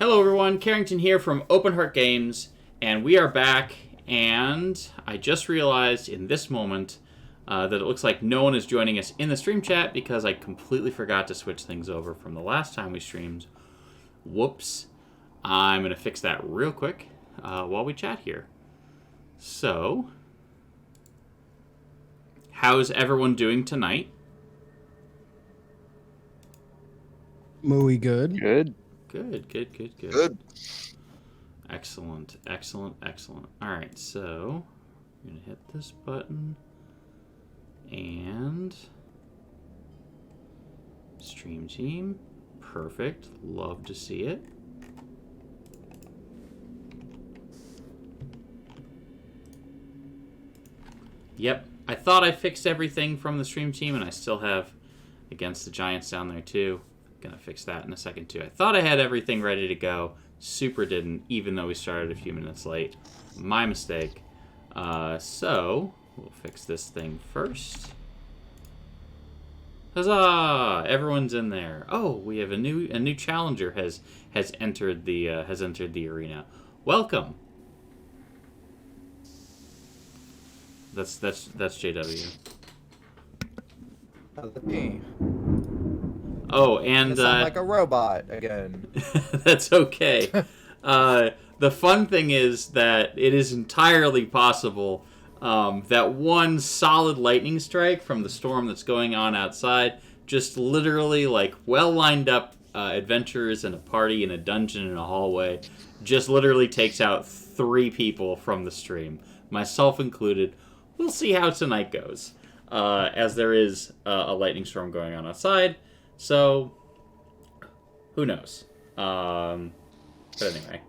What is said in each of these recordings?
Hello everyone, Carrington here from Open Heart Games, and we are back, and I just realized in this moment that it looks like no one is joining us in the stream chat because I completely forgot to switch things over from the last time we streamed. Whoops. I'm going to fix that real quick while we chat here. So, how's everyone doing tonight? Muy good. Good. Good. Excellent. Alright, so I'm going to hit this button and stream team. Perfect. Love to see it. Yep, I thought I fixed everything from the stream team, and I still have Against the Giants down there too. Gonna fix that in a second too. I thought I had everything ready to go. Super didn't, even though we started a few minutes late. My mistake. So we'll fix this thing first. Huzzah! Everyone's in there. Oh, we have a new challenger has entered the arena. Welcome. That's JW. Me. Oh, and I sound like a robot again. That's okay. The fun thing is that it is entirely possible that one solid lightning strike from the storm that's going on outside, just literally like well lined up adventurers in a party in a dungeon in a hallway, just literally takes out 3 people from the stream, myself included. We'll see how tonight goes, as there is a lightning storm going on outside. So, who knows? But anyway.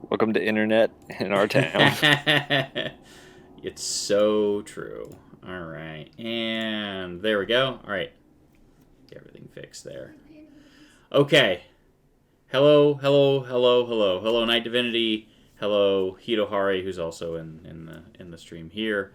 Welcome to internet in our town. It's so true. Alright, and there we go. Alright. Get everything fixed there. Okay. Hello, Night Divinity. Hello, Hitohari, who's also in the stream here.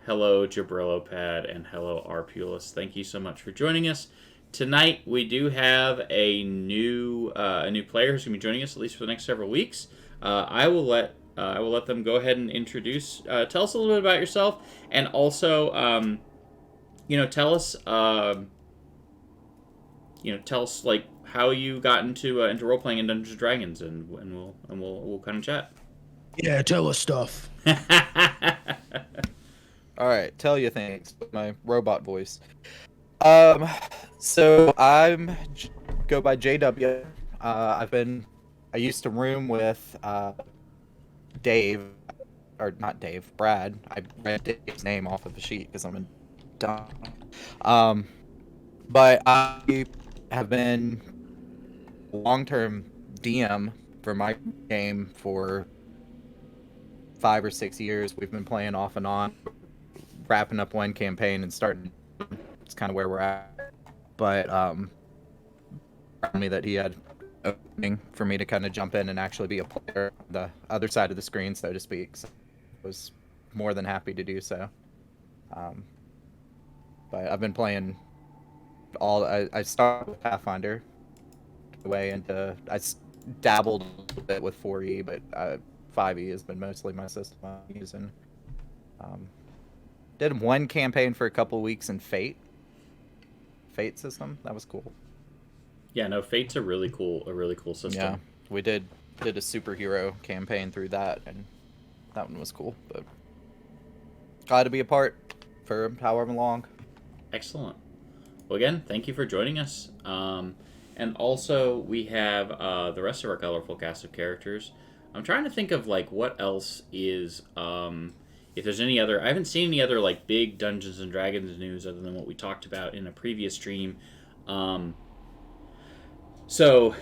Hello, Jabrilopad, and hello, Arpulus. Thank you so much for joining us. Tonight, we do have a new player who's going to be joining us at least for the next several weeks. I will let them go ahead and introduce. Tell us a little bit about yourself, and also, tell us, like how you got into role playing in Dungeons and Dragons, and we'll kind of chat. Yeah, tell us stuff. All right, tell you things with my robot voice. So I'm go by JW. I used to room with Dave, or not Dave, Brad. I read Dave's name off of a sheet because I'm a dumb. But I have been long-term DM for my game for 5 or 6 years. We've been playing off and on, wrapping up one campaign and starting. It's kind of where we're at. But me that he had an opening for me to kind of jump in and actually be a player on the other side of the screen, so to speak. So I was more than happy to do so. But I've been playing I started with Pathfinder, way into I dabbled a little bit with 4E, but 5E has been mostly my system I'm using. Did one campaign for a couple of weeks in Fate system. That was cool. Yeah, no, Fate's a really cool system. Yeah, we did a superhero campaign through that, and that one was cool. But glad to be a part for however long. Excellent. Well, again, thank you for joining us. And also, we have the rest of our colorful cast of characters. I'm trying to think of like what else is. If there's any other, I haven't seen any other like big Dungeons and Dragons news other than what we talked about in a previous stream. So,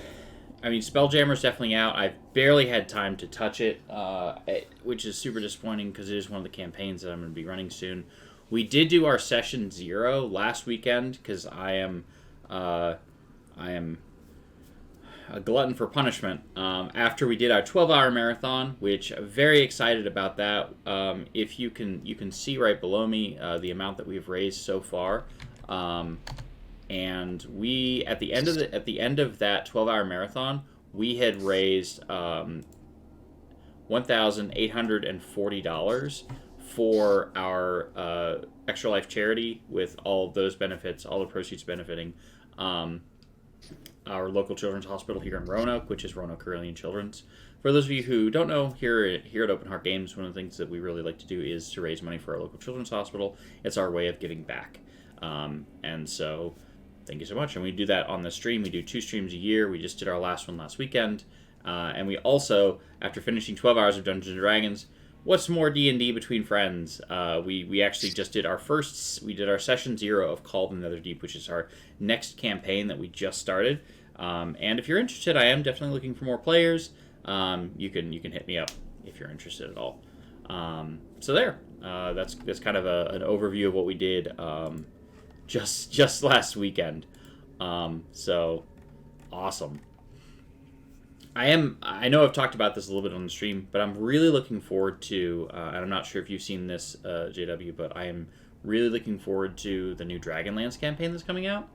I mean, Spelljammer's definitely out. I've barely had time to touch it, which is super disappointing because it is one of the campaigns that I'm going to be running soon. We did do our session 0 last weekend because I am a glutton for punishment. After we did our 12-hour marathon, which I'm very excited about that. If you can see right below me the amount that we've raised so far. And we at the end of that 12-hour marathon, we had raised $1,840 for our Extra Life charity, with all of those benefits, all the proceeds benefiting our local children's hospital here in Roanoke, which is Roanoke Carilion Children's. For those of you who don't know, here at Open Heart Games, one of the things that we really like to do is to raise money for our local children's hospital. It's our way of giving back. And so, thank you so much. And we do that on the stream. We do 2 streams a year. We just did our last one last weekend. And we also, after finishing 12 hours of Dungeons & Dragons, what's more D&D between friends? We actually just did our session 0 of Call of the Netherdeep, which is our next campaign that we just started. And if you're interested, I am definitely looking for more players. You can hit me up if you're interested at all. So there, that's kind of an overview of what we did just last weekend. So awesome. I know I've talked about this a little bit on the stream, but I'm really looking forward to, and I'm not sure if you've seen this, JW, but I am really looking forward to the new Dragonlance campaign that's coming out.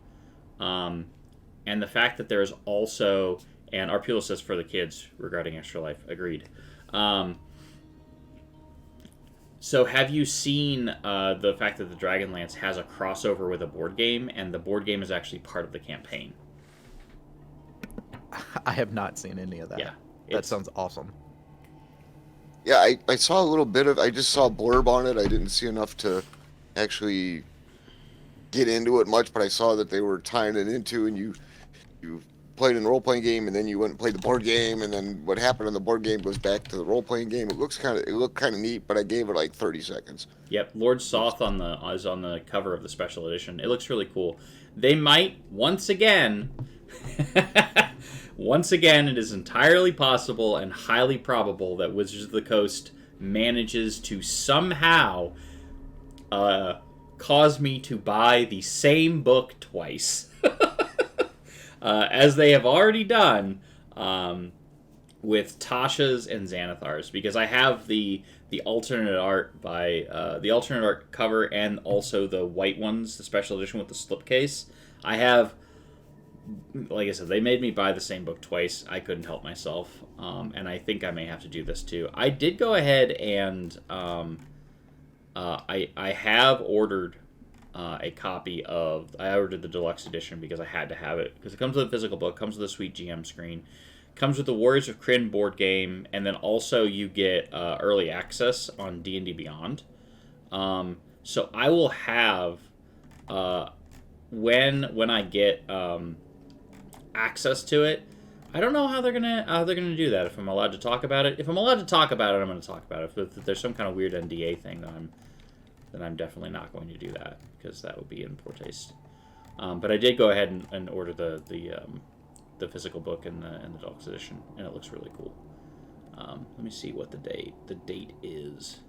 And the fact that there's also, and Arpula says for the kids regarding Extra Life, agreed. So have you seen the fact that the Dragonlance has a crossover with a board game, and the board game is actually part of the campaign? I have not seen any of that. Yeah. That sounds awesome. Yeah, I saw a little bit of, I just saw a blurb on it. I didn't see enough to actually get into it much, but I saw that they were tying it into, and you played in a role-playing game, and then you went and played the board game, and then what happened in the board game goes back to the role-playing game. It looked kind of neat, but I gave it like 30 seconds. Yep, Lord Soth is on the cover of the special edition. It looks really cool. They might once again it is entirely possible and highly probable that Wizards of the Coast manages to somehow cause me to buy the same book twice. As they have already done with Tasha's and Xanathar's, because I have the alternate art by the alternate art cover and also the white ones, the special edition with the slipcase. I have, like I said, they made me buy the same book twice. I couldn't help myself, and I think I may have to do this too. I did go ahead and I have ordered a copy of. I ordered the deluxe edition because I had to have it, because it comes with a physical book, comes with a sweet GM screen, comes with the Warriors of Krynn board game, and then also you get early access on D&D Beyond. So I will have when I get access to it. I don't know how they're gonna do that. If I'm allowed to talk about it. If I'm allowed to talk about it, I'm going to talk about it. If there's some kind of weird NDA thing, then I'm definitely not going to do that, because that would be in poor taste. But I did go ahead and order the physical book and the deluxe edition, and it looks really cool. Let me see what the date is.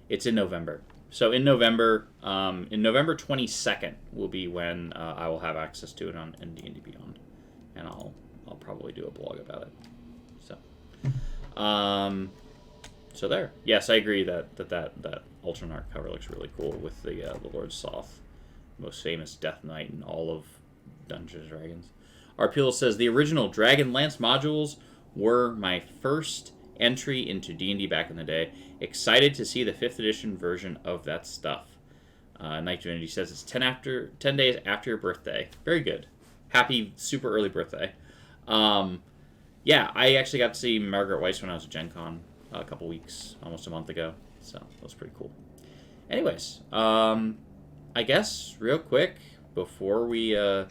It's in November. So in November 22nd will be when I will have access to it in D&D Beyond, and I'll probably do a blog about it. So there. Yes, I agree that alternate art cover looks really cool with the Lord Soth, most famous Death Knight in all of Dungeons & Dragons. Arpula says, the original Dragonlance modules were my first entry into D&D back in the day. Excited to see the 5th edition version of that stuff. Night Divinity says it's 10 days after your birthday. Very good. Happy super early birthday. Yeah, I actually got to see Margaret Weiss when I was at Gen Con a couple weeks, almost a month ago. So that was pretty cool. Anyways, I guess real quick before we go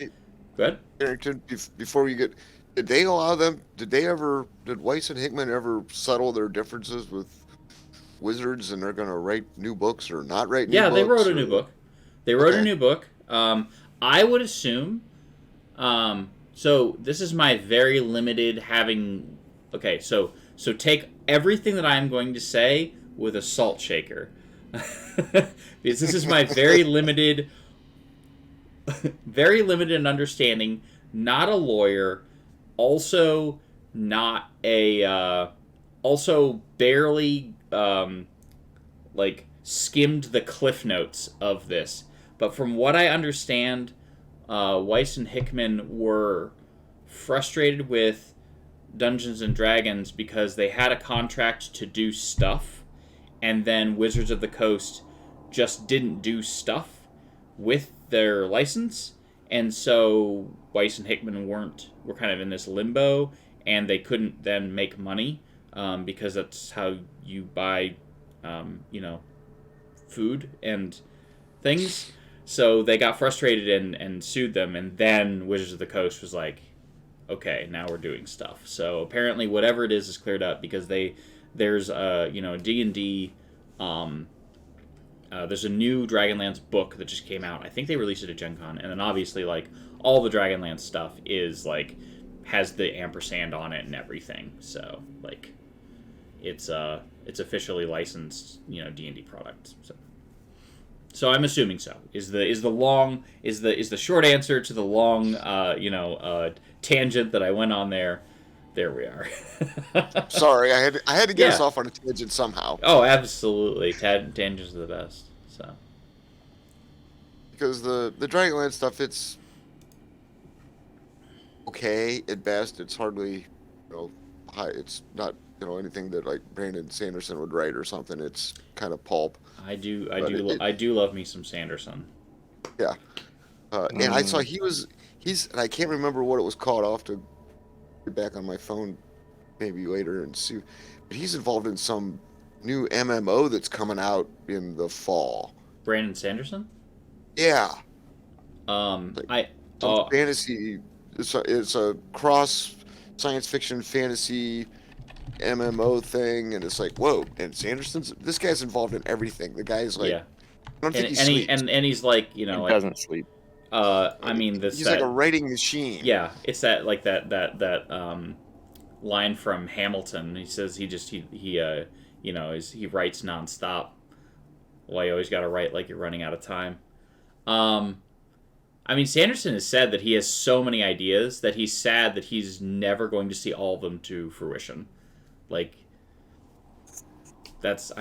ahead. Harrington, before we get, did Weiss and Hickman ever settle their differences with Wizards, and they're going to write new books or not write new books? Yeah, they wrote a new book. They wrote a new book. I would assume. So this is my very limited having. Okay, so take everything that I'm going to say with a salt shaker, because this is my very limited in understanding. Not a lawyer, also not a, also barely skimmed the cliff notes of this. But from what I understand, Weiss and Hickman were frustrated with Dungeons and Dragons because they had a contract to do stuff, and then Wizards of the Coast just didn't do stuff with their license, and so Weiss and Hickman were kind of in this limbo, and they couldn't then make money because that's how you buy, food and things. So they got frustrated and sued them, and then Wizards of the Coast was like, okay, now we're doing stuff. So apparently whatever it is cleared up because there's a D&D, there's a new Dragonlance book that just came out. I think they released it at Gen Con, and then obviously like all the Dragonlance stuff is like has the ampersand on it and everything. So like it's officially licensed, D&D product. So I'm assuming so. Is the short answer to the long tangent that I went on there. There we are. Sorry, I had to get us off on a tangent somehow. Oh, absolutely. Tangents are the best. So because the Dragonlance stuff, it's okay at best. It's hardly, high. It's not anything that like Brandon Sanderson would write or something. It's kind of pulp. I do love me some Sanderson. Yeah, and I saw he's and I can't remember what it was called. I'll have to get back on my phone maybe later and see. But he's involved in some new MMO that's coming out in the fall. Brandon Sanderson? Yeah. Like fantasy. It's a cross science fiction fantasy MMO thing, and it's like, whoa! And Sanderson's this guy's involved in everything. The guy's like, I don't think he sleeps. And he's like, he doesn't sleep. I mean, he's like a writing machine. Yeah, it's that line from Hamilton. He says he writes nonstop. Well, you always got to write like you're running out of time. I mean, Sanderson has said that he has so many ideas that he's sad that he's never going to see all of them to fruition. Like, that's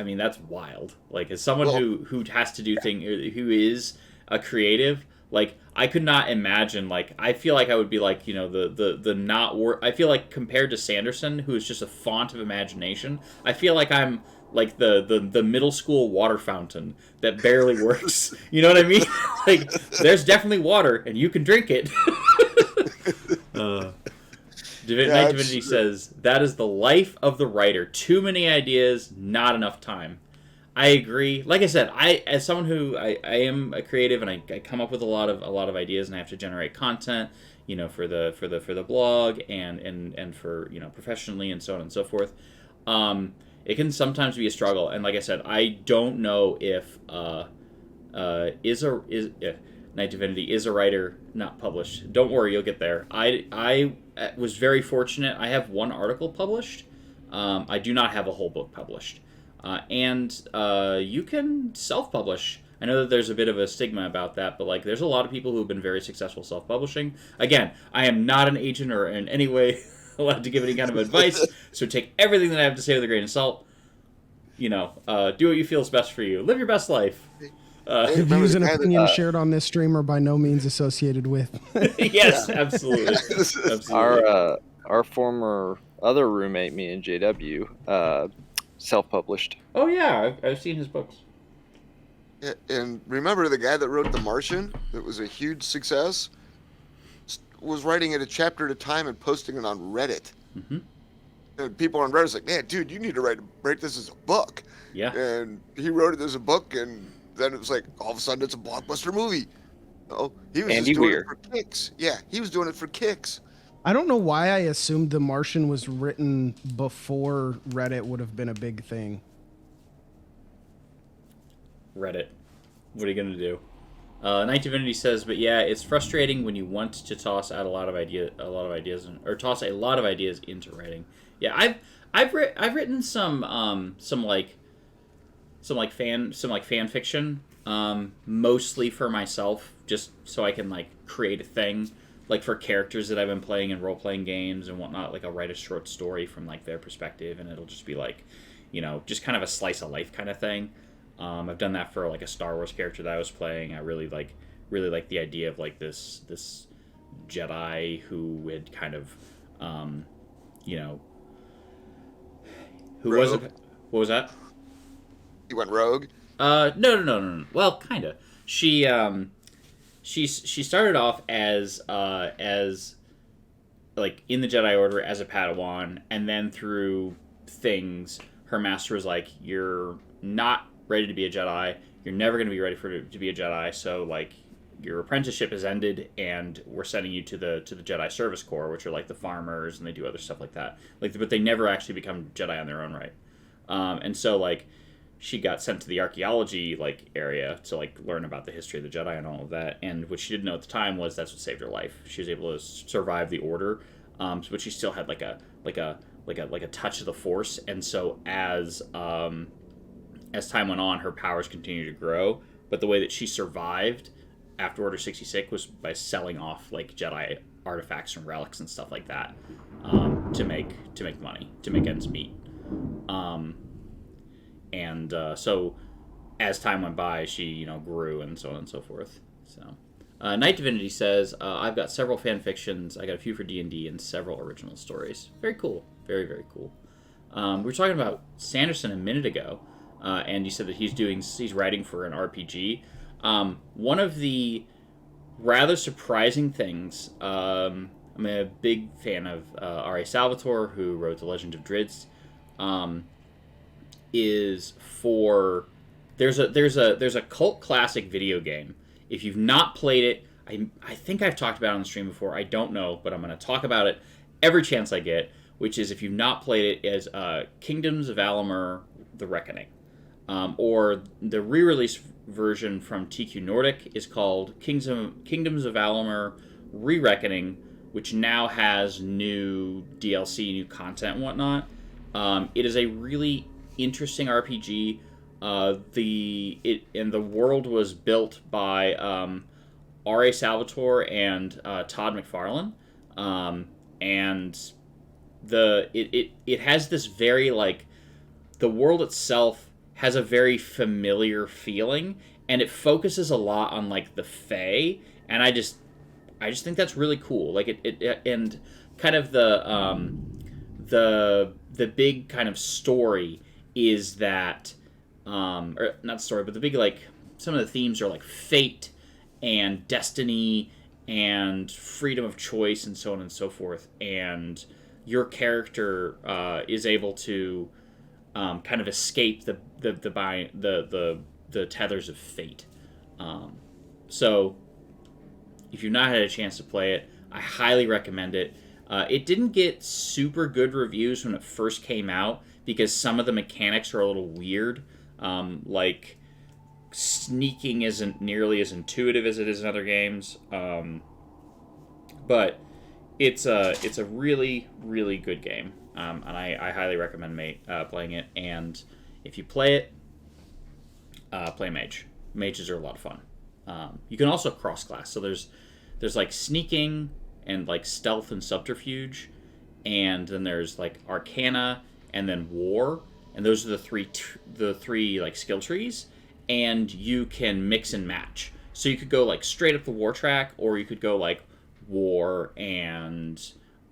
wild. Like, as someone who has to do things, who is a creative, like, I could not imagine, like, I feel like I would be like, the not work. I feel like compared to Sanderson, who is just a font of imagination, I feel like I'm like the middle school water fountain that barely works. You know what I mean? Like, there's definitely water, and you can drink it. Night Divinity says, that is the life of the writer. Too many ideas, not enough time. I agree. Like I said, as someone who I am a creative and I come up with a lot of ideas, and I have to generate content, for the blog and for professionally and so on and so forth. It can sometimes be a struggle, and like I said, I don't know if Night Divinity is a writer not published. Don't worry, you'll get there. I was very fortunate. I have one article published. I do not have a whole book published. And you can self-publish. I know that there's a bit of a stigma about that, but like there's a lot of people who have been very successful self-publishing. Again, I am not an agent or in any way allowed to give any kind of advice, so take everything that I have to say with a grain of salt. Do what you feel is best for you. Live your best life. The views and opinions shared on this stream are by no means associated with. Yes, absolutely. Absolutely. Our former other roommate, me and JW, self-published. Oh yeah, I've seen his books. Yeah, and remember the guy that wrote The Martian? That was a huge success. Was writing it a chapter at a time and posting it on Reddit. Mm-hmm. And people on Reddit was like, "Man, dude, you need to write this as a book." Yeah. And he wrote it as a book, and then it was like all of a sudden it's a blockbuster movie. Oh, he was Andy just doing Weir. it for kicks. Yeah, he was doing it for kicks. I don't know why I assumed The Martian was written before Reddit would have been a big thing. Reddit. What are you gonna do? Night Divinity says, but yeah, it's frustrating when you want to toss out a lot of ideas into writing. Yeah, I've written some fan fiction, mostly for myself, just so I can like create a thing, like for characters that I've been playing in role playing games and whatnot. Like I'll write a short story from like their perspective, and it'll just be like, just kind of a slice of life kind of thing. I've done that for like a Star Wars character that I was playing. I really like really like the idea of like this Jedi who had kind of, you know, who was Rogue? it? What was that? He went rogue. No. Well, kind of. She started off as like in the Jedi Order as a Padawan, and then through things, her master was like, "You're not ready to be a Jedi. You're never going to be ready to be a Jedi. So like, your apprenticeship has ended, and we're sending you to the Jedi Service Corps, which are like the farmers, and they do other stuff like that. Like, but they never actually become Jedi on their own right. And so like, she got sent to the archaeology like area to like learn about the history of the Jedi and all of that. And what she didn't know at the time was that's what saved her life. She was able to survive the Order, but she still had like a touch of the Force. And so as time went on, her powers continued to grow. But the way that she survived after Order 66 was by selling off like Jedi artifacts and relics and stuff like that, to make money, to make ends meet. So as time went by, she grew and so on and so forth. So Night Divinity says, I've got several fan fictions. I got a few for D&D and several original stories. Very cool. Very, very cool. We were talking about Sanderson a minute ago, and you said that he's writing for an RPG. One of the rather surprising things, I'm a big fan of R.A. Salvatore, who wrote The Legend of Drizzt, is for there's a cult classic video game. If you've not played it, I think I've talked about it on the stream before. I don't know, but I'm going to talk about it every chance I get. Which is, if you've not played it, is Kingdoms of Amalur: The Reckoning, or the re-release version from TQ Nordic is called Kingdoms of Amalur: Re-Reckoning, which now has new DLC, new content and whatnot. It is a really interesting RPG. The world was built by R.A. Salvatore and Todd McFarlane, and it has this very like, the world itself has a very familiar feeling, and it focuses a lot on like the Fae, and I just think that's really cool. Like it and kind of the big kind of story is that, or not story, but the big, like, some of the themes are like fate and destiny and freedom of choice and so on and so forth. And your character is able to kind of escape the tethers of fate. So if you've not had a chance to play it, I highly recommend it. It didn't get super good reviews when it first came out because some of the mechanics are a little weird. Like, sneaking isn't nearly as intuitive as it is in other games. But it's a really, really good game. And I highly recommend playing it. And if you play it, play Mage. Mages are a lot of fun. You can also cross-class. So there's like sneaking and like stealth and subterfuge, and then there's like Arcana and then War, and those are the three like skill trees, and you can mix and match. So you could go like straight up the War track, or you could go like War and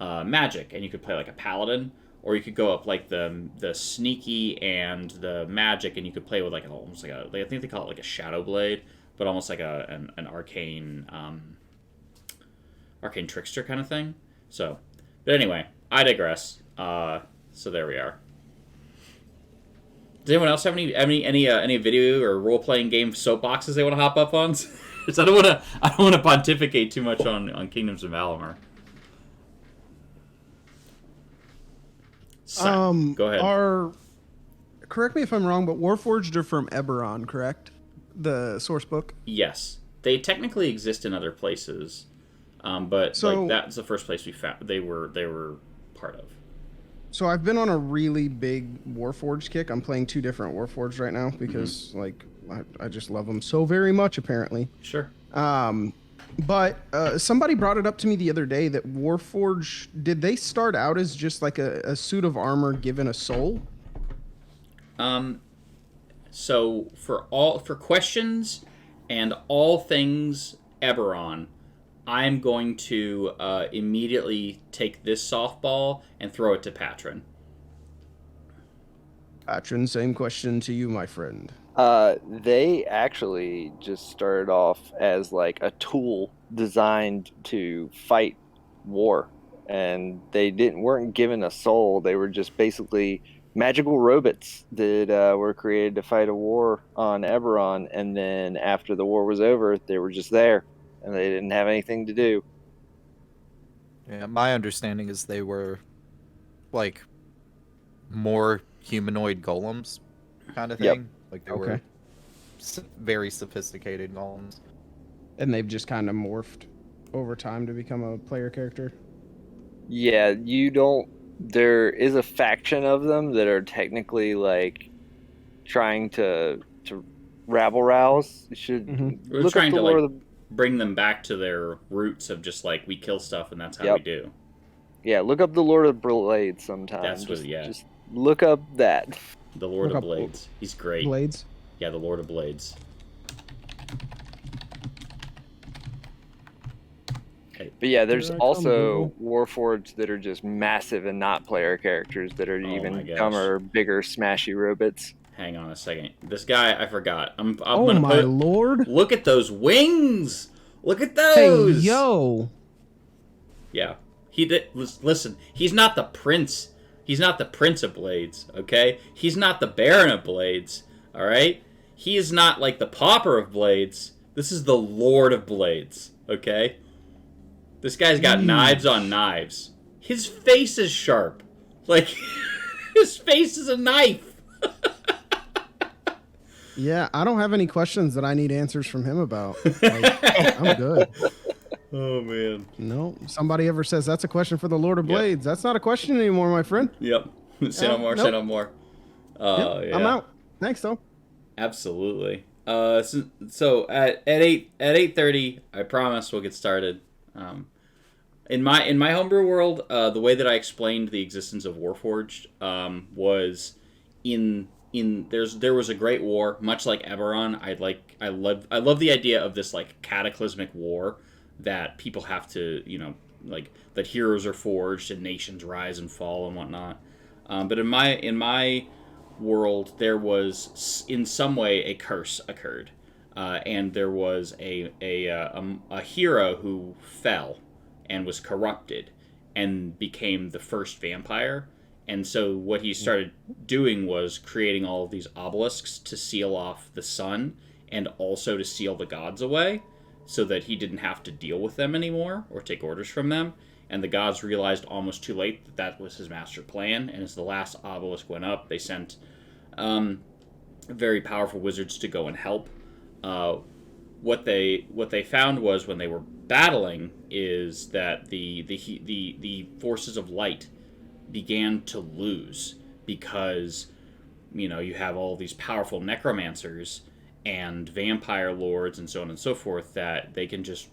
Magic, and you could play like a Paladin, or you could go up like the Sneaky and the Magic, and you could play with like almost like I think they call it like a Shadow Blade, but almost like an arcane trickster kind of thing. So, but anyway, I digress. So there we are. Does anyone else have any video or role playing game soapboxes they want to hop up on? Because I don't want to pontificate too much on Kingdoms of Amalur. So, go ahead. Correct me if I'm wrong, but Warforged are from Eberron, correct? The source book. Yes, they technically exist in other places, but like that's the first place we found they were part of. So I've been on a really big Warforged kick. I'm playing 2 different Warforged right now because like I just love them so very much. Apparently, sure. But somebody brought it up to me the other day that Warforged, did they start out as just like a suit of armor given a soul? So for questions and all things Eberron, I'm going to immediately take this softball and throw it to Patron. Patron, same question to you, my friend. They actually just started off as like a tool designed to fight war, and they weren't given a soul. They were just basically magical robots that were created to fight a war on Eberron, and then after the war was over, they were just there, and they didn't have anything to do. Yeah, my understanding is they were like more humanoid golems kind of Yep. thing. Like they Okay. were very sophisticated golems. And they've just kind of morphed over time to become a player character. Yeah, you don't. There is a faction of them that are technically like trying to rabble rouse. You should Mm-hmm. We're look up trying the to Lord like of the bring them back to their roots of just like we kill stuff and that's how we Yep. do. Yeah, look up the Lord of Blades sometime. That's what- just, yeah. just look up that. The Lord Look of up Blades. He's great. Blades. Yeah, the Lord of Blades. But yeah, there's Here I come, also Google. Warforged that are just massive and not player characters that are Oh my even gosh. dumber, bigger, smashy robots. Hang on a second. This guy, I forgot. I'm Oh gonna my put. lord. Look at those wings. Look at Hey, those. yo. Yeah. He did. Listen. He's not the prince. He's not the Prince of Blades. Okay. He's not the Baron of Blades. All right. He is not like the Pauper of Blades. This is the Lord of Blades. Okay. This guy's got knives on knives. His face is sharp. Like his face is a knife. Yeah, I don't have any questions that I need answers from him about. Like, I'm good. Oh man. No, somebody ever says that's a question for the Lord of Yep. Blades. That's not a question anymore, my friend. Yep. Say no more. nope. Say no more. Yep, Yeah. I'm out. Thanks, though. Absolutely. So at 8:30, I promise we'll get started. In my homebrew world, the way that I explained the existence of Warforged was there was a great war, much like Eberron. I love the idea of this like cataclysmic war that people have to like that heroes are forged and nations rise and fall and whatnot. But in my world, there was in some way a curse occurred, and there was a hero who fell and was corrupted and became the first vampire. And so what he started doing was creating all of these obelisks to seal off the sun and also to seal the gods away so that he didn't have to deal with them anymore or take orders from them. And the gods realized almost too late that that was his master plan. And as the last obelisk went up, they sent very powerful wizards to go and help. What they found was when they were battling is that the forces of light began to lose because you have all these powerful necromancers and vampire lords and so on and so forth that they can just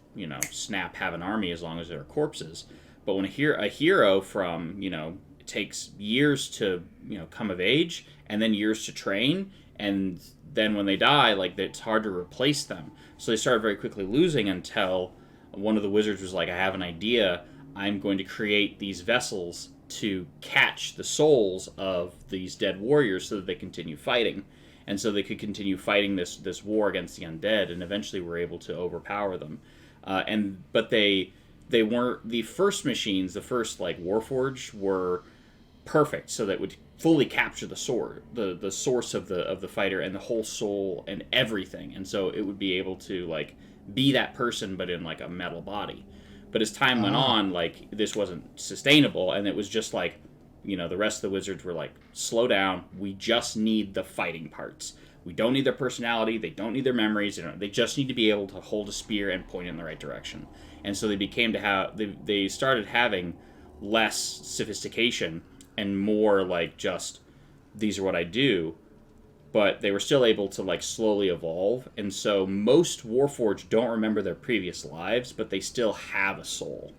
snap have an army as long as there are corpses. But when a hero from it takes years to come of age and then years to train, and then when they die, like it's hard to replace them. So they started very quickly losing until one of the wizards was like, I have an idea. I'm going to create these vessels to catch the souls of these dead warriors so that they continue fighting. And so they could continue fighting this war against the undead, and eventually were able to overpower them. But they weren't the first machines. The first like Warforged were perfect, so that would fully capture the sword, the source of the fighter and the whole soul and everything. And so it would be able to like be that person, but in like a metal body. But as time went on, like this wasn't sustainable, and it was just like, the rest of the wizards were like, slow down. We just need the fighting parts. We don't need their personality. They don't need their memories. They just need to be able to hold a spear and point in the right direction. And so they started having less sophistication and more like just these are what I do. But they were still able to like slowly evolve, and so most Warforged don't remember their previous lives, but they still have a soul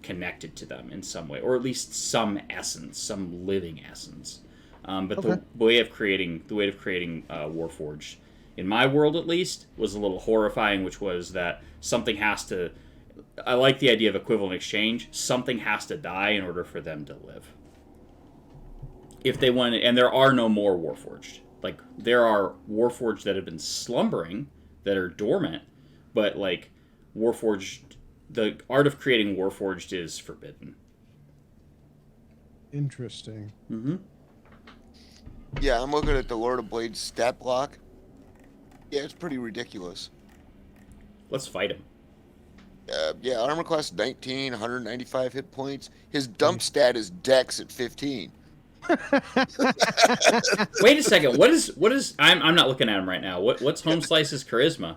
connected to them in some way, or at least some essence, some living essence. But Okay. the way of creating Warforged, in my world at least, was a little horrifying, which was that something has to. I like the idea of equivalent exchange. Something has to die in order for them to live. If they want, and there are no more Warforged. Like, there are Warforged that have been slumbering, that are dormant, but, like, Warforged, the art of creating Warforged is forbidden. Interesting. Mm-hmm. Yeah, I'm looking at the Lord of Blades stat block. Yeah, it's pretty ridiculous. Let's fight him. Yeah, armor class 19, 195 hit points. His dump stat is Dex at 15. Wait a second. What is? I'm not looking at him right now. What's Home Slice's charisma?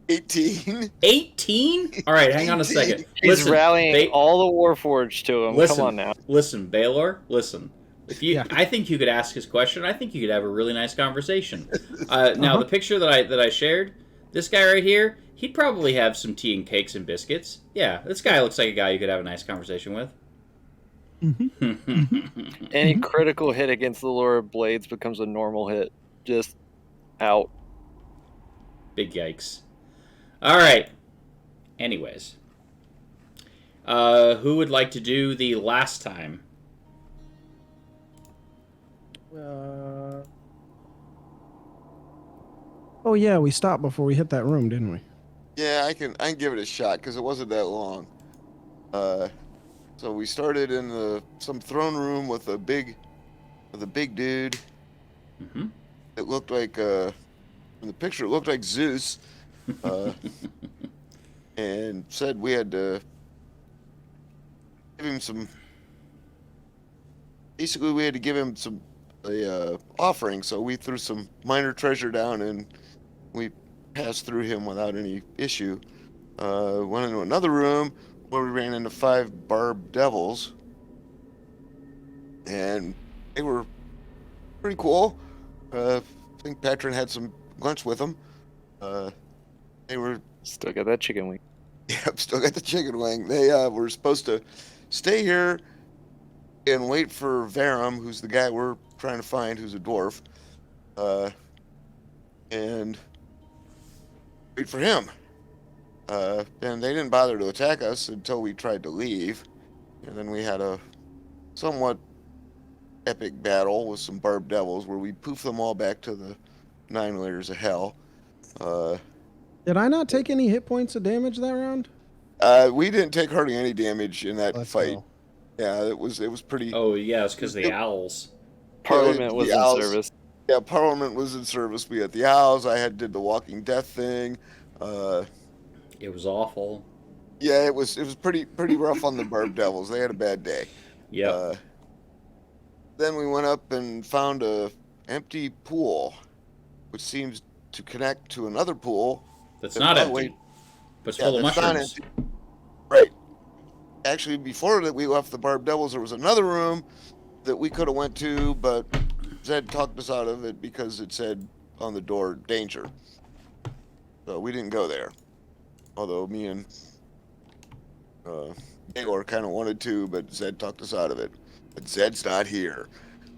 18. 18? All right, hang on a second. He's rallying all the Warforged to him. Listen, Come on now. Listen, Baylor. Listen. If you, I think you could ask his question. I think you could have a really nice conversation. Now, the picture that I shared, this guy right here, he'd probably have some tea and cakes and biscuits. Yeah, this guy looks like a guy you could have a nice conversation with. Any critical hit against the Lord of Blades becomes a normal hit. Just out. Big yikes. All right. Anyways. Who would like to do the last time? Oh yeah, we stopped before we hit that room, didn't we? Yeah, I can give it a shot because it wasn't that long. So we started in some throne room with a big dude. Mm-hmm. It looked like in the picture it looked like Zeus, and said we had to give him some. Basically, we had to give him a offering. So we threw some minor treasure down and we passed through him without any issue. Went into another room where we ran into 5 barbed devils, and they were pretty cool. I think Patron had some lunch with them. They were Still got that chicken wing. Yep, still got the chicken wing. They were supposed to stay here and wait for Varum, who's the guy we're trying to find, who's a dwarf, and wait for him. And they didn't bother to attack us until we tried to leave. And then we had a somewhat epic battle with some barbed devils where we poofed them all back to the 9 layers of hell. Did I not take any hit points of damage that round? We didn't take hardly any damage in that fight. Go. Yeah, it was pretty. Oh, yeah, it's because the owls. Parliament was in owls. service. Yeah, Parliament was in service. We had the owls. I did the Walking Death thing. It was awful. Yeah, it was pretty rough on the barbed devils. They had a bad day. Yeah. Then we went up and found a empty pool, which seems to connect to another pool. That's not empty, but it's full of that's not mushrooms. empty. Right. Actually, before that we left the barbed devils, there was another room that we could have went to, but Zed talked us out of it because it said on the door, danger. So we didn't go there. Although me and Baylor kind of wanted to, but Zed talked us out of it. But Zed's not here.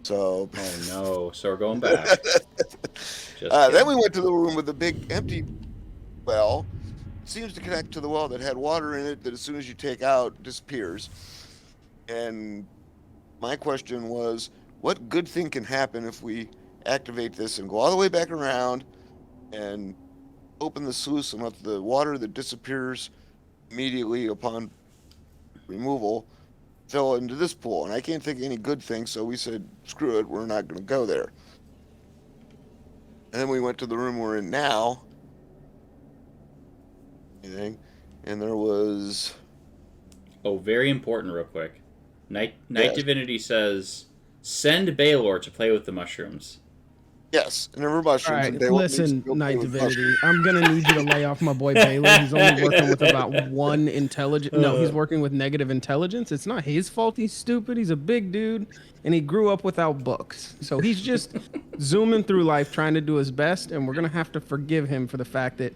So. Oh, no. So we're going back. Then we went to the room with the big empty well. It seems to connect to the well that had water in it that as soon as you take out, disappears. And my question was, what good thing can happen if we activate this and go all the way back around and open the sluice and let the water that disappears immediately upon removal fill into this pool? And I can't think of any good thing, so we said, screw it, we're not going to go there. And then we went to the room we're in now. And there was. Oh, very important, real quick. Night Yes. Divinity says, send Baylor to play with the mushrooms. Yes, and there were mushrooms. All and right, Baylor needs to listen, go play Night with Divinity. mushrooms. I'm gonna need you to lay off my boy Baylor. He's only working with about 1 intelligence. No, he's working with negative intelligence. It's not his fault. He's stupid. He's a big dude, and he grew up without books. So he's just zooming through life, trying to do his best. And we're gonna have to forgive him for the fact that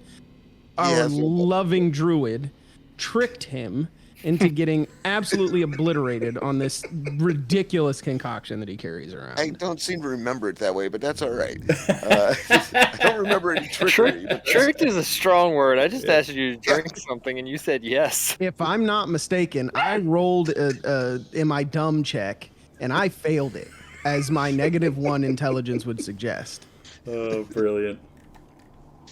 our has no book. loving druid tricked him into getting absolutely obliterated on this ridiculous concoction that he carries I around. don't seem to remember it that way, but that's all right. I don't remember any trickery. But Tricked is a strong word. I just asked you to drink something, and you said yes. If I'm not mistaken, I rolled in my dumb check, and I failed it, as my -1 intelligence would suggest. Oh, brilliant.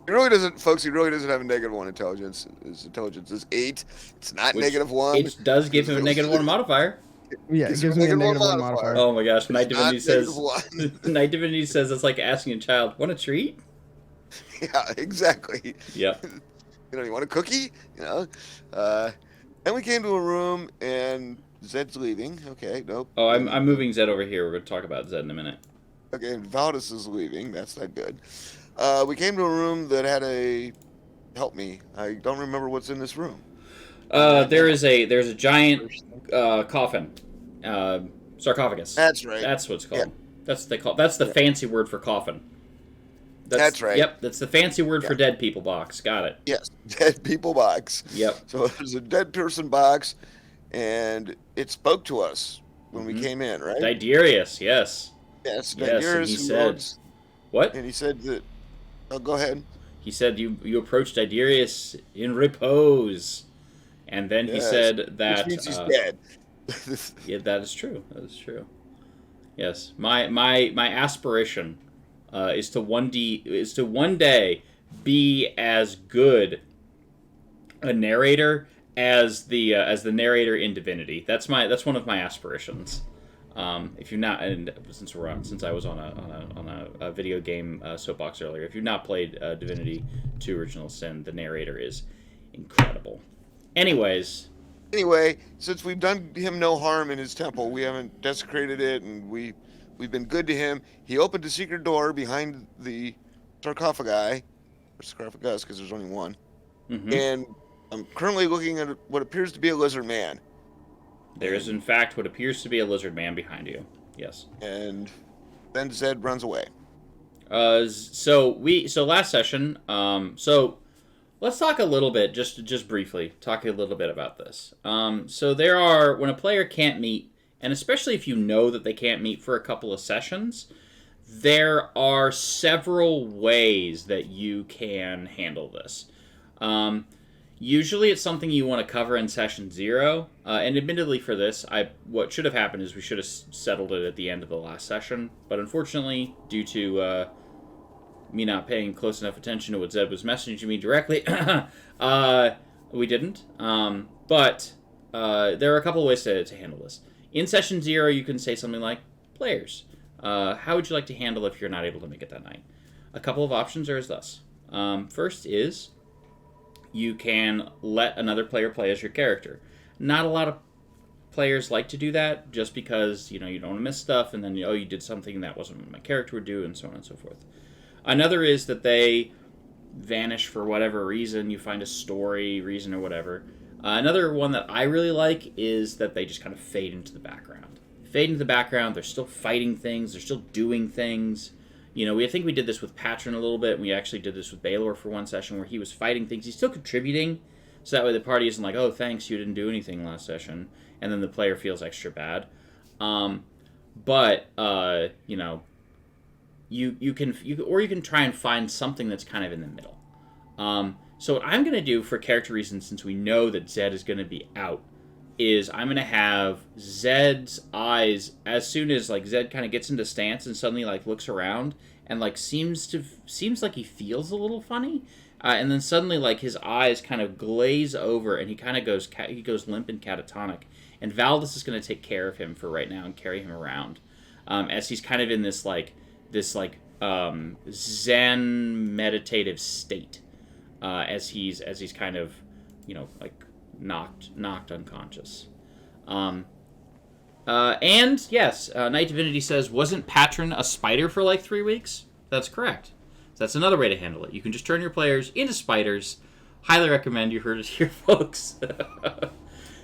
he really doesn't, folks. He really doesn't have a -1 intelligence. His intelligence is 8. It's not Which -1. It does give him a -1 modifier. Yeah, it gives me a -1 modifier. Oh my gosh, Night It's not Divinity says. -1. Night Divinity says it's like asking a child, "Want a treat?" Yeah, exactly. Yep. You want a cookie? And we came to a room, and Zed's leaving. Okay, nope. Oh, I'm moving Zed over here. We're going to talk about Zed in a minute. Okay, Valdis is leaving. That's not good. We came to a room that had a. Help me. I don't remember what's in this room. There's a giant coffin, sarcophagus. That's right. That's what it's called. Yeah. That's what they call. That's the fancy word for coffin. That's right. Yep, that's the fancy word for dead people box. Got it. Yes, dead people box. Yep. So there's a dead person box, and it spoke to us when we came in, right? Diderius, yes. Yes, Yes, and Diderius he who said- owns- What? And he said that. Oh, go ahead. He said you approached Diderius in repose, and then he Yes, said that which means he's dead. Yeah, that is true. That is true. Yes, my aspiration is to one day be as good a narrator as the narrator in Divinity. That's one of my aspirations. If you're not, and since I was on a video game soapbox earlier, if you've not played Divinity 2 Original Sin, the narrator is incredible. Anyway, since we've done him no harm in his temple, we haven't desecrated it, and we've been good to him. He opened a secret door behind the sarcophagus, because there's only one. Mm-hmm. And I'm currently looking at what appears to be a lizard man. There is, in fact, what appears to be a lizard man behind you. Yes. And then Zed runs away. So last session. So let's talk a little bit, just briefly, talk a little bit about this. So there are, when a player can't meet, and especially if you know that they can't meet for a couple of sessions, there are several ways that you can handle this. Usually it's something you want to cover in session 0, and admittedly for this, what should have happened is we should have settled it at the end of the last session, but unfortunately, due to me not paying close enough attention to what Zed was messaging me directly, we didn't. But there are a couple of ways to handle this. In session 0, you can say something like, players, how would you like to handle if you're not able to make it that night? A couple of options are as thus. First is, you can let another player play as your character. Not a lot of players like to do that, just because you don't want to miss stuff, and then you did something that wasn't what my character would do, and so on and so forth. Another is that they vanish for whatever reason. You find a story reason or whatever. Another one that I really like is that they just kind of fade into the background. They're still fighting things. They're still doing things. I think we did this with Patron a little bit. We actually did this with Baylor for one session where he was fighting things. He's still contributing, so that way the party isn't like, oh, thanks, you didn't do anything last session, and then the player feels extra bad. You can try and find something that's kind of in the middle. So what I'm going to do for character reasons, since we know that Zed is going to be out, is I'm going to have Zed's eyes, as soon as Zed kind of gets into stance and suddenly looks around and seems like he feels a little funny, and then suddenly his eyes kind of glaze over and he kind of goes limp and catatonic, and Valdis is going to take care of him for right now and carry him around, as he's kind of in this Zen meditative state, as he's kind of knocked unconscious. And yes, Night Divinity says, wasn't Patron a spider for 3 weeks? That's correct. So that's another way to handle it. You can just turn your players into spiders. Highly recommend. You heard it here, folks.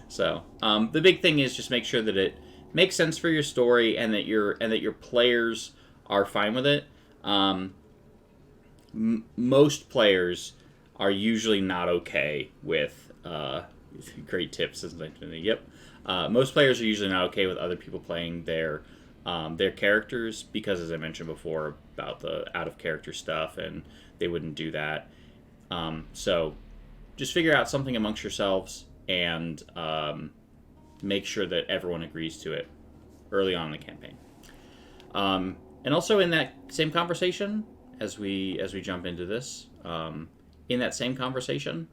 So the big thing is just make sure that it makes sense for your story and that your players are fine with it. Most players are usually not okay with Great tips, isn't it? Yep. Most players are usually not okay with other people playing their characters because, as I mentioned before, about the out of character stuff, and they wouldn't do that. So just figure out something amongst yourselves and make sure that everyone agrees to it early on in the campaign. And also in that same conversation, as we jump into this, in that same conversation,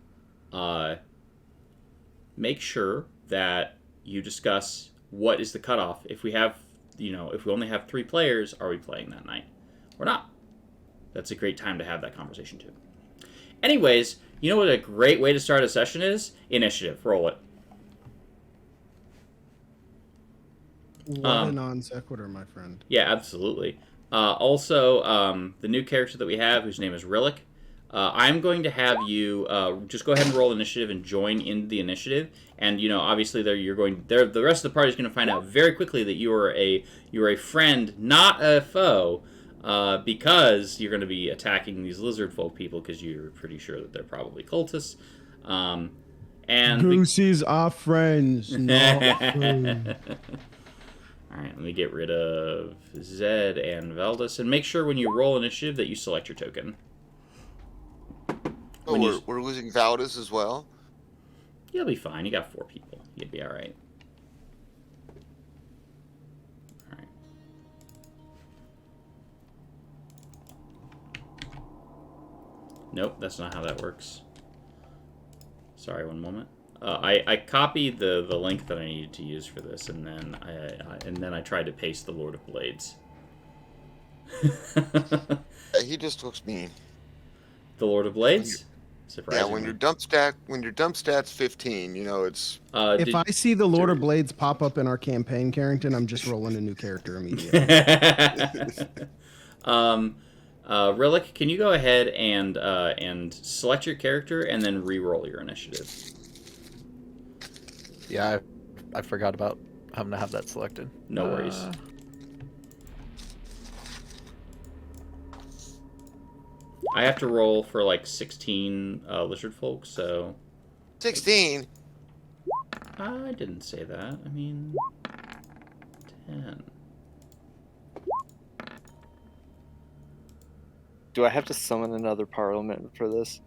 make sure that you discuss what is the cutoff. If we have, if we only have 3 players, are we playing that night or not? That's a great time to have that conversation too. Anyways, you know what a great way to start a session is? Initiative. Roll it. What a non sequitur, my friend. Yeah, absolutely. Also, the new character that we have, whose name is Rillick, I'm going to have you just go ahead and roll initiative and join in the initiative. And obviously, the rest of the party is going to find out very quickly that you are a friend, not a foe, because you're going to be attacking these lizard folk people because you're pretty sure that they're probably cultists. Goosey's are friends, not foes. All right, let me get rid of Zed and Valdis, and make sure when you roll initiative that you select your token. Oh, we're losing Valdis as well? You'll be fine. You got 4 people. You'll be all right. All right. Nope, that's not how that works. Sorry, one moment. I copied the link that I needed to use for this, and then I tried to paste the Lord of Blades. He just looks mean. The Lord of Blades? Yeah, when your dump stat's 15, it's. If I see the Lord of Blades pop up in our campaign, Carrington, I'm just rolling a new character immediately. Rillick, can you go ahead and select your character and then re-roll your initiative? Yeah, I forgot about having to have that selected. No worries. I have to roll for like 16 lizard folk, so... 16? I didn't say that. I mean... 10. Do I have to summon another parliament for this?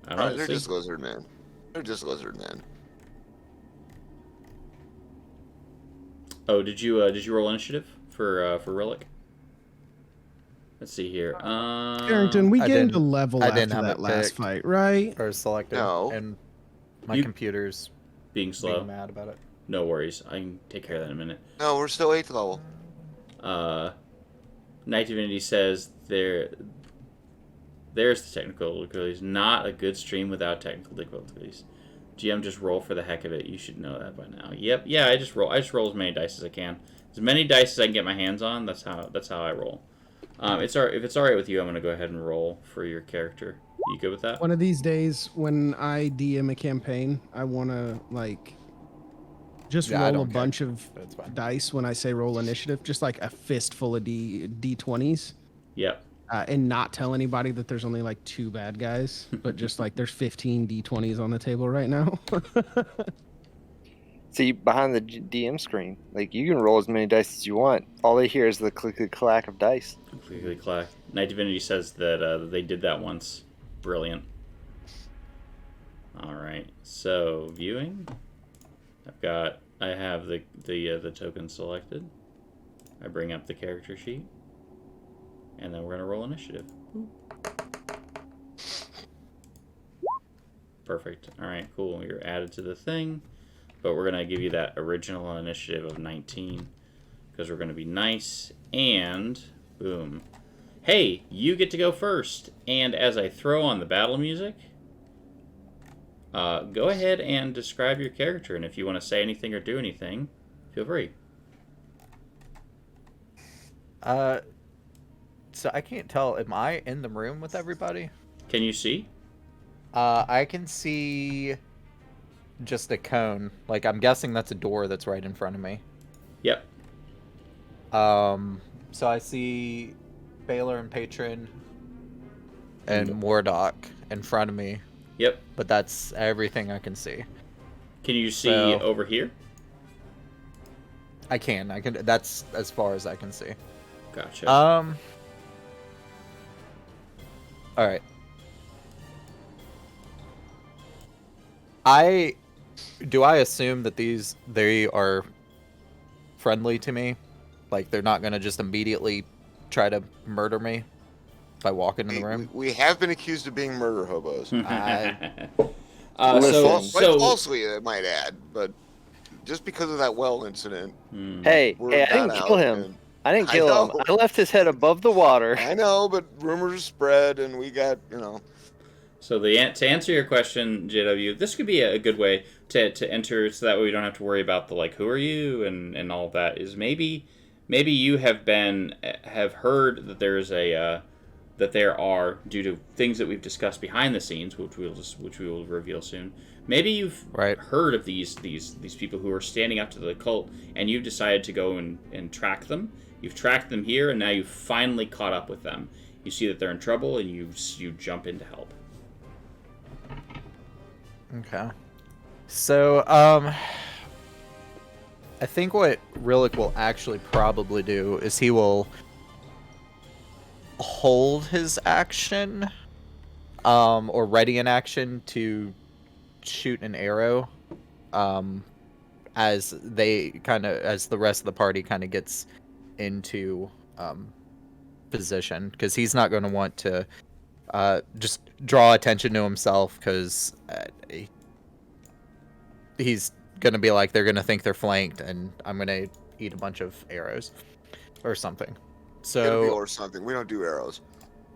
I don't They're see. just lizard men. They're just lizard men. Oh, did you roll initiative for Rillick? Let's see here. Carrington, we gained a level after that last fight, right? Or selected. No. And my computer's being slow. being mad about it. No worries. I can take care of that in a minute. No, we're still 8th level. Night Divinity says there's the technical difficulties. Not a good stream without technical difficulties. GM, just roll for the heck of it. You should know that by now. Yep. Yeah, I just roll as many dice as I can. As many dice as I can get my hands on. That's how I roll. If it's all right with you, I'm gonna go ahead and roll for your character. You good with that? One of these days, when I DM a campaign, I want to roll a bunch of dice when I say roll initiative, just like a fistful of D20s. Yep. And not tell anybody that there's only like 2 bad guys, but just like there's 15 D20s on the table right now. See, behind the DM screen, like you can roll as many dice as you want. All they hear is the click-clack of dice. Click-clack. Night Divinity says that they did that once. Brilliant. All right. So viewing. I have the token selected. I bring up the character sheet, and then we're gonna roll initiative. Perfect. All right. Cool. You're added to the thing. But we're going to give you that original initiative of 19 because we're going to be nice. And boom. Hey, you get to go first. And as I throw on the battle music, go ahead and describe your character. And if you want to say anything or do anything, feel free. So I can't tell. Am I in the room with everybody? Can you see? I can see just a cone. Like, I'm guessing that's a door that's right in front of me. Yep. So I see Baylor and Patron and Mordock in front of me. Yep. but that's everything I can see. Can you see So- over here? I can. That's as far as I can see. Gotcha. All right. I assume that they are friendly to me, like they're not gonna just immediately try to murder me if I walk into the room. We have been accused of being murder hobos. Listen. Quite falsely, I might add, but just because of that well incident. Hey, word I got didn't kill out, him. and- I didn't I kill him. know. I left his head above the water. I know, but rumors spread, and we got, So to answer your question, JW, this could be a good way to enter, so that way we don't have to worry about the like, who are you and all of that. Is maybe you have heard that there is that there are, due to things that we've discussed behind the scenes, which we will reveal soon. Maybe you've heard of these people who are standing up to the cult, and you've decided to go and track them. You've tracked them here, and now you've finally caught up with them. You see that they're in trouble, and you jump in to help. Okay. So, I think what Rillick will actually probably do is he will hold his action, or ready an action to shoot an arrow, as the rest of the party kind of gets into position, because he's not going to want to just draw attention to himself, because he's going to be like, they're going to think they're flanked, and I'm going to eat a bunch of arrows or something. So or something. We don't do arrows.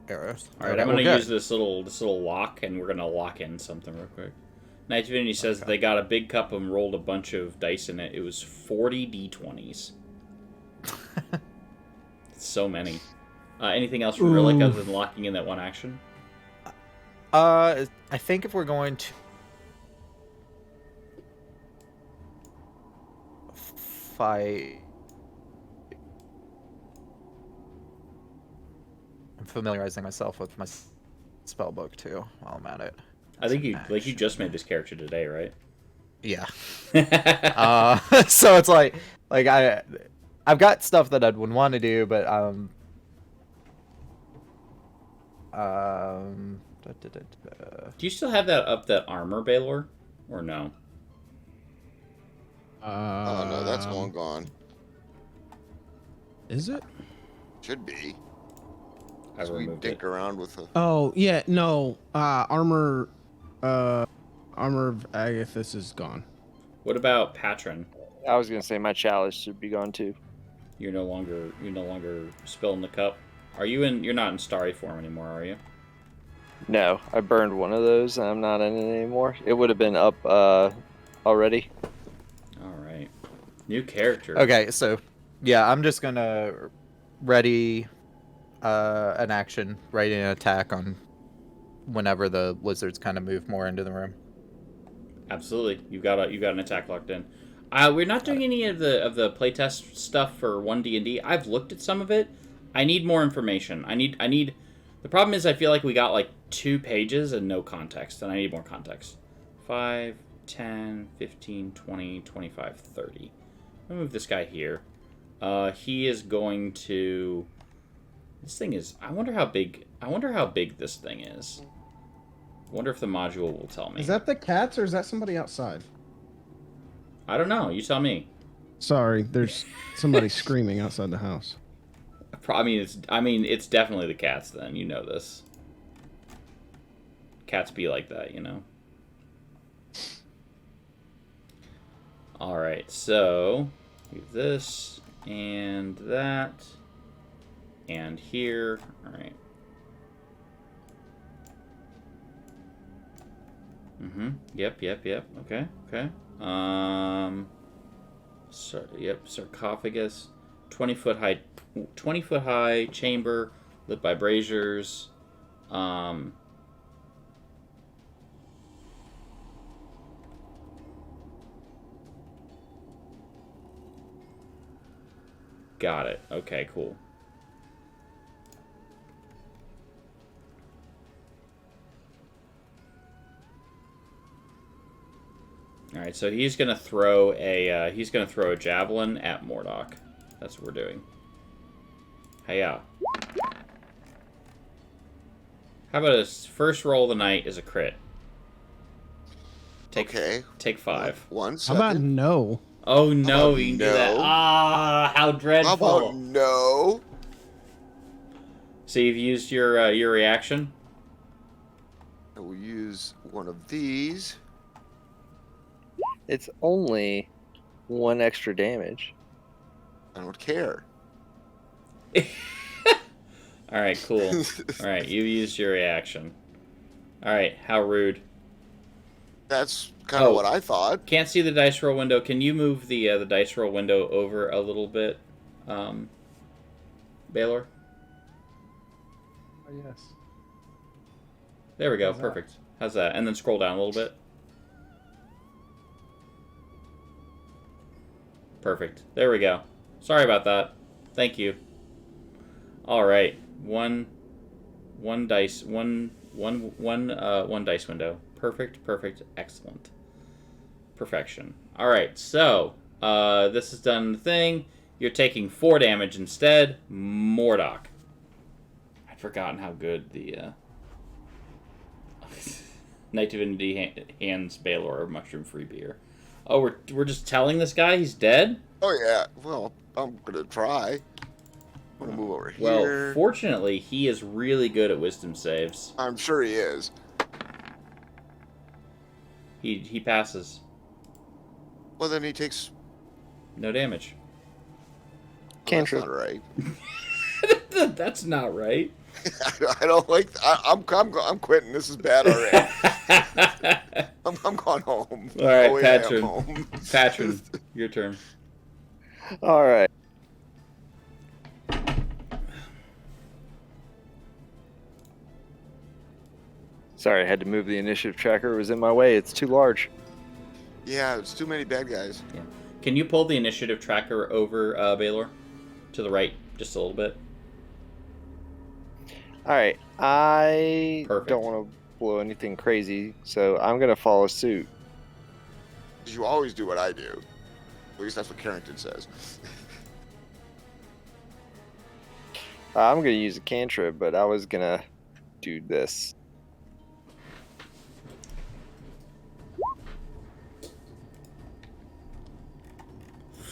Arrows. All right, I'm going to use this little lock, and we're going to lock in something real quick. Night Divinity says they got a big cup and rolled a bunch of dice in it. It was 40 d20s. So many. Anything else from Rillick other than locking in that one action? I think if we're going to fight, I'm familiarizing myself with my spell book too while I'm at it. I think you just made this character today, right? Yeah. So it's like I've got stuff that I would want to do, but Do you still have that armor, Baylor, or no? Oh no, that's long gone. Is it? Should be. I We removed dink it. around with the. Oh yeah, no. Armor of Agathis is gone. What about Patron? I was gonna say my chalice should be gone too. You're no longer spilling the cup. You're not in starry form anymore, are you? No, I burned one of those, and I'm not in it anymore. It would have been up already. All right. New character. Okay, so yeah, I'm just gonna ready an action, ready an attack on whenever the lizards kind of move more into the room. Absolutely. You got an attack locked in. We're not doing any of the playtest stuff for 1D&D. I've looked at some of it. I need more information. I need. The problem is I feel like we got like 2 pages and no context, and I need more context. 5, 10, 15, 20, 25, 30. I'll move this guy here. He is going to. This thing is. I wonder how big this thing is. I wonder if the module will tell me. Is that the cats or is that somebody outside? I don't know. You tell me. Sorry, there's somebody screaming outside the house. I mean, it's definitely the cats. Then you know this. Cats be like that, you know. All right, so do this and that, and here. All right. Yep. Okay. Sarcophagus, 20-foot high chamber lit by braziers. Got it. Okay, cool. All right, so he's gonna throw a javelin at Mordock. That's what we're doing. Hiya. How about his first roll of the night is a crit? Take 5. One How second. about no? Oh no, about you can do that. no? Ah, how dreadful. How about no? So you've used your reaction? I will use one of these. It's only 1 extra damage. I don't care. All right, cool. All right, you used your reaction. All right, how rude. That's kind of Oh. what I thought. Can't see the dice roll window. Can you move the dice roll window over a little bit, Baylor? Oh, yes. There we go. How's that? Perfect. How's that? And then scroll down a little bit. Perfect. There we go. Sorry about that. Thank you. All right. One dice window. Perfect. Excellent. Perfection. All right. So this has done the thing. You're taking 4 damage instead. Mordock. I'd forgotten how good the Night Divinity hands Baylor mushroom-free beer. Oh, we're just telling this guy he's dead? Oh yeah. Well, I'm gonna try. I'm gonna move over Well, here. fortunately, he is really good at wisdom saves. I'm sure he is. He passes. Well, then he takes. No damage. Cantrip. That's not right. That's not right. I don't like. I'm quitting. This is bad already. I'm going home. All right, Oh, yeah, I'm Patron. home. Patron, your turn. All right. Sorry, I had to move the initiative tracker. It was in my way. It's too large. Yeah, it's too many bad guys. Yeah. Can you pull the initiative tracker over, Baylor? To the right, just a little bit. All right. I Perfect. don't want to blow anything crazy, so I'm going to follow suit. 'Cause you always do what I do. At least that's what Carrington says. I'm going to use a cantrip, but I was going to do this.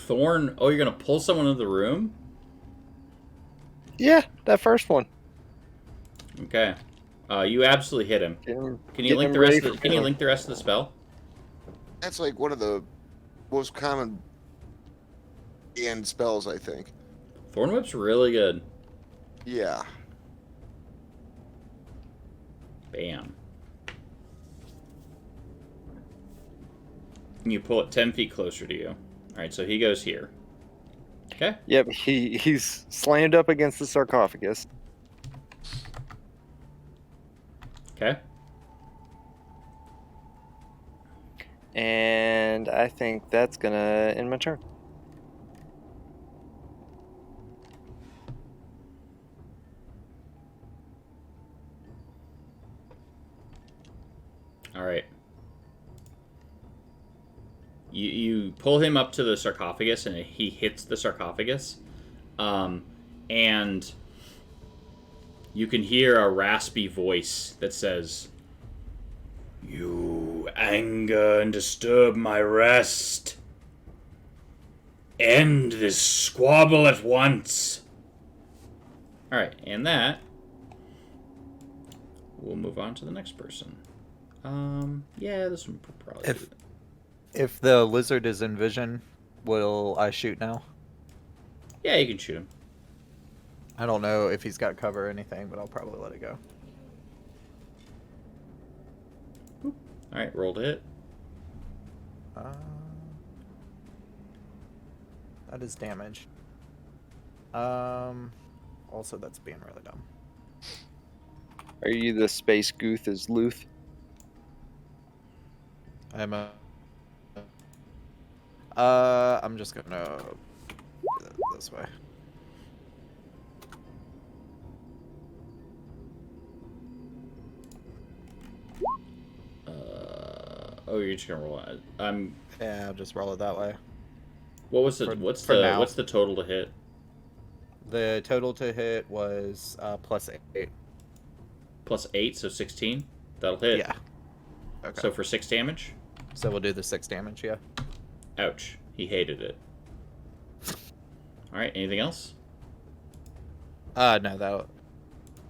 Thorn. Oh, you're gonna pull someone into the room? Yeah, that first one. Okay. You absolutely hit him. Can you Getting link the ready rest? for Can you killing. link the rest of the spell? That's like one of the most common end spells, I think. Thorn Whip's really good. Yeah. Bam. And you pull it 10 feet closer to you. All right, so he goes here. Okay. Yep, he's slammed up against the sarcophagus. Okay. And I think that's going to end my turn. All right. You pull him up to the sarcophagus, and he hits the sarcophagus, and you can hear a raspy voice that says, "You anger and disturb my rest. End this squabble at once." All right, and that we'll move on to the next person. Yeah, this one probably. If the lizard is in vision, will I shoot now? Yeah, you can shoot him. I don't know if he's got cover or anything, but I'll probably let it go. All right, roll to hit. That is damage. Also, that's being really dumb. Are you the space gooth as Luth? I'm just gonna do it this way. Oh, you're just gonna roll it. Yeah, I'll just roll it that way. What's For now. what's the total to hit? The total to hit was +8. +8, so 16. That'll hit. Yeah. Okay. So for 6 damage. So we'll do the 6 damage, yeah. Ouch. He hated it. All right. Anything else? No, that.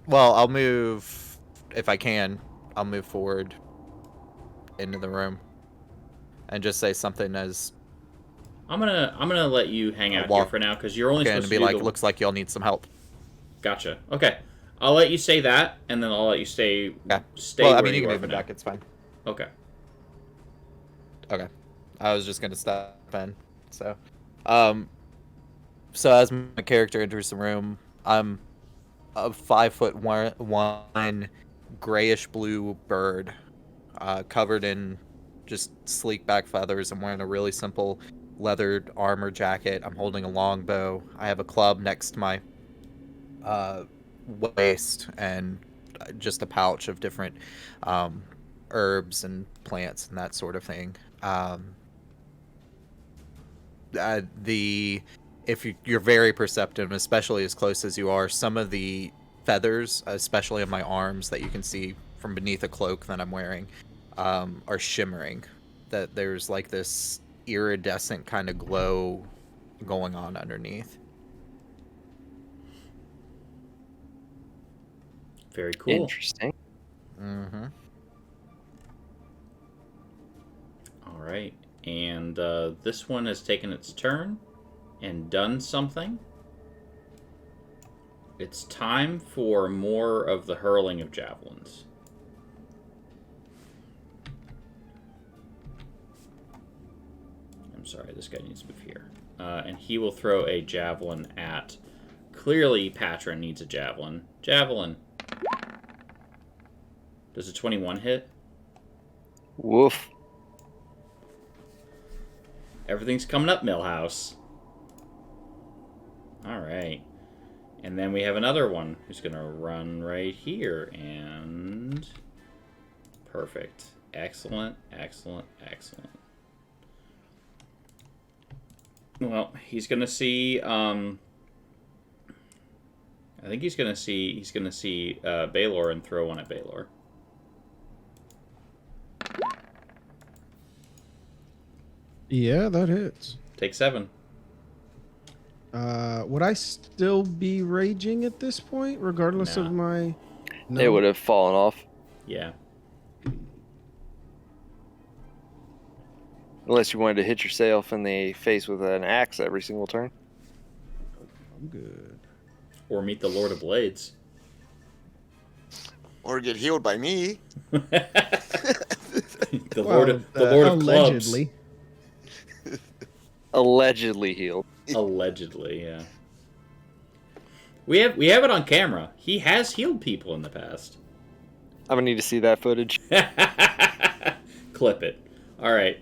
Well, I'll move if I can. I'll move forward into the room and just say something as I'm gonna let you hang out here walk for now because you're only in supposed and to be do like, the... looks like y'all need some help. Gotcha. Okay. I'll let you say that, and then I'll let you stay. Yeah. Stay Well, where I mean, you can are move for it now. back. It's fine. Okay. Okay. I was just gonna step in. So, so as my character enters the room, I'm a 5'1" grayish blue bird, covered in just sleek back feathers. I'm wearing a really simple leathered armor jacket. I'm holding a longbow. I have a club next to my waist and just a pouch of different herbs and plants and that sort of thing. If you're very perceptive, especially as close as you are, some of the feathers, especially on my arms that you can see from beneath a cloak that I'm wearing, are shimmering. That there's like this iridescent kind of glow going on underneath. Very cool. Interesting. Mm-hmm. All right. And this one has taken its turn and done something. It's time for more of the hurling of javelins. I'm sorry, this guy needs to move here. And he will throw a javelin at... Clearly, Patron needs a javelin. Javelin. Does a 21 hit? Woof. Everything's coming up, Millhouse. Alright. And then we have another one who's going to run right here. And... Perfect. Excellent, excellent, excellent. Well, he's going to see... I think he's going to see Baylor and throw one at Baylor. Yeah, that hits. Take 7. Would I still be raging at this point, regardless Nah. of my? No. It would have fallen off. Yeah. Unless you wanted to hit yourself in the face with an axe every single turn. I'm good. Or meet the Lord of Blades. Or get healed by me. The Lord of Clubs. Allegedly. Allegedly healed. Allegedly, yeah. We have it on camera. He has healed people in the past. I'm gonna need to see that footage. Clip it. All right.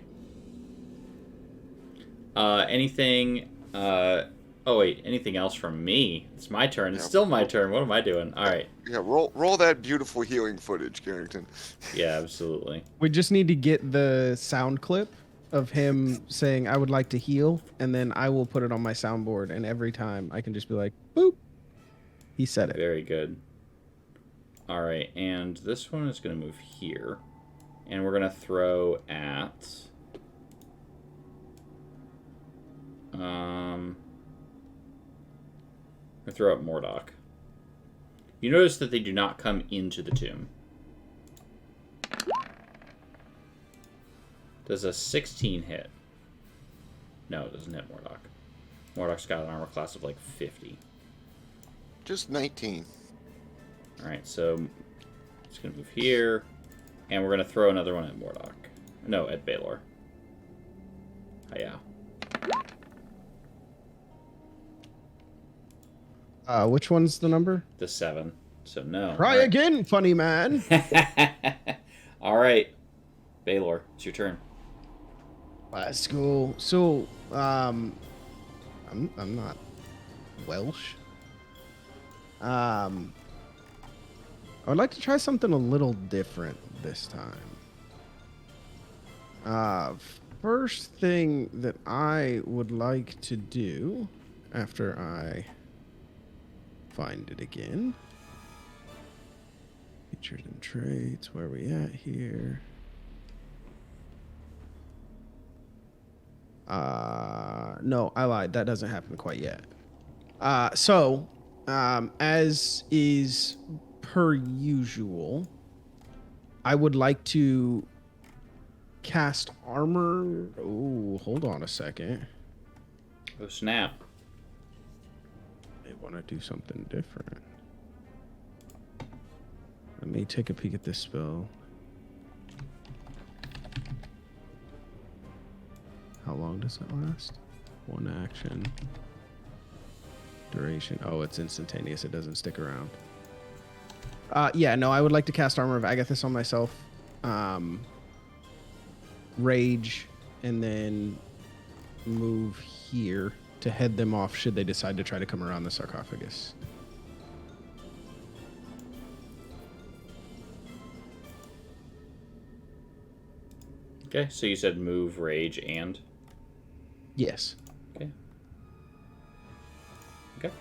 Anything? Oh wait, anything else from me? It's my turn. It's still my turn. What am I doing? All right. Yeah, roll that beautiful healing footage, Carrington. Yeah, absolutely. We just need to get the sound clip of him saying, "I would like to heal," and then I will put it on my soundboard. And every time I can just be like, "Boop," he said it. Very good. All right, and this one is going to move here, and we're going to throw at. I throw at Mordok. You notice that they do not come into the tomb. Does a 16 hit? No, it doesn't hit Mordok. Mordok's got an armor class of like 50. Just 19. Alright, so it's going to move here, and we're going to throw another one at Mordok. No, at Baylor. Hiya. Which one's the number? The 7. So no. Try again, funny man. Alright. Baylor, it's your turn. Let's go. So, I'm not Welsh. I would like to try something a little different this time. First thing that I would like to do after I find it again. Features and traits. Where are we at here? No, I lied. That doesn't happen quite yet. As is per usual, I would like to cast armor. Oh, hold on a second. Oh, snap. I want to do something different. Let me take a peek at this spell. How long does it last? One action. Duration. Oh, it's instantaneous. It doesn't stick around. Yeah, no, I would like to cast Armor of Agathis on myself. Rage, and then move here to head them off should they decide to try to come around the sarcophagus. Okay, so you said move, rage, and... Yes. Okay. Okay.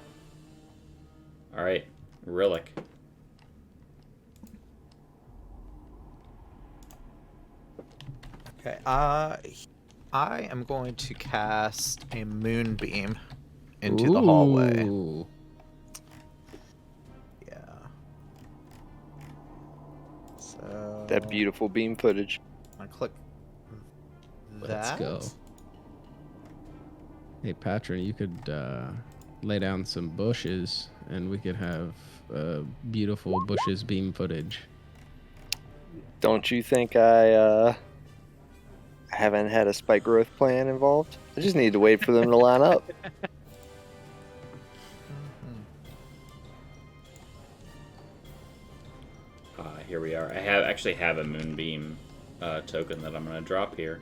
All right, Rillick. Okay. I am going to cast a moonbeam into the hallway. Ooh. Yeah. So That beautiful beam footage. I click Let's that. go. Hey, Patron, you could lay down some bushes, and we could have beautiful bushes beam footage. Don't you think I haven't had a spike growth plan involved? I just need to wait for them to line up. Here we are. I actually have a moonbeam token that I'm going to drop here.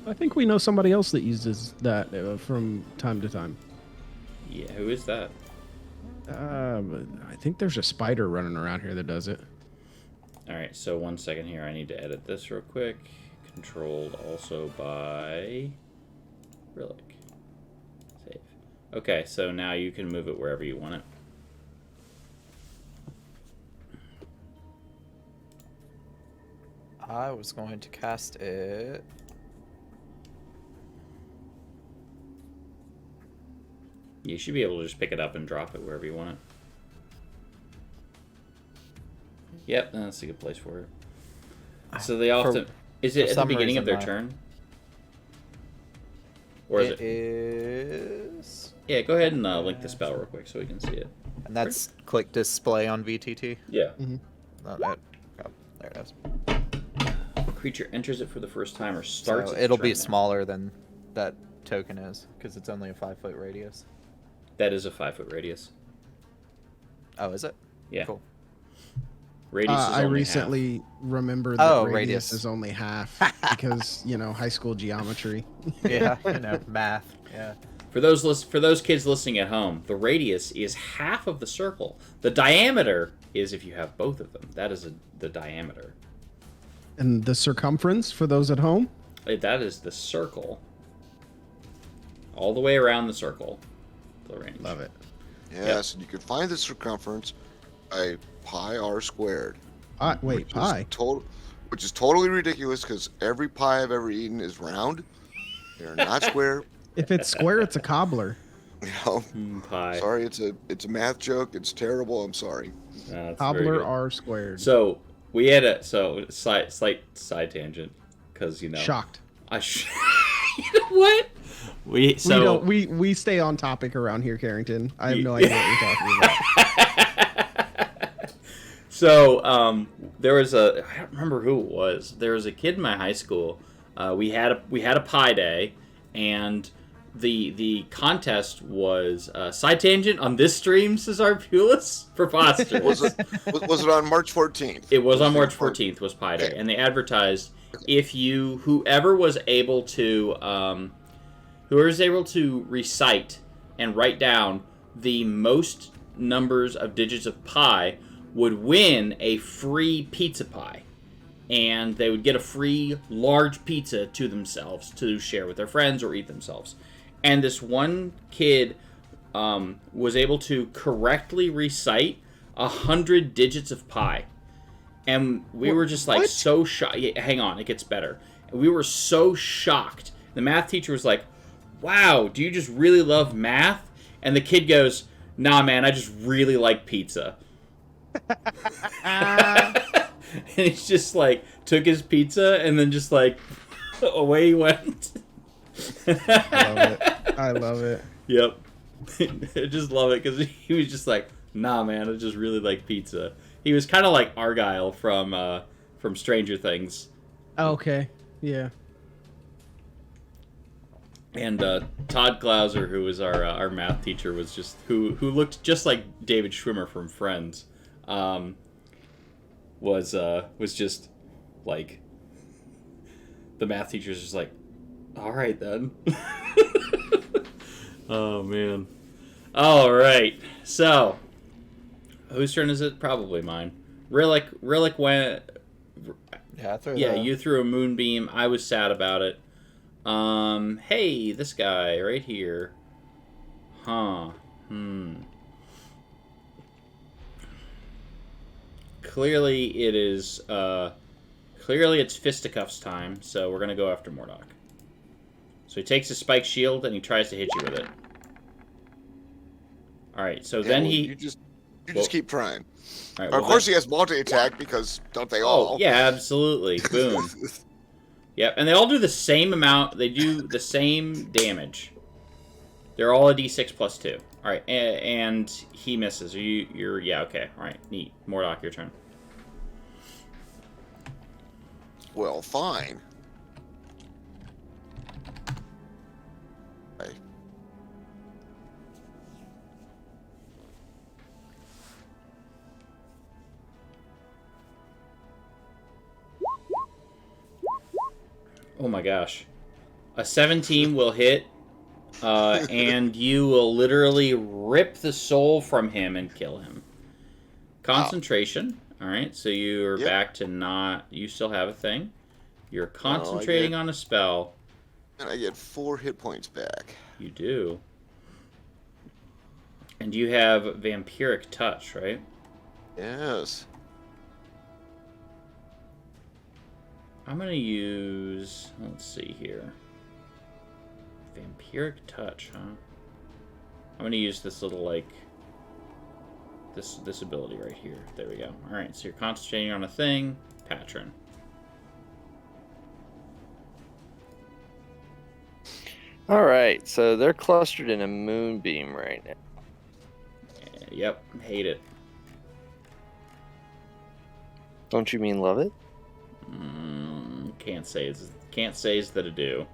I think we know somebody else that uses that from time to time. Yeah, who is that? I think there's a spider running around here that does it. All right, so 1 second here. I need to edit this real quick. Controlled also by Rillick. Save. Okay, so now you can move it wherever you want it. I was going to cast it. You should be able to just pick it up and drop it wherever you want it. Yep, that's a good place for it. So they often... Is it at the beginning of their turn? Or is It is. Yeah, go ahead and link the spell real quick so we can see it. And that's click display on VTT. Yeah. Oh, there it is. Creature enters it for the first time or starts So its it'll turn be now. smaller than that token is because it's only a 5-foot radius. That is a 5-foot radius. Oh, is it? Yeah. Cool. Radius is I only recently remembered that Oh, radius radius. is only half because, high school geometry. Yeah, math. Yeah. half. For those kids listening at home, the radius is half of the circle. The diameter is if you have both of them. That is the diameter. And the circumference for those at home? That is the circle. All the way around the circle. The range. Love it. Yes, and you can find the circumference by pi r squared. Wait, pi? Which is totally ridiculous because every pie I've ever eaten is round. They're not square. If it's square, it's a cobbler. Pi. Sorry, it's a math joke. It's terrible. I'm sorry. That's very Cobbler good. R squared. So we had slight side tangent because Shocked. You know what? We stay on topic around here, Carrington. I have no idea what you're talking about. So there was I don't remember who it was. There was a kid in my high school. We had a pie day, and the contest was side tangent on this stream, Cesar Pulis, preposterous. Was it on March 14th? It was on March 14th was Pi Day, and they advertised whoever was able to recite and write down the most numbers of digits of pi would win a free pizza pie. and they would get a free large pizza to themselves to share with their friends or eat themselves. And this one kid was able to correctly recite 100 digits of pi. And we were just like so shocked. Yeah, hang on, it gets better. And we were so shocked. The math teacher was like, wow, do you just really love math? And the kid goes, nah, man, I just really like pizza. And he's just like, took his pizza and then just like, away he went. I love it. Yep. I just love it because he was just like, nah, man, I just really like pizza. He was kind of like Argyle from Stranger Things. Okay, yeah. And Todd Glauser, who was our math teacher, was just who looked just like David Schwimmer from Friends, was just like the math teacher's just like, all right then. Oh man. All right. So, whose turn is it? Probably mine. Rillick went. Yeah, you threw a moonbeam. I was sad about it. Hey, this guy right here. Huh. Clearly it is, clearly it's fisticuffs time, so we're gonna go after Mordok. So he takes his spike shield and he tries to hit you with it. Alright, so then well, he... You just keep trying. All right, Of course he has multi-attack, because don't they all? Oh, yeah, absolutely. Boom. Yep, and they all do the same amount. They do the same damage. They're all a d6 plus 2. All right, and he misses. Yeah, okay. All right, neat. Mordok, your turn. Well, fine. Okay. Oh my gosh. A 17 will hit, and you will literally rip the soul from him and kill him. Concentration. All right, so you're back to not... You still have a thing. You're concentrating on a spell. And I get 4 hit points back. You do. And you have vampiric touch, right? Yes. I'm going to use... Let's see here. Vampiric touch, huh? I'm going to use this little, like... This ability right here. There we go. Alright, so you're concentrating on a thing. Patron. Alright, so they're clustered in a moonbeam right now. Yep, hate it. Don't you mean love it? Can't say is that a do.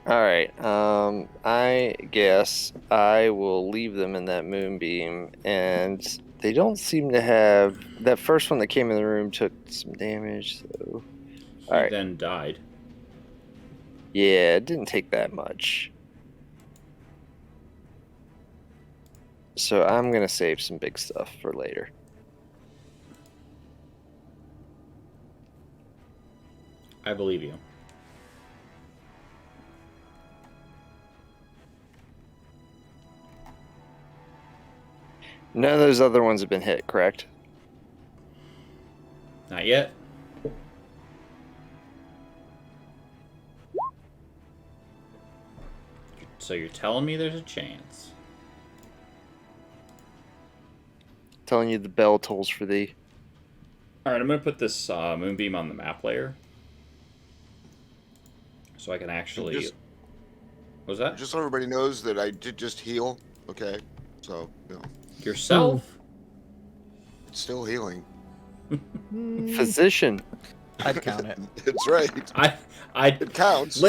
Alright, I guess I will leave them in that moonbeam, and they don't seem to have... That first one that came in the room took some damage, so... He Alright. then died. Yeah, it didn't take that much. So I'm gonna save some big stuff for later. I believe you. None of those other ones have been hit, correct? Not yet. So you're telling me there's a chance. Telling you the bell tolls for thee. Alright, I'm going to put this moonbeam on the map layer. So I can actually... What was that? Just so everybody knows that I did just heal, okay? So, you know. Yourself? It's still healing. Physician. I'd count it. It's right. It counts.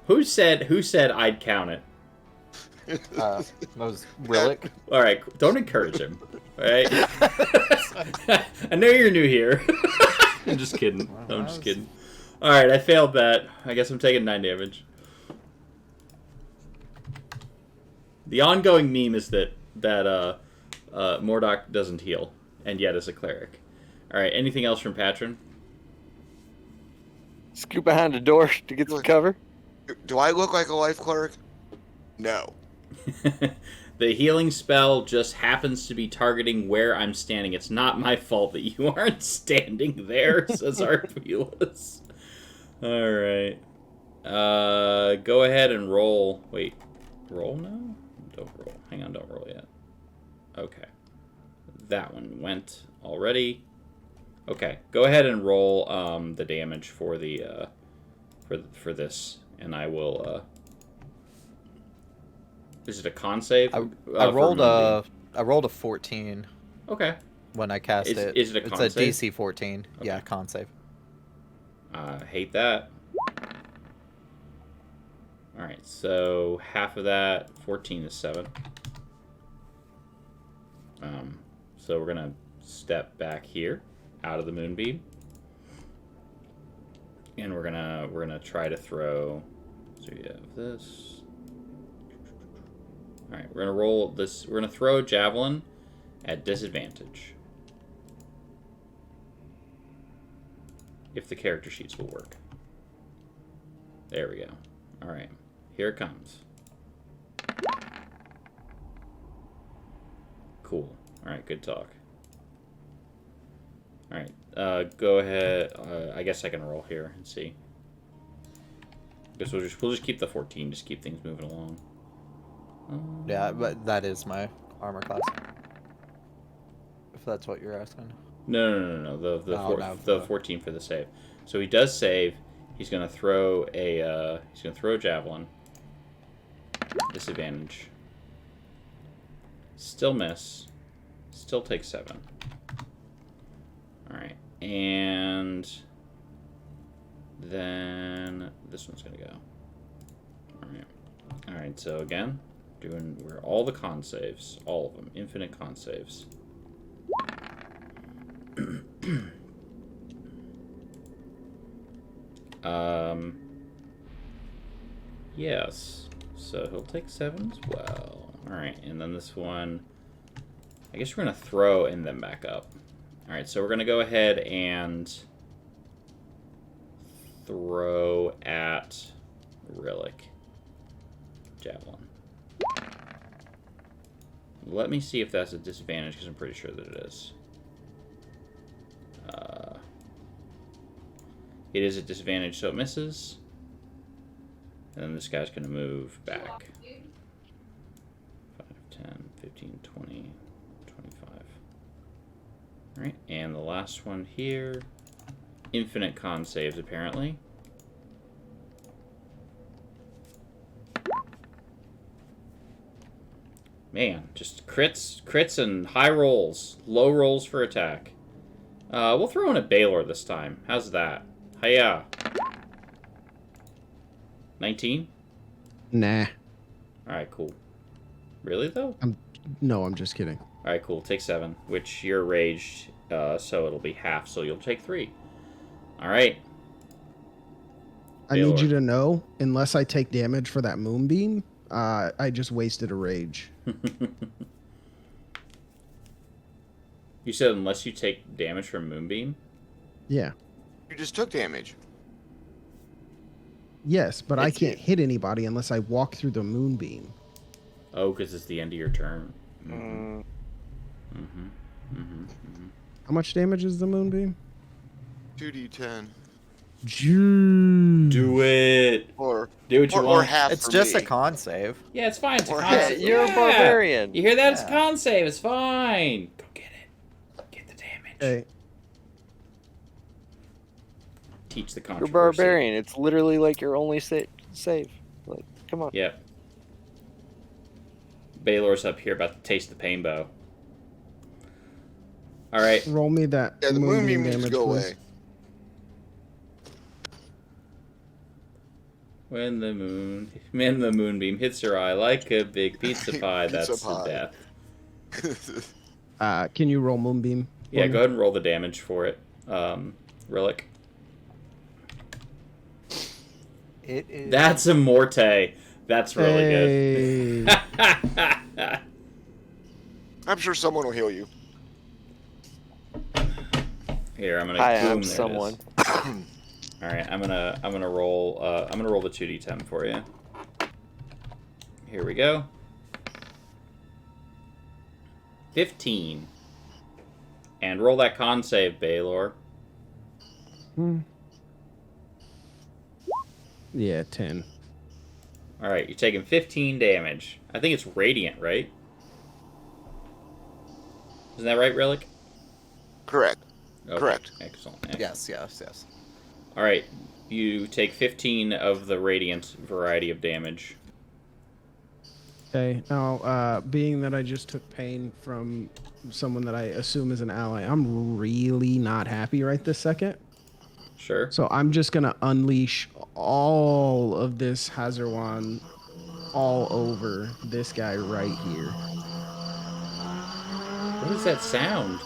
Who said I'd count it? Was Rillick? All right, don't encourage him. All right. I know you're new here. I'm just kidding. I'm just kidding. All right, I failed that. I guess I'm taking 9 damage. The ongoing meme is that Mordok doesn't heal, and yet is a cleric. All right. Anything else from Patron? Scoot behind the door to get some cover. Do I look like a life cleric? No. The healing spell just happens to be targeting where I'm standing. It's not my fault that you aren't standing there, says Arpulus. All right. Go ahead and roll. Wait. Roll now? Don't roll. Hang on, don't roll yet. Okay. That one went already. Okay. Go ahead and roll the damage for the for this, and I will Is it a con save? I for rolled Moonbeam? a 14 Okay. when I cast it. Is it a con It's a save? DC 14. Okay. Yeah, con save. Hate that. Alright, so half of that, 14 is 7. So we're gonna step back here, out of the moonbeam. And we're gonna try to throw, so we have this. Alright, we're gonna roll this, we're gonna throw a javelin at disadvantage. If the character sheets will work. There we go. Alright, here it comes. Cool. Alright, good talk. Alright, go ahead. I guess I can roll here and see. I guess we'll just keep the 14, just keep things moving along. Yeah, but that is my armor class. If that's what you're asking. No. The 14 for the save. So he does save. He's gonna throw a javelin. Disadvantage. Still miss. Still take 7. All right, and then this one's gonna go. All right. So again, we're all the con saves, all of them, infinite con saves. Yes. So he'll take 7 as well. Alright, and then this one, I guess we're going to throw and then back up. Alright, so we're going to go ahead and throw at Rillick. Javelin. Let me see if that's a disadvantage, because I'm pretty sure that it is. It is a disadvantage, so it misses. And then this guy's going to move back. 5, 10, 15, 20, 25. Alright, and the last one here. Infinite con saves, apparently. Man, just crits and high rolls. Low rolls for attack. We'll throw in a Baylor this time. How's that? Hiya. 19? Nah. Alright, cool. Really, though? No, I'm just kidding. Alright, cool. Take 7, which you're raged, so it'll be half, so you'll take 3. Alright. I need you to know, unless I take damage for that moonbeam, I just wasted a rage. You said unless you take damage from Moonbeam? Yeah. You just took damage. Yes, but I can't hit anybody unless I walk through the moonbeam. Oh, because it's the end of your turn. How much damage is the moonbeam? 2d10. Do it. Or Do what you or want. half. It's for just me. a con save. Yeah, it's fine. It's a Or con half. save. You're a barbarian. You hear that? It's a Yeah. con save. It's fine. Go get it. Get the damage. Okay. Teach the You're a controversy. barbarian. It's literally like your only save. Like, come on. Yep. Baylor's up here about to taste the pain bow. All right. Roll me that Yeah, the moonbeam needs to damage, go please. away. When the moonbeam hits your eye like a big pizza pie, Pizza that's pie. the death. Can you roll moonbeam? for Yeah, me? go ahead and roll the damage for it, Rillick. It is. That's a Morte. That's really good. Hey. I'm sure someone will heal you. Here, I'm gonna. I boom, am there it is. someone. All right, I'm gonna roll. I'm gonna roll the 2d10 for you. Here we go. 15. And roll that con save, Baylor. Yeah, 10. All right, you're taking 15 damage. I think it's radiant, right? Isn't that right, Relic? Correct. Okay, Correct. Excellent. Yes, yes, yes. All right, you take 15 of the radiant variety of damage. Okay. Now, being that I just took pain from someone that I assume is an ally, I'm really not happy right this second. Sure. So I'm just gonna unleash all of this Hazarwan all over this guy right here. What is that sound?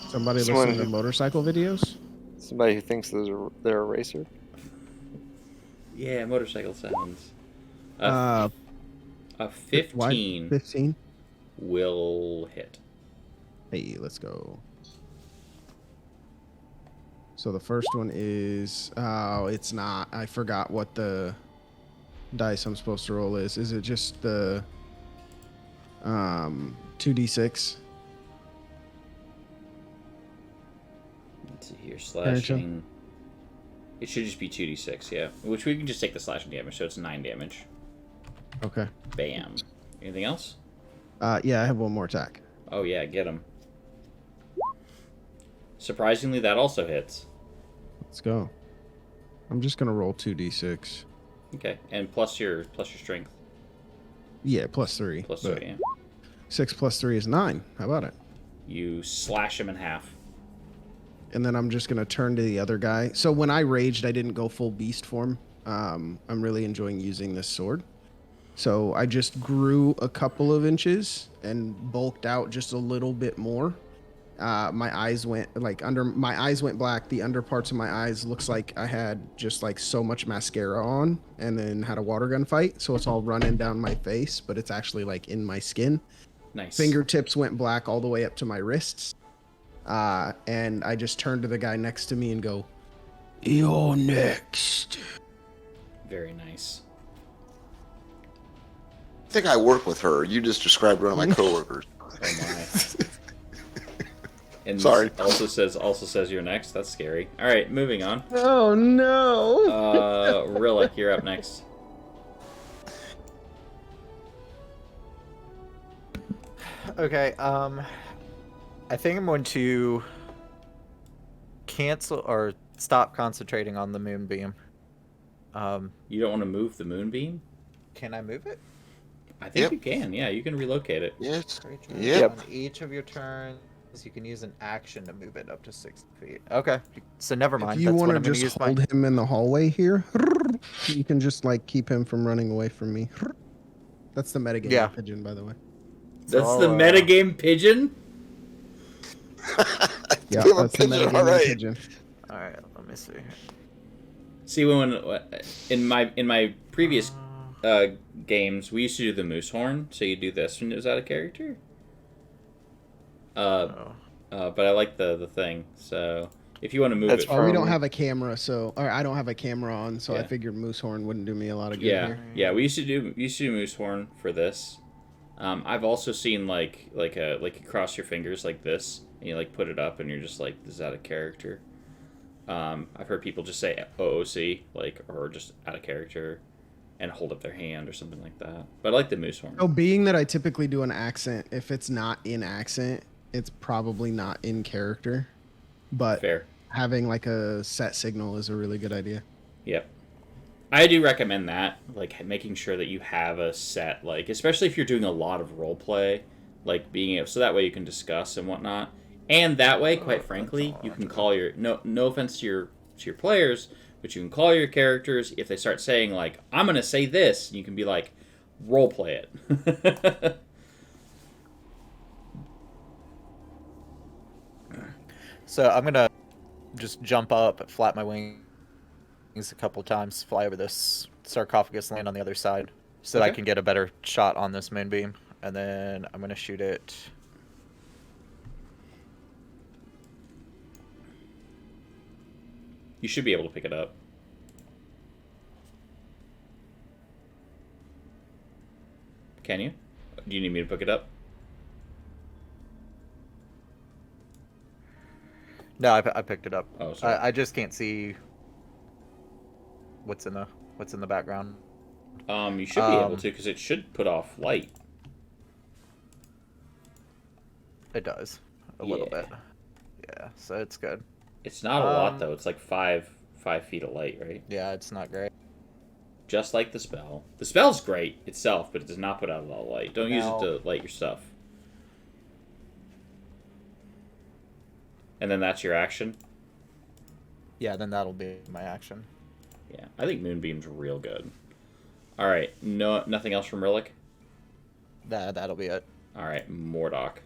Somebody Someone listening to who- motorcycle videos? Somebody who thinks they're a racer. Yeah, motorcycle sounds. Uh, A 15 15. will hit. Hey, let's go. So the first one is, oh, it's not. I forgot what the dice I'm supposed to roll is. Is it just the 2d6? Let's see here, slashing. It should just be 2d6, yeah. Which we can just take the slashing damage, so it's 9 damage. Okay. Bam. Anything else? Yeah, I have one more attack. Oh yeah, get him. Surprisingly, that also hits. Let's go. I'm just gonna roll 2d6. Okay, and plus your strength. Yeah, +3. Plus but 3, yeah. 6 + 3 is 9. How about it? You slash him in half. And then I'm just gonna turn to the other guy. So when I raged, I didn't go full beast form. I'm really enjoying using this sword. So I just grew a couple of inches and bulked out just a little bit more. My eyes went my eyes went black. The under parts of my eyes looks like I had just like so much mascara on and then had a water gun fight. So it's all running down my face, but it's actually like in my skin. Nice. Fingertips went black all the way up to my wrists. And I just turned to the guy next to me and go, "You're next." Very nice. I think I work with her. You just described one of my coworkers. Oh my. And Sorry. Also says you're next. That's scary. All right, moving on. Oh no. Rillick, you're up next. Okay, I think I'm going to cancel or stop concentrating on the moonbeam. You don't want to move the moonbeam? Can I move it? I think Yep. you can. Yeah, you can relocate it. Yes. Creature. Yep. On each of your turns, you can use an action to move it up to 60 feet. Okay, so never mind. If you That's want what to I'm going to just use hold my. him in the hallway here, you can just like keep him from running away from me. That's the metagame Yeah. pigeon, by the way. That's So, the metagame pigeon? Yeah, Give him a that's the pigeon, metagame alright. pigeon. All right, let me see. See, when in my previous games, we used to do the moose horn, so you do this when it was out of character. Oh. But I like the thing. So if you want to move That's it, Oh, we don't From- have a camera, so or I don't have a camera on, so I Yeah. figured moose horn wouldn't do me a lot of good yeah, here. yeah, we used to do moose horn for this. I've also seen like you cross your fingers like this, and you like put it up, and you're just like, this is out of character. I've heard people just say OOC, like, or just out of character, and hold up their hand or something like that. But I like the moose horn. So being that I typically do an accent, if it's not in accent, it's probably not in character. But Fair. having like a set signal is a really good idea. Yep. I do recommend that, like making sure that you have a set, like especially if you're doing a lot of role play, like being able, so that way you can discuss and whatnot, and that way, quite frankly, you can call your no offense to your players, but you can call your characters if they start saying like, I'm gonna say this, and you can be like, role play it. So I'm gonna just jump up, flap my wings a couple times, fly over this sarcophagus, land on the other side, so that I Okay. can get a better shot on this moonbeam. And then I'm going to shoot it. You should be able to pick it up. Can you? Do you need me to pick it up? No, I picked it up. Oh, sorry. I just can't see what's in the background. You should be able to, because it should put off light. It does a little Yeah. bit. Yeah, so it's good. It's not a lot, though. It's like 5 feet of light, right? Yeah, it's not great. Just like the spell. The spell's great itself, but it does not put out a lot of light. Don't use it Now- to light your stuff. And then that's your action? Yeah, then that'll be my action. Yeah, I think Moonbeam's real good. Alright, no, nothing else from Rillick? That'll be it. Alright, Mordock.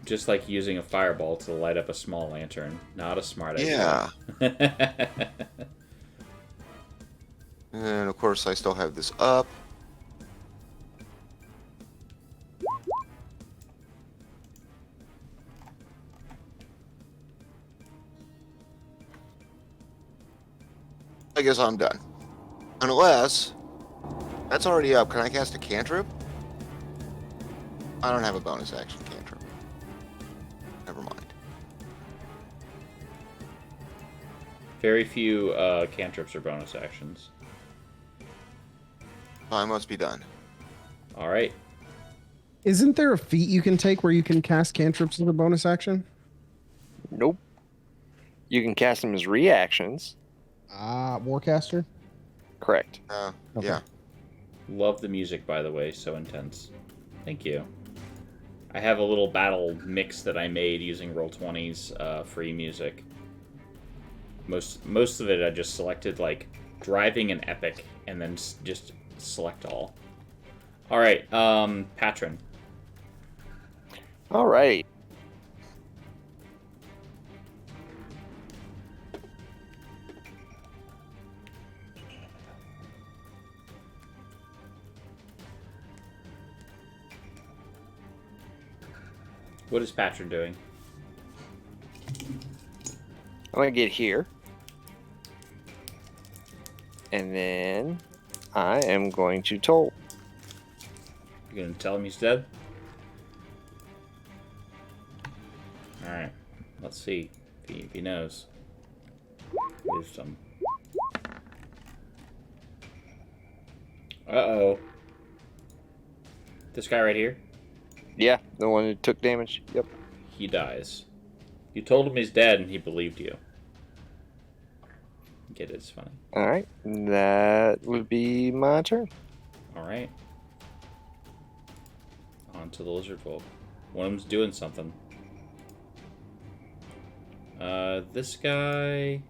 Just like using a fireball to light up a small lantern. Not a smart idea. Yeah. And of course, I still have this up. I guess I'm done. Unless that's already up. Can I cast a cantrip? I don't have a bonus action cantrip. Never mind. Very few cantrips or bonus actions. I must be done. Alright. Isn't there a feat you can take where you can cast cantrips as a bonus action? Nope. You can cast them as reactions. Warcaster? Correct. Okay. Yeah. Love the music, by the way. So intense. Thank you. I have a little battle mix that I made using Roll20's free music. Most of it I just selected, like, driving and epic, and then just select all. Alright, Patron. All right. What is Patron doing? I'm going to get here. And then I am going to toll. You gonna tell him he's dead? Alright, let's see if he knows. Wisdom. Uh-oh. This guy right here? Yeah, the one who took damage. Yep. He dies. You told him he's dead and he believed you. Get it, it's funny. All right. That would be my turn. Alright. On to the lizard folk. One of them's doing something. This guy...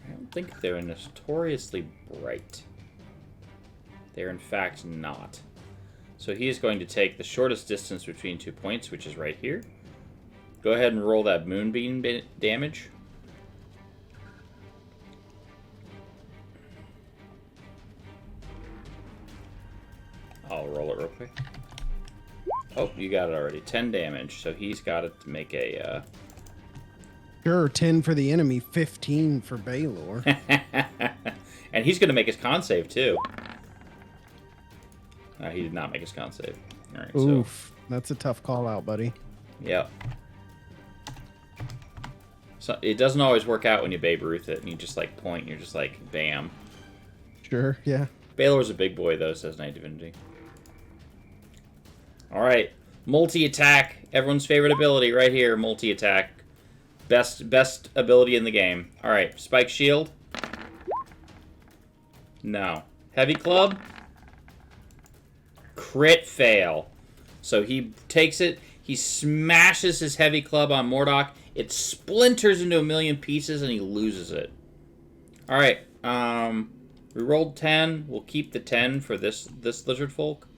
I don't think they're notoriously bright. They're in fact not. So he is going to take the shortest distance between 2 points, which is right here. Go ahead and roll that moonbeam damage. I'll roll it real quick. Oh, you got it already. 10 damage. So he's got it to make a... Sure, 10 for the enemy, 15 for Baylor. And he's going to make his con save, too. He did not make his con save. All right, Oof, that's a tough call out, buddy. Yep. So it doesn't always work out when you Babe Ruth it, and you just, like, point, and you're just like, bam. Sure, yeah. Baylor's a big boy, though, says Night Divinity. Alright. Multi-attack. Everyone's favorite ability right here. Multi-attack. Best ability in the game. Alright. Spike Shield. No. Heavy Club. Crit fail. So he takes it. He smashes his Heavy Club on Mordock. It splinters into a million pieces, and he loses it. Alright. We rolled 10. We'll keep the 10 for this lizard folk.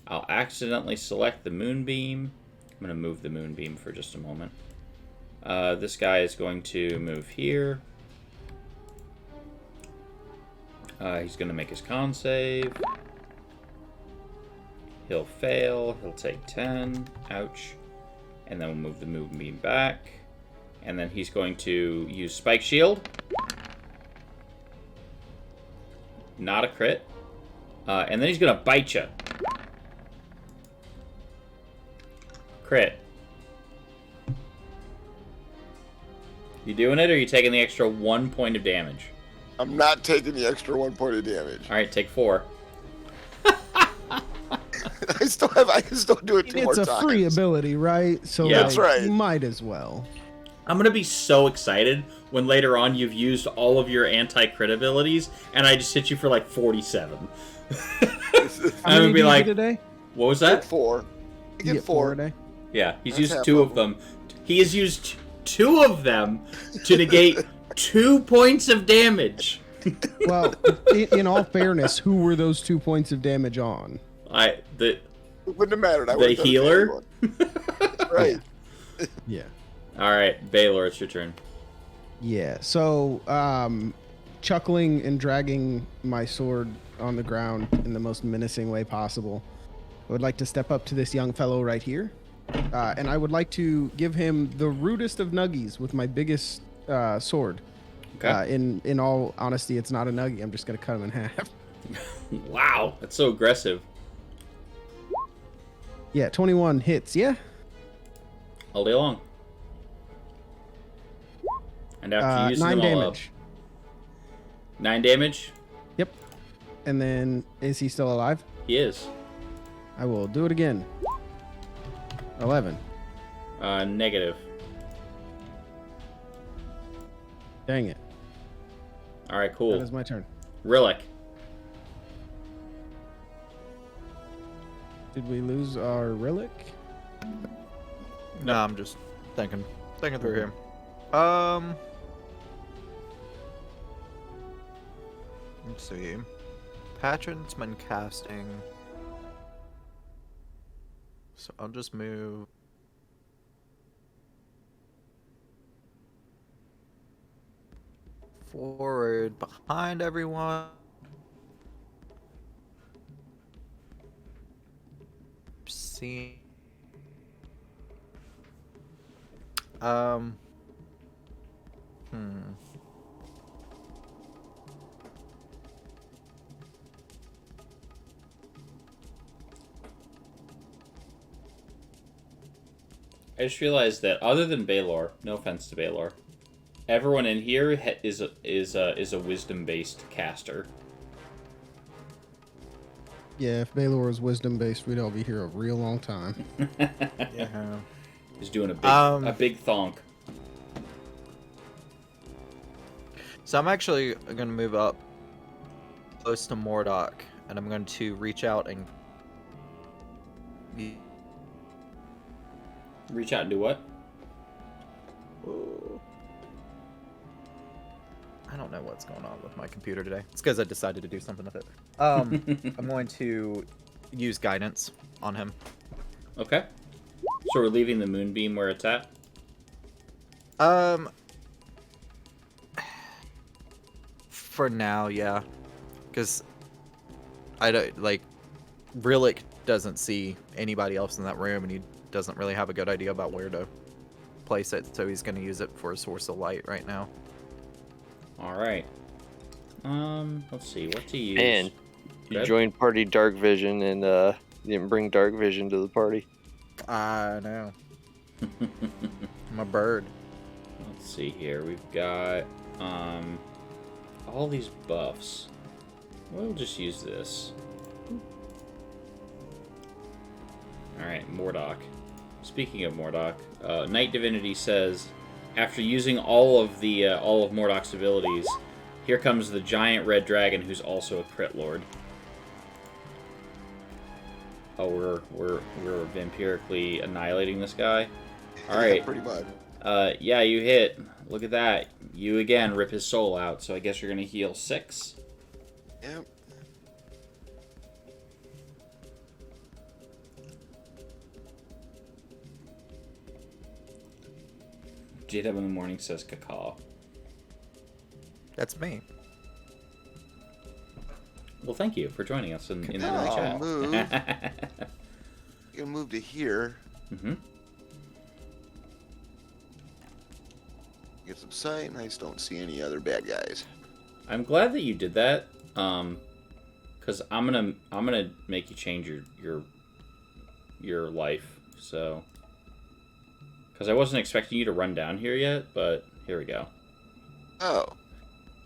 I'll accidentally select the moonbeam. I'm going to move the moonbeam for just a moment. This guy is going to move here. He's going to make his con save. He'll fail. He'll take 10. Ouch. And then we'll move the moonbeam back. And then he's going to use Spike Shield. Not a crit. And then he's going to bite you. Crit. You doing it, or are you taking the extra 1 point of damage? I'm not taking the extra 1 point of damage. Alright, take 4. I can still do it two more It's times. a free ability, right? So Yeah. like, That's right. you might as well. I'm going to be so excited when later on you've used all of your anti-crit abilities, and I just hit you for like 47. How I'm many going to be did you like, get today? what was Get that? 4. I You get 4. a day? Yeah, he's That's used half 2 of of them. He has used 2 of them to negate 2 points of damage. Well, in all fairness, who were those 2 points of damage on? It wouldn't have mattered. I The would've done it to healer? anyone. Right. Yeah. All right, Baylor, it's your turn. Yeah. So, chuckling and dragging my sword on the ground in the most menacing way possible, I would like to step up to this young fellow right here, and I would like to give him the rudest of nuggies with my biggest sword. Okay. In all honesty, it's not a nuggie. I'm just gonna cut him in half. Wow, that's so aggressive. Yeah, 21 hits. Yeah. All day long. And after using 9 them all damage. up. 9 damage? Yep. And then, is he still alive? He is. I will do it again. 11. Negative. Dang it. All right, That cool. is my turn. Rillick. Did we lose our relic? No, I'm just thinking through here. Let's see. Patron's been casting. So I'll just move. Forward behind everyone. See. I just realized that other than Baylor, no offense to Baylor, everyone in here is a wisdom-based caster. Yeah, if Baylor was wisdom based, we'd all be here a real long time. Yeah. He's doing a big thonk. So I'm actually gonna move up close to Mordock, and I'm going to reach out and Reach out and do what? I don't know what's going on with my computer today. It's because I decided to do something with it. I'm going to use guidance on him. Okay. So we're leaving the moonbeam where it's at? For now, yeah. Because I don't, like, Rillick doesn't see anybody else in that room, and he doesn't really have a good idea about where to place it, so he's going to use it for a source of light right now. Alright. Let's see, what to use? And you Good. joined party dark vision and you didn't bring dark vision to the party. I know. I'm a bird. Let's see here. We've got all these buffs. We'll just use this. Alright, Mordock. Speaking of Mordock, Night Divinity says, after using all of Mordock's abilities, here comes the giant red dragon who's also a crit lord. Oh, we're vampirically annihilating this guy. All right. Pretty much. Yeah, you hit. Look at that. You again rip his soul out, so I guess you're gonna heal 6. Yep. JW in the morning says cacaw. That's me. Well, thank you for joining us in the Oh, chat. move. You can move to here. Mm-hmm. Get some sight, and I just don't see any other bad guys. I'm glad that you did that, because I'm gonna make you change your life. So, because I wasn't expecting you to run down here yet, but here we go. Oh.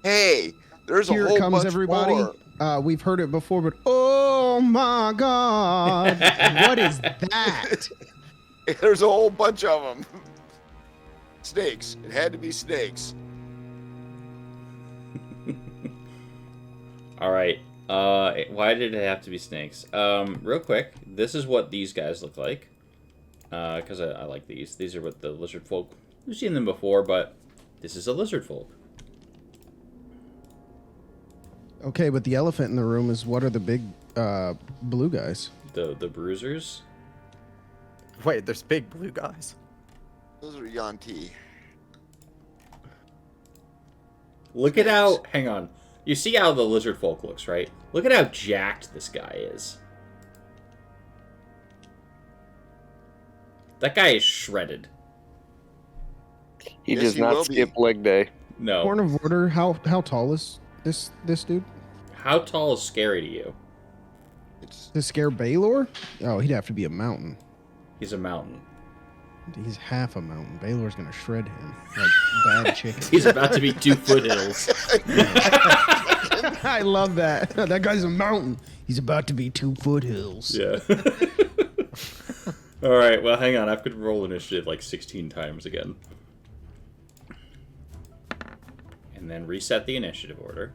Hey, there's Here a whole comes bunch everybody. more. We've heard it before, but oh my god, what is that? There's a whole bunch of them. Snakes. It had to be snakes. All right. Why did it have to be snakes? Real quick, this is what these guys look like. Because I like these. These are what the lizard folk. We've seen them before, but this is a lizard folk. Okay, but the elephant in the room is what are the big blue guys? The bruisers. Wait, there's big blue guys. Those are Yanti. Look at how. Hang on. You see how the lizard folk looks, right? Look at how jacked this guy is. That guy is shredded. He Yes, does he will not be. skip leg day. No. Point of order, how tall is this dude? How tall is scary to you? It's To scare Baylor? Oh, he'd have to be a mountain. He's a mountain. He's half a mountain. Baylor's gonna shred him like bad chicken. He's about to be 2 foothills. I love that. That guy's a mountain. He's about to be 2 foothills. Yeah. All right. Well, hang on. I have to roll initiative like 16 times again, and then reset the initiative order.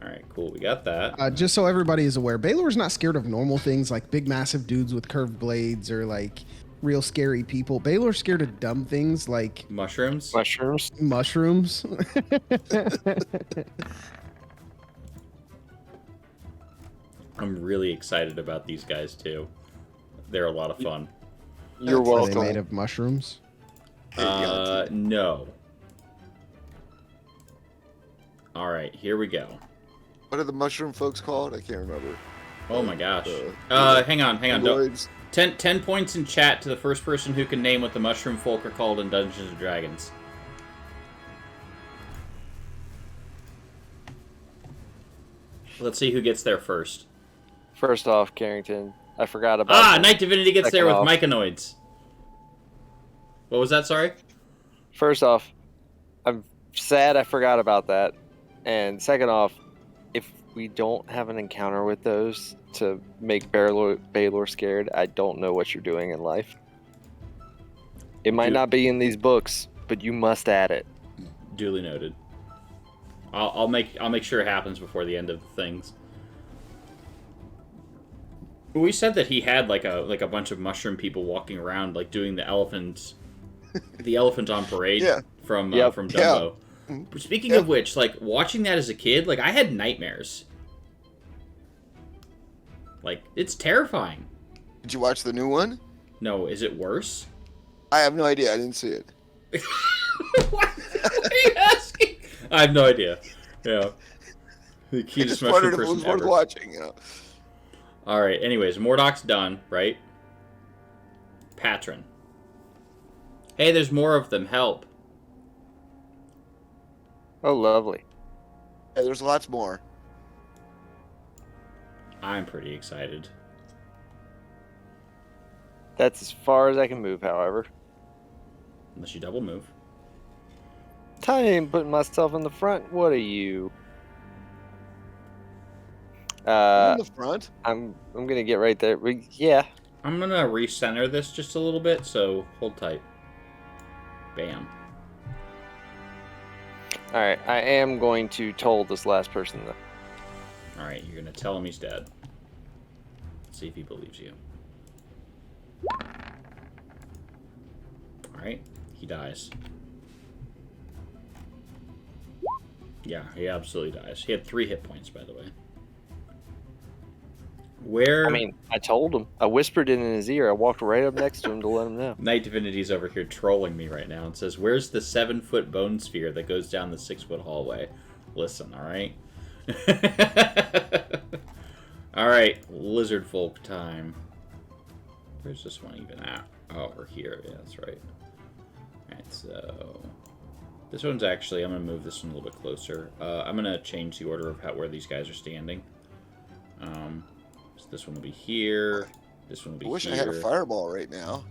All right. Cool. We got that. Just so everybody is aware, Baylor's not scared of normal things like big, massive dudes with curved blades or like real scary people. Baylor's scared of dumb things like Mushrooms. Mushrooms. mushrooms. I'm really excited about these guys too. They're a lot of fun. You're Are they welcome. made of mushrooms? No. All right. Here we go. what are the mushroom folks called? I can't remember. Oh my gosh. Uh, Hang on. Don't, Androids? 10 points in chat to the first person who can name what the mushroom folk are called in Dungeons & Dragons. Let's see who gets there first. First off, Carrington, I forgot about. Night Divinity gets there with Second off. myconoids. What was that, sorry? First off, I'm sad I forgot about that. And second off, if we don't have an encounter with those to make Baylor scared, I don't know what you're doing in life. It might Dude. not be in these books, but you must add it. Duly noted. I'll make sure it happens before the end of the things. We said that he had like a bunch of mushroom people walking around, like doing the elephant on parade Yeah. from Yep. from Dumbo. Speaking of which, like watching that as a kid, like I had nightmares. Like it's terrifying. Did you watch the new one? No, is it worse? I have no idea. I didn't see it. Why are you asking? I have no idea. Yeah. The I cutest just mushroom wondered if it person was worth ever. watching. You know. All right. Anyways, Mordoc's done, right? Patron. Hey, there's more of them. Help. Oh, lovely. Yeah, there's lots more. I'm pretty excited. That's as far as I can move, however. Unless you double move. I ain't putting myself in the front. What are you? I'm in the front. I'm gonna get right there. Yeah. I'm gonna recenter this just a little bit, so hold tight. Bam. All right. I am going to toll this last person though. All right, you're gonna tell him he's dead. Let's see if he believes you. Alright, he dies. Yeah, he absolutely dies. He had 3 hit points, by the way. Where... I mean, I told him. I whispered it in his ear. I walked right up next to him to let him know. Night Divinity's over here trolling me right now and says, where's the 7-foot bone sphere that goes down the 6-foot hallway? Listen, alright? Alright, lizard folk time. Where's this one even at? Oh, we're here. Yeah, that's right. Alright, so... This one's actually... I'm going to move this one a little bit closer. I'm going to change the order of where these guys are standing. So this one will be here. This one will be here. I wish I had a fireball right now.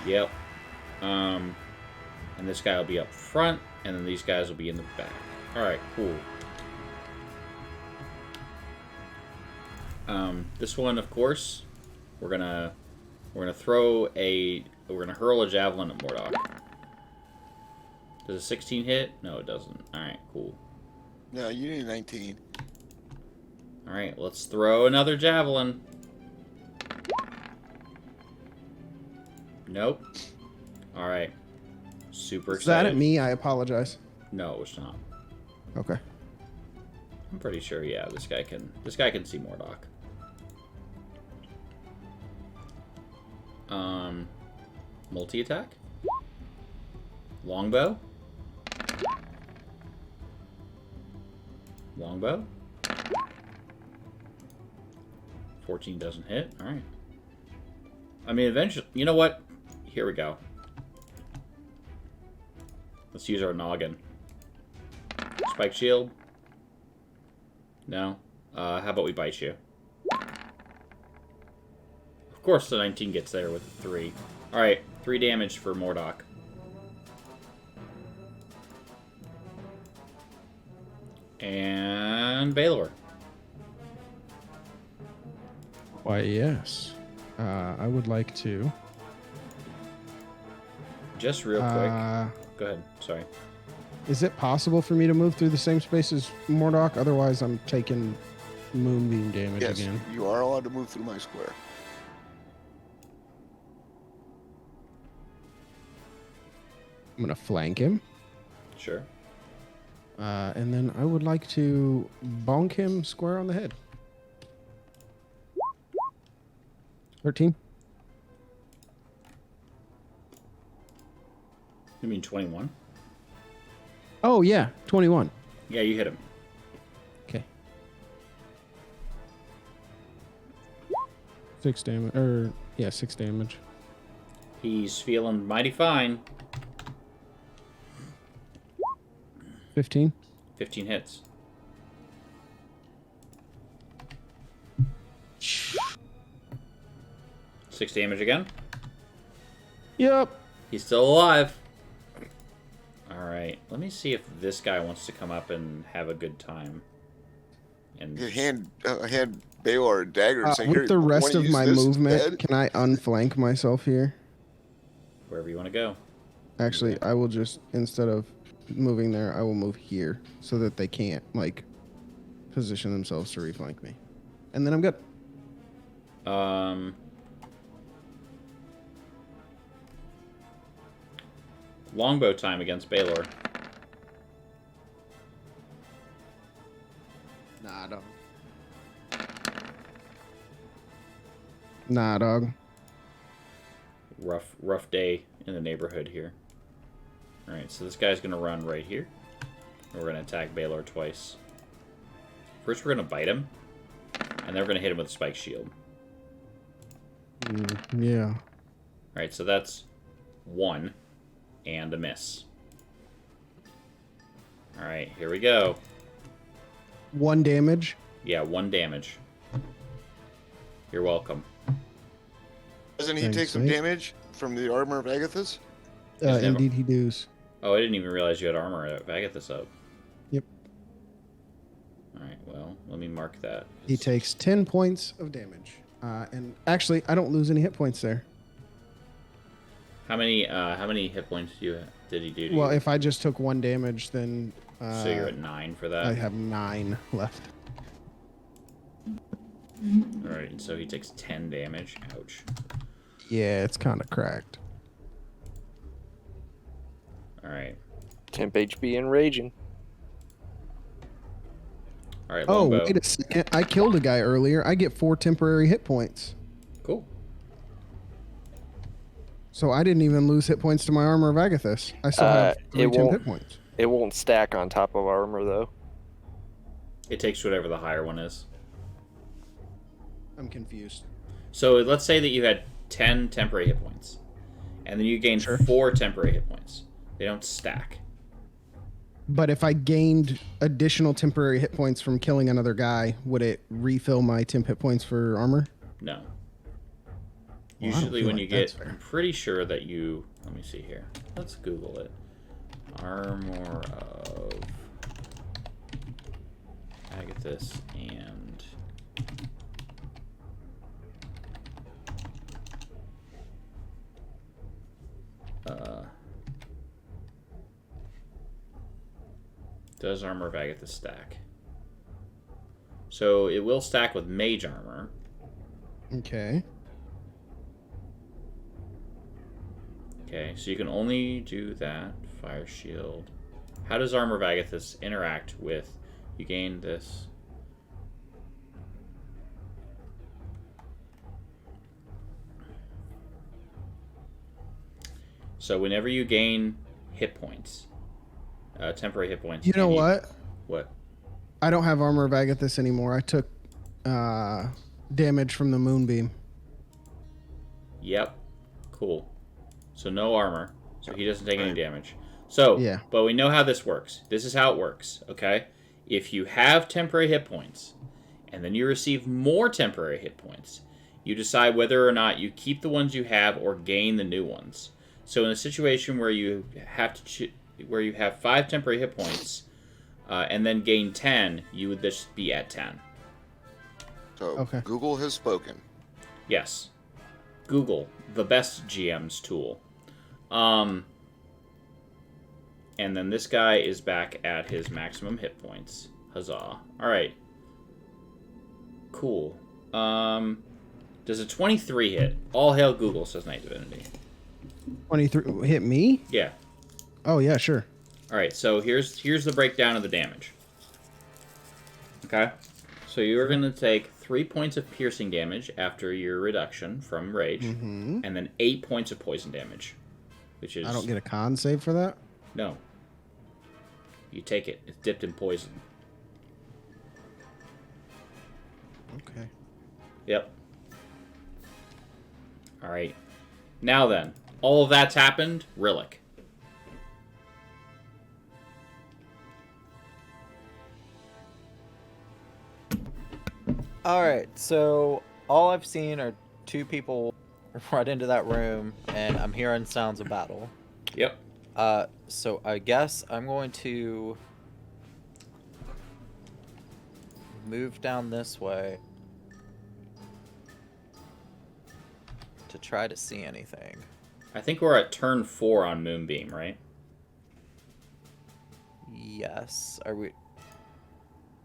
Yep. And this guy will be up front, and then these guys will be in the back. Alright, cool. This one, of course, we're gonna hurl a javelin at Mordok. Does a 16 hit? No, it doesn't. Alright, cool. No, you need 19. Alright, let's throw another javelin. Nope. Alright. Super excited. Is that at me? I apologize. No, it was not. Okay. I'm pretty sure, yeah, this guy can see Mordok. Multi-attack? Longbow? Longbow? 14 doesn't hit. Alright. I mean, eventually... You know what? Here we go. Let's use our noggin. Spike shield? No? How about we bite you? Of course the 19 gets there with the 3. Alright, 3 damage for Mordok. And Baylor. Why, yes. I would like to. Just real quick. Go ahead. Sorry. Is it possible for me to move through the same space as Mordok? Otherwise, I'm taking moonbeam damage Yes, again. you are allowed to move through my square. I'm going to flank him. Sure. And then I would like to bonk him square on the head. 13. You mean 21? Oh, yeah. 21. Yeah, you hit him. Okay. 6 damage. 6 damage. He's feeling mighty fine. 15. 15 hits. Six damage again. Yep. He's still alive. Alright, let me see if this guy wants to come up and have a good time. And You hand Baylor a dagger and say, "Here, With the rest wanna of use my this movement, instead?" can I unflank myself here? wherever you want to go. Actually, I will just, instead of moving there, I will move here so that they can't, like, position themselves to reflank me. And then I'm good. Longbow time against Baylor. Nah, dog. Nah, dog. Rough day in the neighborhood here. Alright, so this guy's going to run right here. We're going to attack Baylor twice. First, we're going to bite him. And then we're going to hit him with a spike shield. Yeah. Alright, so that's 1 and a miss. Alright, here we go. 1 damage. Yeah, 1 damage. You're welcome. Doesn't he Thanks, take some mate. damage from the armor of Agathis? never- Indeed, he does. Oh, I didn't even realize you had armor. I got this up. Yep. Alright, well, let me mark that. He takes 10 points of damage. And actually, I don't lose any hit points there. How many hit points did he do to Well, you? if I just took 1 damage, then So you're at 9 for that? I have 9 left. Alright, and so he takes 10 damage. Ouch. Yeah, it's kind of cracked. Alright. Temp HP and raging. Alright, Oh, longbow. wait a second. I killed a guy earlier. I get 4 temporary hit points. Cool. So I didn't even lose hit points to my Armor of Agathis. I still have 3 it temp won't- hit points. It won't stack on top of armor though. It takes whatever the higher one is. I'm confused. So let's say that you had 10 temporary hit points. And then you gained Sure. 4 temporary hit points. They don't stack. But if I gained additional temporary hit points from killing another guy, would it refill my temp hit points for armor? No. Well, I don't Usually feel when like you that's get... fair. I'm pretty sure that you... Let me see here. Let's Google it. Armor of Agathis and... does Armor of Agathis stack? So it will stack with mage armor. Okay. Okay, so you can only do that. Fire shield. How does Armor of Agathis interact with... You gain this... So whenever you gain hit points, temporary hit points... You know and what? What? I don't have Armor of Agathis anymore. I took damage from the Moonbeam. Yep. Cool. So no armor. So he doesn't take any damage. So, Yeah. but we know how this works. This is how it works, okay? If you have temporary hit points, and then you receive more temporary hit points, you decide whether or not you keep the ones you have or gain the new ones. So in a situation where you have to where you have 5 temporary hit points, and then gain 10, you would just be at 10. So Okay. Google has spoken. Yes. Google, the best GM's tool. And then this guy is back at his maximum hit points. Huzzah. Alright. Cool. Does a 23 hit? All hail Google, says Night Divinity. 23 hit me? Yeah. Oh yeah, sure. Alright, so here's the breakdown of the damage. Okay? So you're going to take 3 points of piercing damage after your reduction from rage, and then 8 points of poison damage. Which is... I don't get a con save for that? No. You take it. It's dipped in poison. Okay. Yep. Alright. Now then. All of that's happened. Rillick. Alright, so all I've seen are 2 people run into that room, and I'm hearing sounds of battle. Yep. So I guess I'm going to move down this way to try to see anything. I think we're at turn 4 on Moonbeam, right? Yes. Are we...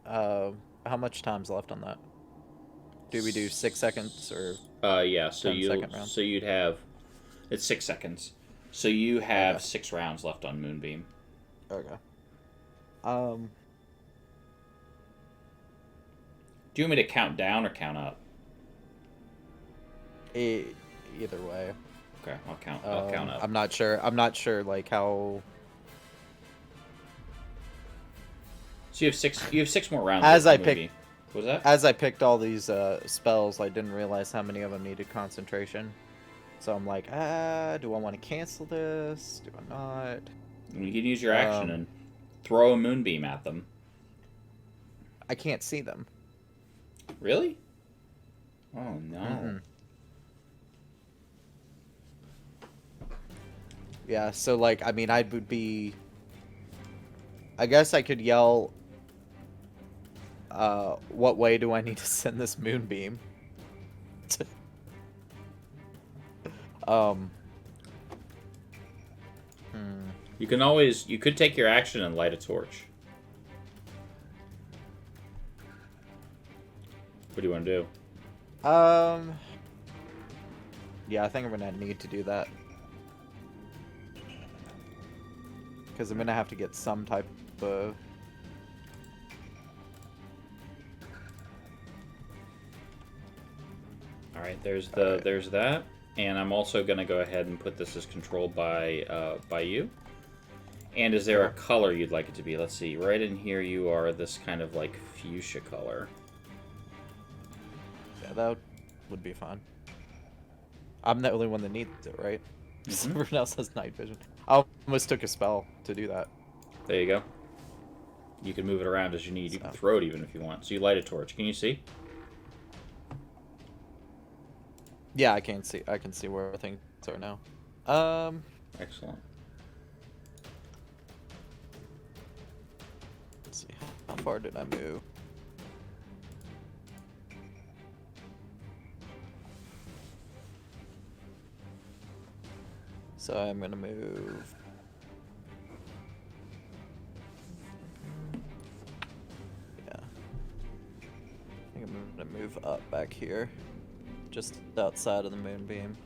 how much time's left on that? Do we do 6 seconds or... Yeah, so 10-second round? so you'd have... It's 6 seconds. So you have Okay. 6 rounds left on Moonbeam. Okay. Do you want me to count down or count up? Either way. Okay, I'll count up. I'm not sure. I'm not sure like how... So you have 6 more rounds. As left I on pick- Moonbeam. What was that? As I picked all these spells, I didn't realize how many of them needed concentration. So I'm like, do I want to cancel this? Do I not? You can use your action and throw a Moonbeam at them. I can't see them. Really? Oh, no. Mm-mm. Yeah, so like, I mean, I would be... I guess I could yell, what way do I need to send this moonbeam? You could take your action and light a torch. What do you want to do? Yeah, I think I'm gonna need to do that. Because I'm gonna have to get some type of... All right, there's that, and I'm also gonna go ahead and put this as controlled by you. And is there a color you'd like it to be? Let's see. Right in here, you are this kind of like fuchsia color. Yeah, that would be fine. I'm the only one that needs it, right? Mhm. Everyone else has night vision. I almost took a spell to do that. There you go. You can move it around as you need. You can throw it even if you want. So you light a torch. Can you see? Yeah, I can see. I can see where things are now. Excellent. Let's see. How far did I move? So I'm gonna move. Yeah. I think I'm gonna move up back here, just outside of the moonbeam.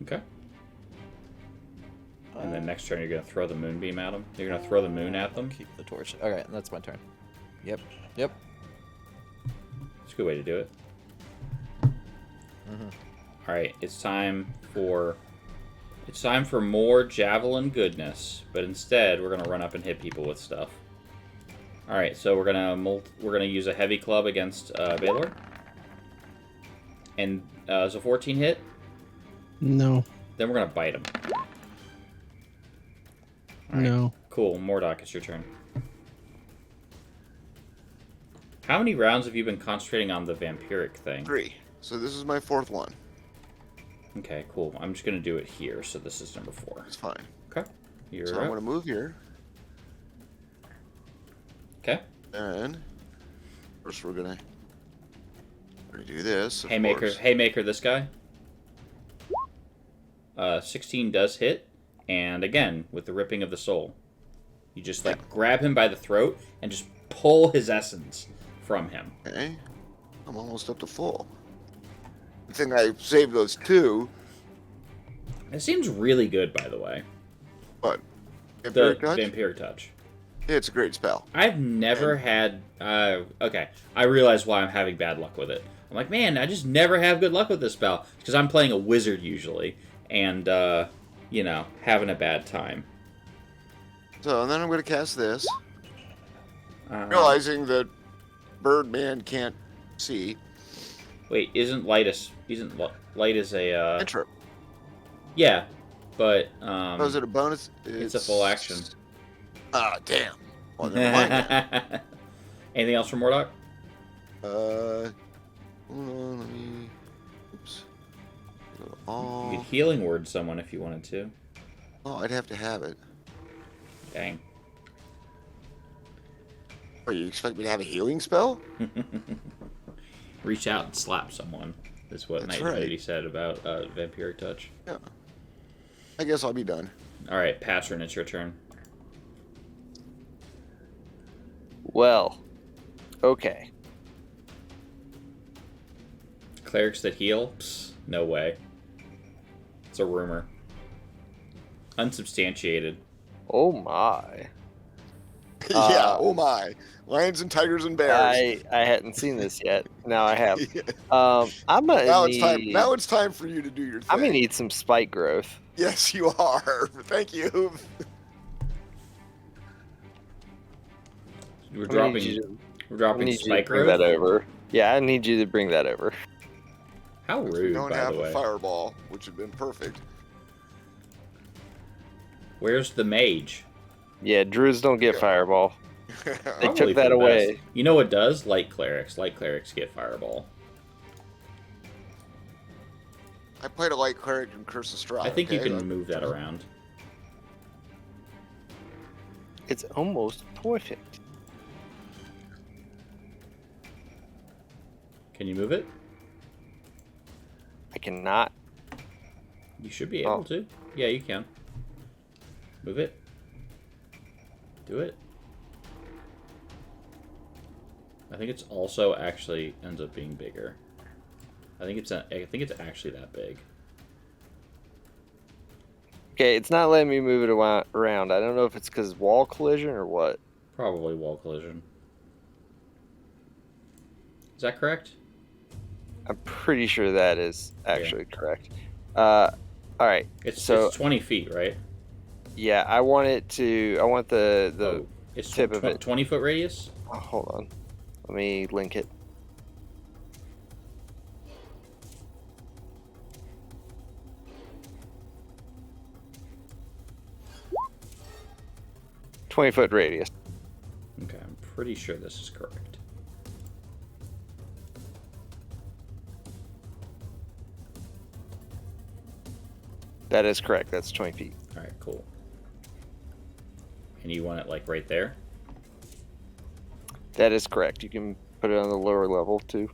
Okay. And then next turn, you're gonna throw the moonbeam at them. You're gonna throw the moon at them. Keep the torch. All right, that's my turn. Yep. Yep. It's a good way to do it. Mhm. All right, it's time for more javelin goodness, but instead we're gonna run up and hit people with stuff. All right, so we're gonna use a heavy club against Baylor, and is a 14 hit? No. Then we're gonna bite him. All right, No. cool. Mordok, it's your turn. How many rounds have you been concentrating on the vampiric thing? 3. So this is my 4th one. Okay, cool. I'm just gonna do it here, so this is number 4. It's fine. Okay. You're So I'm up. going to move here. Okay. And first we're going to do this. Of Haymaker, course. Haymaker, this guy. 16 does hit, and again, with the ripping of the soul. You just, like, grab him by the throat and just pull his essence from him. Okay. I'm almost up to full. I think I saved those 2. It seems really good, by the way. But The Vampiric Touch? Vampiric Touch. Yeah, it's a great spell. I've never had... okay, I realize why I'm having bad luck with it. I'm like, man, I just never have good luck with this spell. Because I'm playing a wizard, usually. And, you know, having a bad time. So and then I'm going to cast this. Realizing that Birdman can't see. Wait, isn't light is a... Intro. Yeah, but... Oh, is it a bonus? It's a full action. Ah, damn. Well, never mind that. Anything else from Mordok? Hold on, let me... Oops. You could healing word someone if you wanted to. Oh, I'd have to have it. Dang. Oh, you expect me to have a healing spell? Reach out and slap someone, is what That's Knight right. Divinity said about Vampiric Touch. Yeah. I guess I'll be done. Alright, Patron, it's your turn. Well, okay. Clerics that heal? Psst, no way. It's a rumor. Unsubstantiated. Oh my. Yeah, oh my. Lions and tigers and bears. I hadn't seen this yet. Now I have. I'm gonna Now need, it's time. Now it's time for you to do your thing. I'm gonna need some spike growth. Yes, you are. Thank you. We're I'm gonna need dropping. you to- We're I dropping need you to spike bring growth. that over. Yeah, I need you to bring that over. How We rude, don't by have the a way. fireball, which would have been perfect. Where's the mage? Yeah, druids don't get Yeah. fireball. They Probably took for that the away. best. You know what does? Light clerics. Light clerics get fireball. I played a light cleric in Curse of Strahd. I think you okay? can move that around. It's almost perfect. Can you move it? I cannot. You should be able to. Yeah, you can. Move it. Do it. think it's also actually ends up being bigger. I think it's actually that big. Okay, it's not letting me move it around. I don't know if it's because wall collision or what. Probably wall collision. Is that correct? I'm pretty sure that is actually correct. All right. It's So 20 feet, right? yeah, I want the It's tip of it. 20-foot radius. Oh, hold on. Let me link it. $20-foot radius. Okay, I'm pretty sure this is correct. That is correct. That's 20 feet. All right, cool. And you want it like right there? That is correct. You can put it on the lower level too.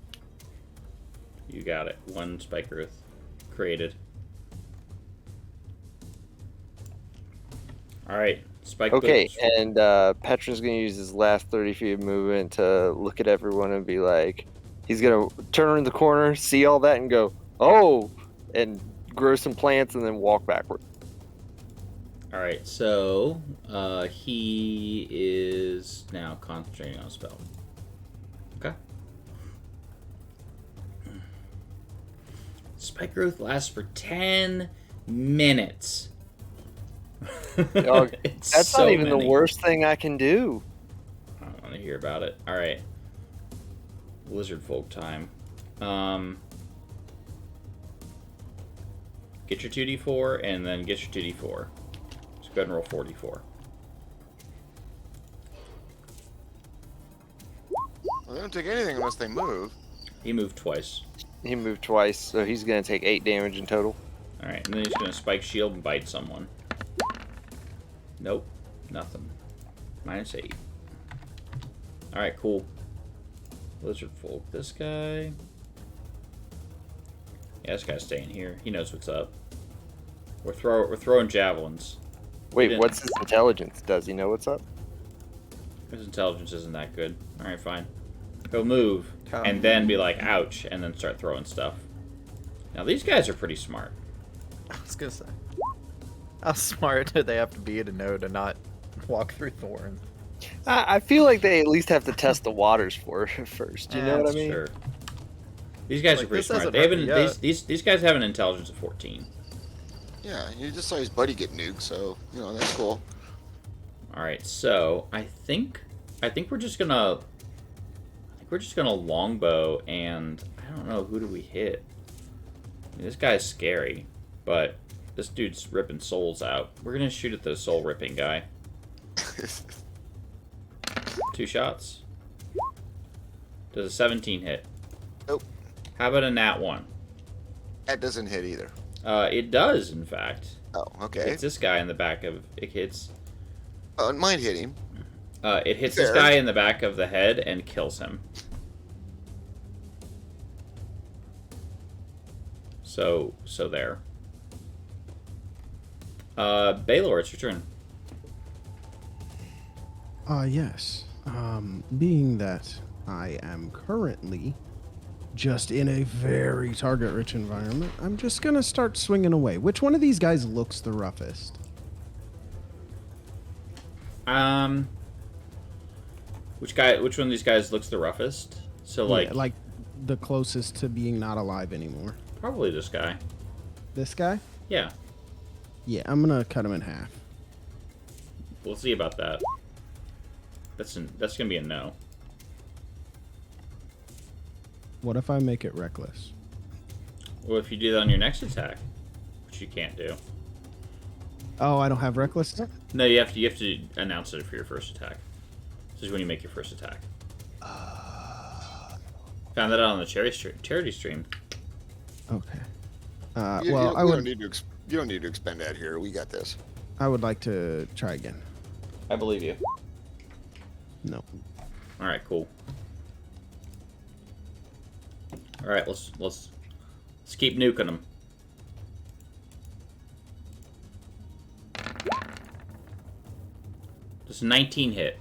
You got it. One spike growth created. All right, spike. Okay, boots. and Petron's gonna use his last 30 feet of movement to look at everyone and be like, he's gonna turn around the corner, see all that, and go, "Oh!" and grow some plants, and then walk backward. All right, so he is now concentrating on a spell. Okay. Spike growth lasts for 10 minutes. Dog, It's that's so not even many. the worst thing I can do. I don't want to hear about it. All right. Lizard folk time. Get your 2d4 and then get your 2d4. So go ahead and roll 4d4. Well, they don't take anything unless they move. He moved twice. He moved twice, so he's gonna take 8 damage in total. All right, and then he's gonna spike shield and bite someone. Nope, nothing. -8. All right, cool. Lizard folk. This guy. Yeah, this guy's staying here. He knows what's up. We're throwing javelins. Wait, Yeah. what's his intelligence? Does he know what's up? His intelligence isn't that good. All right, fine. Go move, and then be like, ouch, and then start throwing stuff. Now, these guys are pretty smart. I was gonna say, how smart do they have to be to know to not walk through thorns? I feel like they at least have to test the waters for first. You know what I mean? Sure. These guys Like, are pretty this smart. hasn't They have hurt an, me yet. these guys have an intelligence of 14. Yeah, you just saw his buddy get nuked, so you know that's cool. All right, so I think we're just gonna longbow, and I don't know, who do we hit? I mean, this guy's scary, but this dude's ripping souls out. We're gonna shoot at the soul ripping guy. 2 shots. Does a 17 hit? Nope. How about a nat 1? That doesn't hit either. It does, in fact. Oh, okay. It's this guy in the back of it hits. Oh, it might hit him. It hits this Fair. guy in the back of the head and kills him. So there. Baylor, it's your turn. Yes. Being that I am currently just in a very target-rich environment, I'm just gonna start swinging away. Which one of these guys looks the roughest? Which one of these guys looks the roughest? So Yeah, like the closest to being not alive anymore. probably this guy. This guy? Yeah, Yeah, I'm gonna cut him in half. we'll see about that. That's gonna be a no. What if I make it reckless? Well, if you do that on your next attack, which you can't do. Oh, I don't have reckless? No, you have to announce it for your first attack. This is when you make your first attack. Found that out on the charity stream. Okay. You Well, don't need to expend that here. We got this. I would like to try again. I believe you. No. All right, cool. All right, let's keep nuking them. Does 19 hit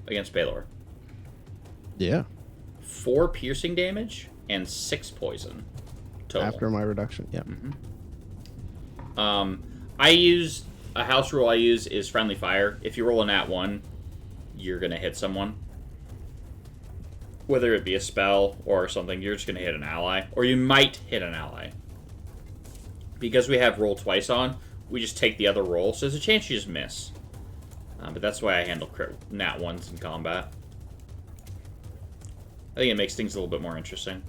against Baylor? Yeah. 4 piercing damage and 6 poison total. After my reduction. Yeah. I use a house rule I use is friendly fire. If you roll a nat 1, you're gonna hit someone. Whether it be a spell or something, you're just gonna hit an ally, or you might hit an ally. Because we have roll twice on, we just take the other roll, so there's a chance you just miss. But that's why I handle nat 1s in combat. I think it makes things a little bit more interesting.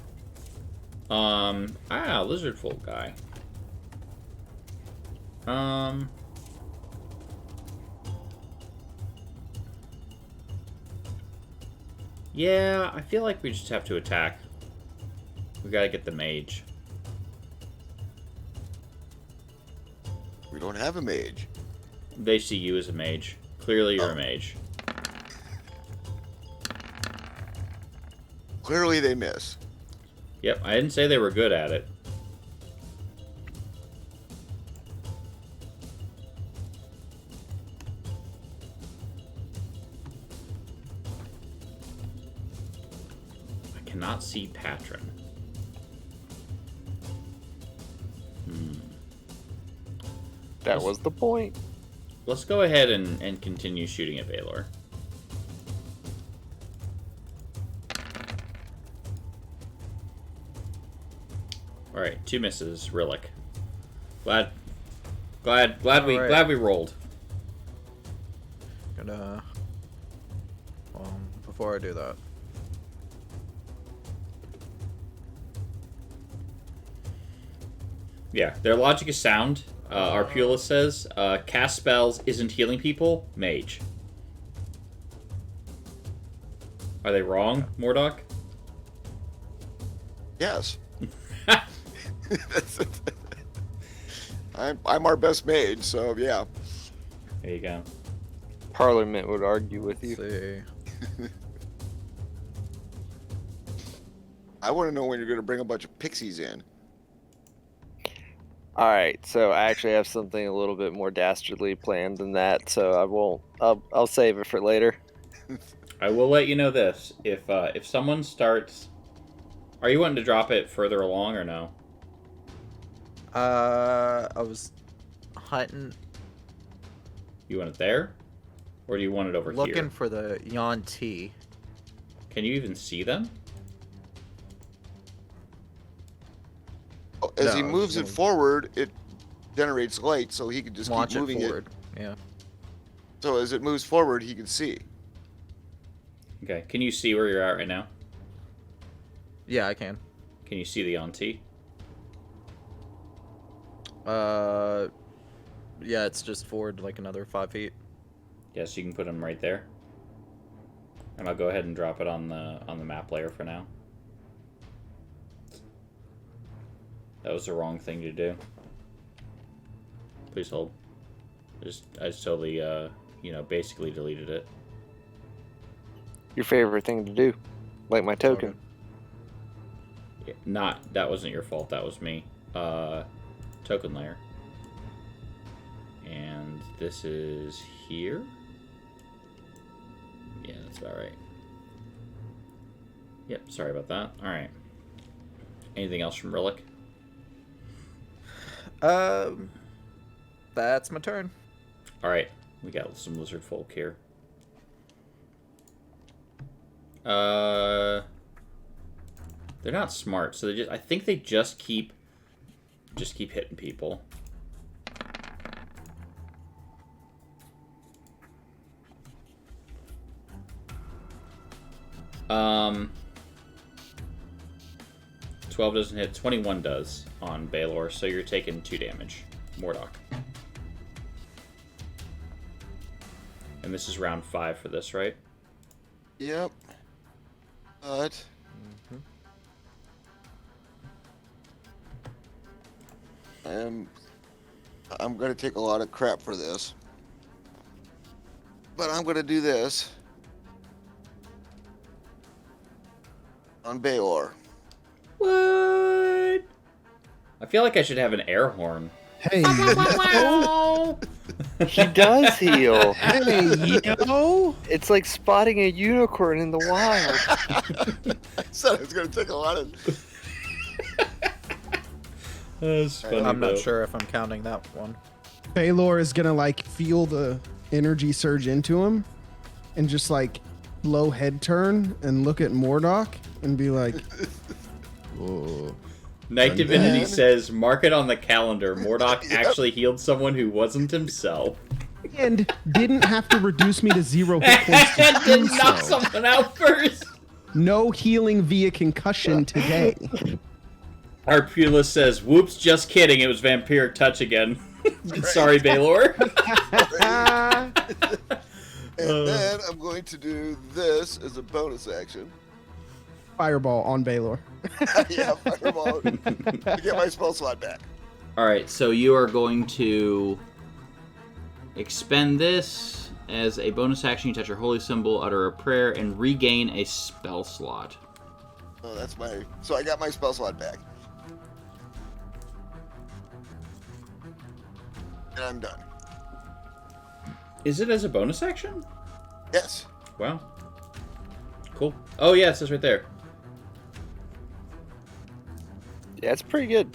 Lizard folk guy. Yeah, I feel like we just have to attack. We gotta get the mage. We don't have a mage. They see you as a mage. Clearly you're a mage. Clearly they miss. Yep, I didn't say they were good at it. I cannot see Patron. That was the point. Let's go ahead and continue shooting at Valor. Alright, 2 misses. Rillick. Glad we rolled. Gonna. Before I do that, Yeah, their logic is sound. Arpula says, cast spells isn't healing people, mage. Are they wrong, Mordok? Yes. I'm our best mage, so yeah. There you go. Parliament would argue with you. see. I want to know when you're going to bring a bunch of pixies in. All right, so I actually have something a little bit more dastardly planned than that, so I won't. I'll save it for later. I will let you know this. If someone starts... Are you wanting to drop it further along or no? I was hunting, You want it there? Or do you want it over looking here? for the Yuan-Ti. Can you even see them? As he No, moves it so- forward, it generates light, so he can just Launch keep moving it forward. it. Yeah. So as it moves forward, he can see. Okay, can you see where you're at right now? Yeah, I can. Can you see the Auntie? Yeah, it's just forward like another 5 feet. Yes, you can put them right there. And I'll go ahead and drop it on the map layer for now. That was the wrong thing to do. Please hold. I just totally, basically deleted it. Your favorite thing to do, like my token. Yeah, that wasn't your fault. That was me. Token layer. And this is here. Yeah, that's about right. Yep, sorry about that. All right. Anything else from Rillick? That's my turn. All right, we got some lizard folk here. They're not smart, so I think they just keep hitting people. 12 doesn't hit, 21 does on Baylor, so you're taking 2 damage. Mordok. And this is round 5 for this, right? Yep. But I'm gonna take a lot of crap for this. But I'm gonna do this on Baylor. What? I feel like I should have an air horn. Hey, He does heal. Hey, yo. It's like spotting a unicorn in the wild. I said I was going to take a lot of. That's funny, I'm though. not sure if I'm counting that one. Baylor is gonna like feel the energy surge into him, and just like low head turn and look at Mordok and be like, "Whoa." Night Divinity then- says, mark it on the calendar. Mordok actually healed someone who wasn't himself. And didn't have to reduce me to 0 hit points to do Didn't knock so. someone out first. No healing via concussion today. Arpulus says, whoops, just kidding. It was vampiric touch again. Sorry, Baylor. And then I'm going to do this as a bonus action. Fireball on Baylor. Yeah, fireball. To get my spell slot back. All right, so you are going to expend this as a bonus action. You touch your holy symbol, utter a prayer, and regain a spell slot. Oh, that's my. So I got my spell slot back. And I'm done. Is it as a bonus action? Yes. Wow. Cool. Oh, yeah, it says right there. Yeah, it's pretty good.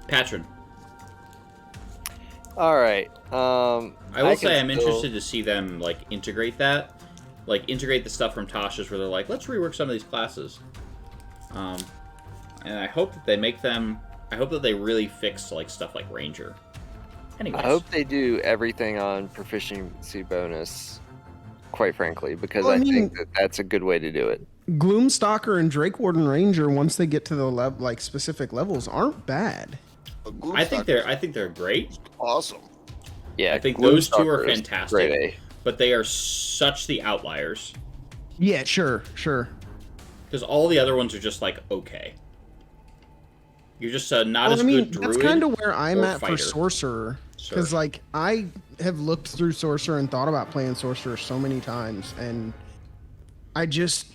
Patron. All right. I will say I'm still- interested to see them, like, integrate that. Like, integrate the stuff from Tasha's where they're like, let's rework some of these classes. And I hope that they make them... I hope that they really fix, like, stuff like Ranger. Anyways. I hope they do everything on proficiency bonus, quite frankly, because Well, I I mean- think that that's a good way to do it. Gloomstalker and Drake Warden Ranger, once they get to the like specific levels, aren't bad. I think they're great. awesome. Yeah, I think those two are Gloomstalker is fantastic. Grade A. But they are such the outliers. Yeah, sure. Because all the other ones are just, like, okay. You're just not Well, as I mean, good druid. that's kind of where I'm or at fighter. for Sorcerer. Because, like, I have looked through Sorcerer and thought about playing Sorcerer so many times, and I just...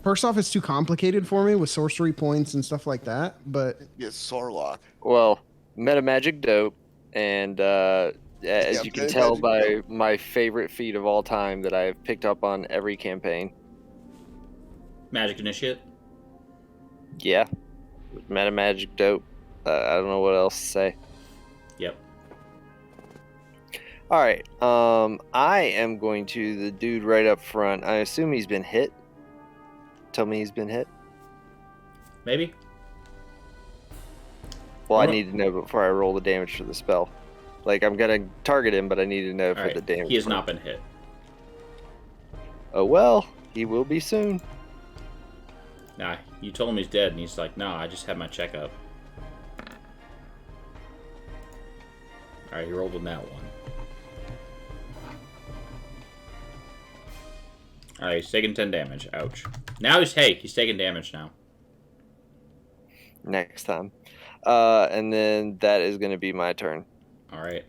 First off, it's too complicated for me with sorcery points and stuff like that, but... Yes, Sorlock. Well, meta magic dope, and as Yeah, you can meta tell magic by dope. my favorite feat of all time that I've picked up on every campaign. Magic Initiate. Yeah, meta magic dope. I don't know what else to say. Yep. All right. I am going to the dude right up front. I assume he's been hit. Tell me he's been hit. Maybe. Well, I Well- need to know before I roll the damage for the spell. Like, I'm gonna target him, but I need to know All for right. the damage. He has for not him. been hit. Oh well, he will be soon. Nah, you told him he's dead, and he's like, nah, I just had my checkup. Alright, he rolled a nat one. Alright, he's taking 10 damage. Ouch. Now he's taking damage now. Next time. And then that is gonna be my turn. Alright.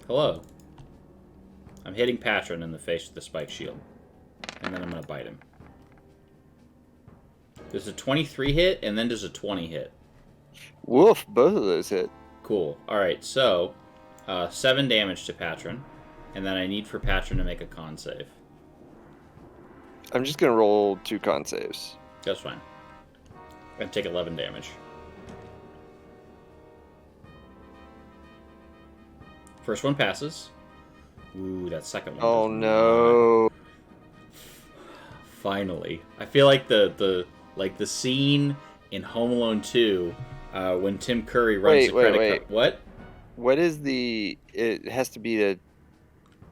Hello. I'm hitting Patron in the face with the spike shield. And then I'm gonna bite him. Does a 23 hit, and then does a 20 hit. Woof! Both of those hit. Cool. Alright, so 7 damage to Patron. And then I need for Patron to make a con save. I'm just gonna roll 2 con saves. That's fine. And take 11 damage. First one passes. Ooh, that second one. Oh does no! Finally, I feel like the scene in Home Alone 2 when Tim Curry runs the credit card. What? What is the? It has to be the.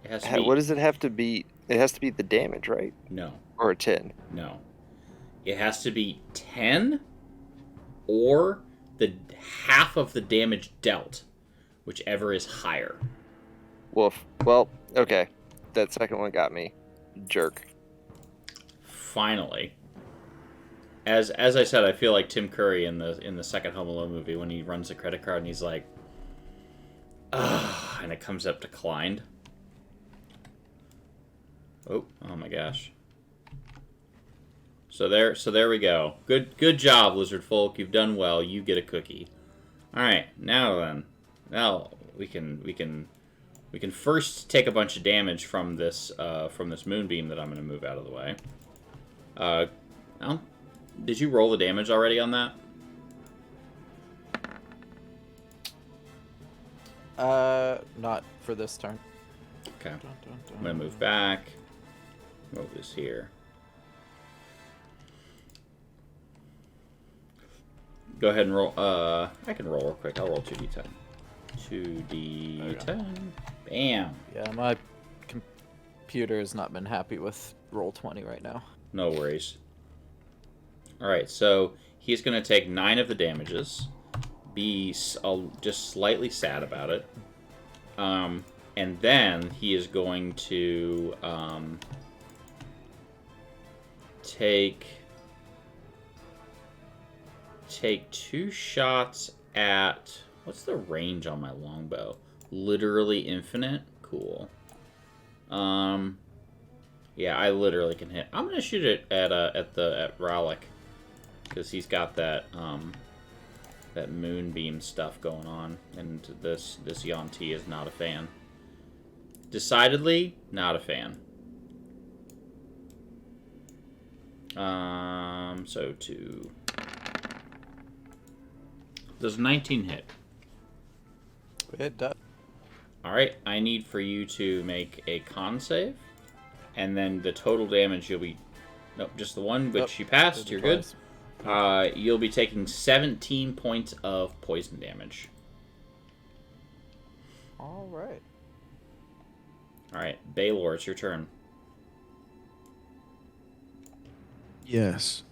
It has to be. What does it have to be? It has to be the damage, right? No, Or a 10. no. It has to be 10 or the half of the damage dealt, whichever is higher. Woof. Well, okay. That second one got me. Jerk. Finally. As I said, I feel like Tim Curry in the second Home Alone movie when he runs the credit card and he's like, "Ugh," and it comes up declined. Oh my gosh. So there we go. Good job, lizard folk. You've done well. You get a cookie. All right, now we can first take a bunch of damage from this moonbeam that I'm going to move out of the way. Did you roll the damage already on that? Not for this turn. Okay. I'm going to move back. Move this here. Go ahead and roll. I can roll real quick. I'll roll 2d10. 2d10. Bam. Yeah, my computer has not been happy with roll 20 right now. No worries. Alright, so he's going to take 9 of the damages. Be just slightly sad about it. And then he is going to take 2 shots at... What's the range on my longbow? Literally infinite? Cool. Yeah, I literally can hit. I'm gonna shoot it at Rowlick, because he's got that that moonbeam stuff going on, and this Yuan-Ti is not a fan. Decidedly not a fan. So 2. Does 19 hit? It does. Alright, I need for you to make a con save. And then the total damage you'll be... Nope, just the one which you passed. You're good. You'll be taking 17 points of poison damage. Alright. Alright, Baylor, it's your turn. Yes.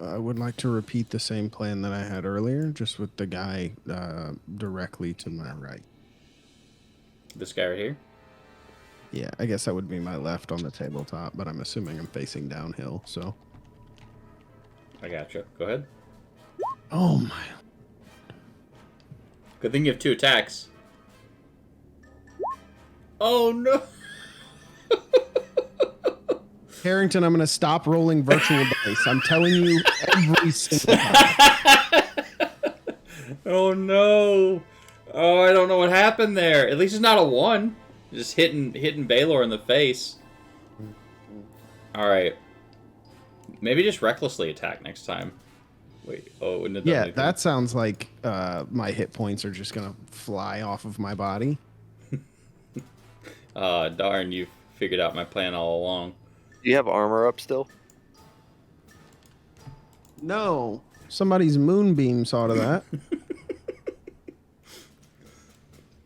I would like to repeat the same plan that I had earlier, just with the guy directly to my right. This guy right here? Yeah, I guess that would be my left on the tabletop, but I'm assuming I'm facing downhill, so. I gotcha. Go ahead. Oh my. Good thing you have 2 attacks. Oh no! Harrington, I'm going to stop rolling virtual dice. I'm telling you every single time. Oh no! Oh, I don't know what happened there. At least it's not a 1. Just hitting Baylor in the face. Alright. Maybe just recklessly attack next time. Wait, oh, wouldn't it do Yeah, anything? that sounds like my hit points are just going to fly off of my body. Darn, you figured out my plan all along. Do you have armor up still? No. Somebody's moonbeam saw to that.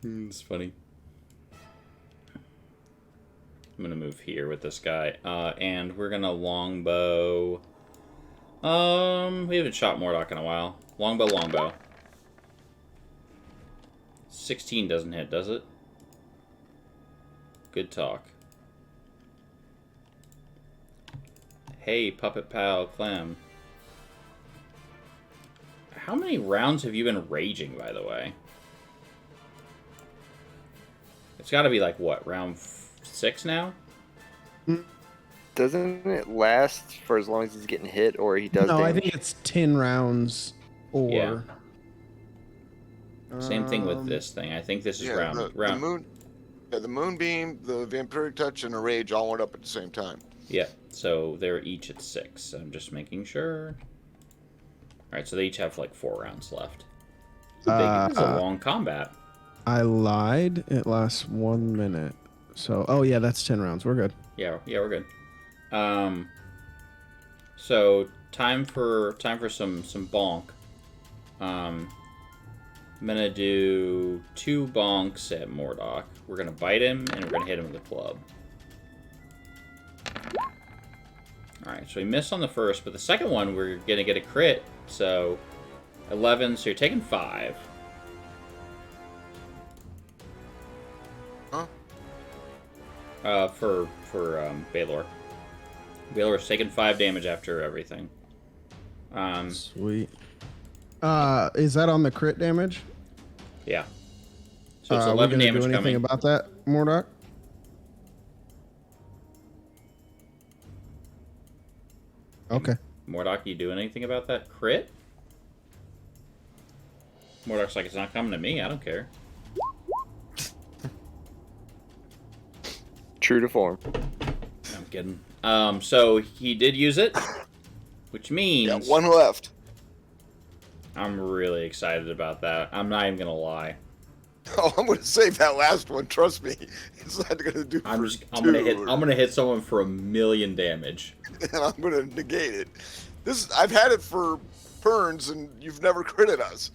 It's funny. I'm gonna move here with this guy, and we're gonna longbow. We haven't shot Mordok in a while. Longbow. 16 doesn't hit, does it? Good talk. Hey, Puppet Pal Clem. How many rounds have you been raging, by the way? It's got to be like, what, round 6 now? Doesn't it last for as long as he's getting hit, or he does No, damage? I think it's 10 rounds or... Yeah. Same thing with this thing. I think this is round. The moonbeam, the vampiric touch, and the rage all went up at the same time. Yeah, so they're each at 6. I'm just making sure. Alright, so they each have like 4 rounds left. It's a long combat. I lied. It lasts 1 minute. So, oh yeah, that's 10 rounds. We're good. Yeah, we're good. So time for some bonk. I'm gonna do 2 bonks at Mordok. We're gonna bite him and we're gonna hit him with a club. Alright, so we missed on the first, but the second one we're gonna get a crit. So 11, so you're taking 5. Huh? For Baylor. Baylor's taking 5 damage after everything. Sweet. Is that on the crit damage? Yeah. So it's Are we 11 gonna damage do anything coming. about that, Mordok? Okay. Mordok, you doing anything about that crit? Mordok's like, it's not coming to me. I don't care. True to form. I'm kidding. So he did use it, which means Yeah, one left. I'm really excited about that. I'm not even gonna lie. Oh, I'm gonna save that last one. Trust me, it's not gonna do. I'm gonna hit someone for 1,000,000 damage. And I'm gonna negate it. I've had it for turns, and you've never critted us.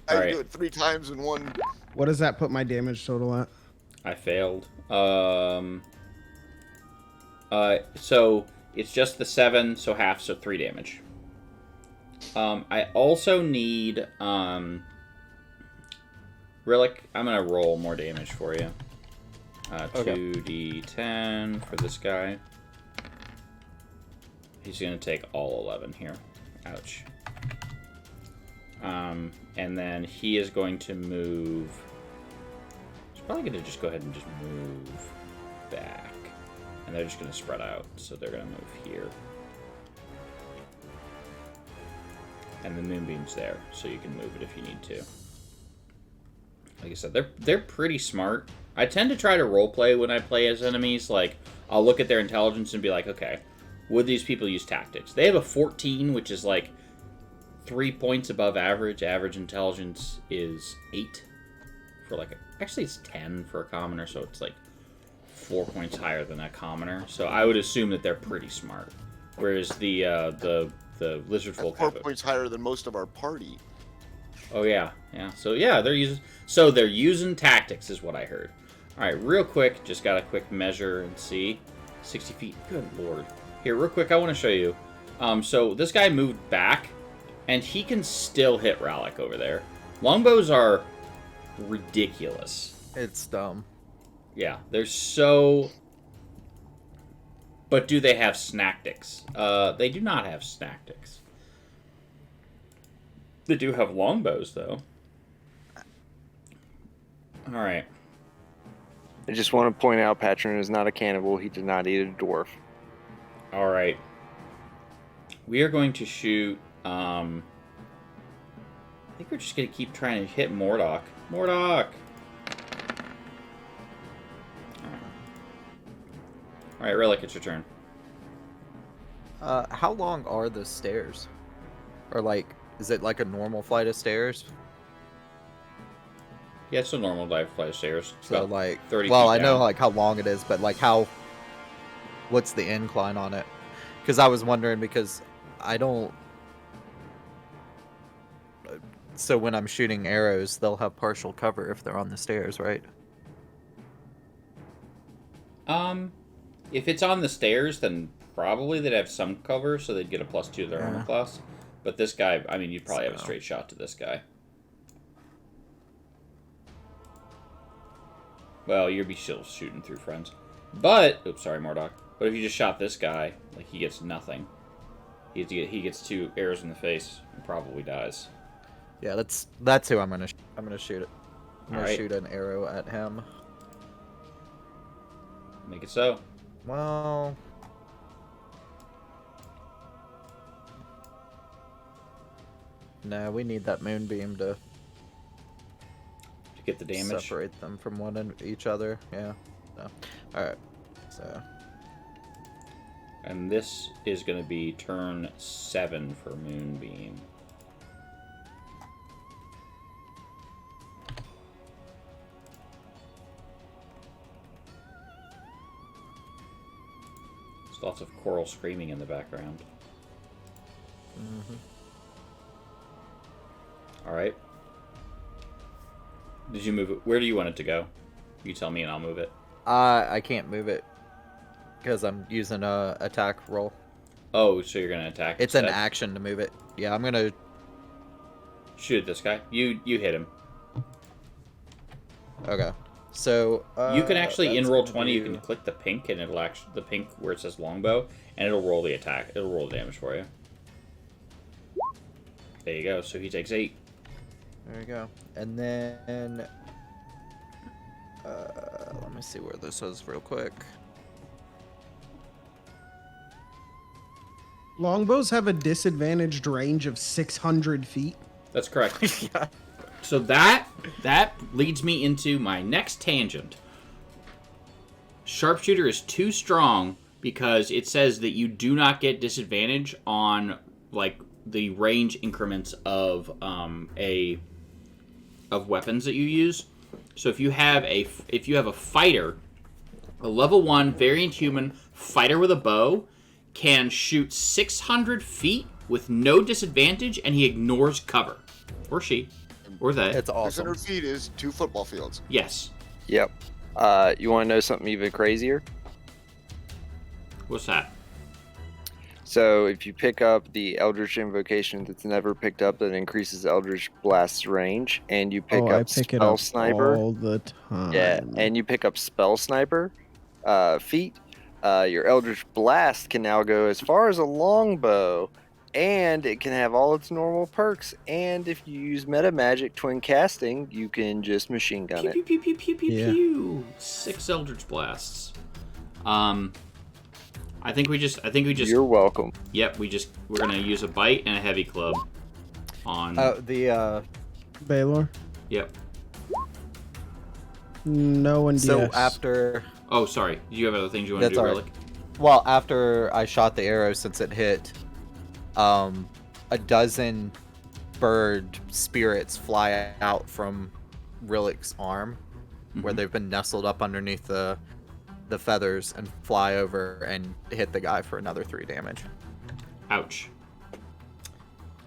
I Alright. do it 3 times in one. What does that put my damage total at? I failed. So it's just the 7, so half, so 3 damage. I also need, Relic, I'm gonna roll more damage for you. Okay. 2d10 for this guy. He's gonna take all 11 here. Ouch. And then he is going to move. He's probably gonna just go ahead and just move back. And they're just gonna spread out, so they're gonna move here. And the moonbeam's there, so you can move it if you need to. Like I said, they're pretty smart. I tend to try to roleplay when I play as enemies. Like, I'll look at their intelligence and be like, okay, would these people use tactics? They have a 14, which is like 3 points above average. Average intelligence is 8 for like actually it's 10 for a commoner, so it's like 4 points higher than a commoner. So I would assume that they're pretty smart. Whereas the lizard folk That's 4 have a, points higher than most of our party. oh yeah, yeah. So yeah, they're using tactics is what I heard. All right, real quick, just got a quick measure and see. 60 feet. Good lord. Here, real quick, I want to show you. So this guy moved back, and he can still hit Rallick over there. Longbows are ridiculous. It's dumb. Yeah, they're so. But do they have snactics? They do not have snactics. They do have longbows, though. All right. I just want to point out Patron is not a cannibal. He did not eat a dwarf. All right. We are going to shoot. I think we're just going to keep trying to hit Mordok. Mordok! All right, Relic, it's your turn. How long are the stairs? Or like, is it like a normal flight of stairs? Yeah, it's a normal dive flight of stairs. It's So about like, 30 well, feet I know down. like how long it is, but like what's the incline on it? Because I was wondering because I don't. So when I'm shooting arrows, they'll have partial cover if they're on the stairs, right? If it's on the stairs, then probably they'd have some cover, so they'd get a +2 to their armor Yeah. class. But this guy, I mean, you'd probably have a So- straight shot to this guy. Well, you'd be still shooting through friends. But, oops, sorry, Mordok. But if you just shot this guy, like, he gets nothing. He gets 2 arrows in the face and probably dies. Yeah, that's who I'm gonna shoot it. I'm gonna Alright. shoot an arrow at him. Make it so. Well, no, we need that moonbeam to To get the damage. separate them from each other. Yeah. No. All right. So And this is going to be turn 7 for Moonbeam. There's lots of coral screaming in the background. Alright. Did you move it? Where do you want it to go? You tell me and I'll move it. I can't move it because I'm using a attack roll. Oh, so you're going to attack It's an instead? action to move it. Yeah, I'm gonna. Shoot at this guy. You hit him. Okay. So You can actually, in that's roll gonna 20, you do- can click the pink, and it'll actually, the pink where it says longbow, and it'll roll the attack. It'll roll the damage for you. There you go. So he takes 8. There we go. And then let me see where this is real quick. Longbows have a disadvantaged range of 600 feet. That's correct. Yeah. So that leads me into my next tangent. Sharpshooter is too strong because it says that you do not get disadvantage on like the range increments of weapons that you use. So if you have a fighter, a level 1 variant human fighter with a bow can shoot 600 feet with no disadvantage, and he ignores cover, or she, or they. It's awesome. 600 feet is 2 football fields. Yes. Yep. You want to know something even crazier? What's that? So if you pick up the Eldritch Invocation that's never picked up, that increases Eldritch Blast's range, and you pick I up pick it Spell up Sniper, all the time. yeah, and you pick up Spell Sniper feat, your Eldritch Blast can now go as far as a longbow, and it can have all its normal perks. And if you use Meta Magic Twin Casting, you can just machine gun Pew, it. pew, pew, pew, pew, pew, Yeah. pew. 6 Eldritch Blasts. I think we just. You're welcome. Yep, we're gonna use a bite and a heavy club on. Baylor? Yep. No one So DS. after, Oh, sorry. Do you have other things you want to That's do, all right. Relic? well, after I shot the arrow, since it hit, a dozen bird spirits fly out from Rillick's arm, where Mhm. they've been nestled up underneath the feathers, and fly over and hit the guy for another 3 damage. Ouch.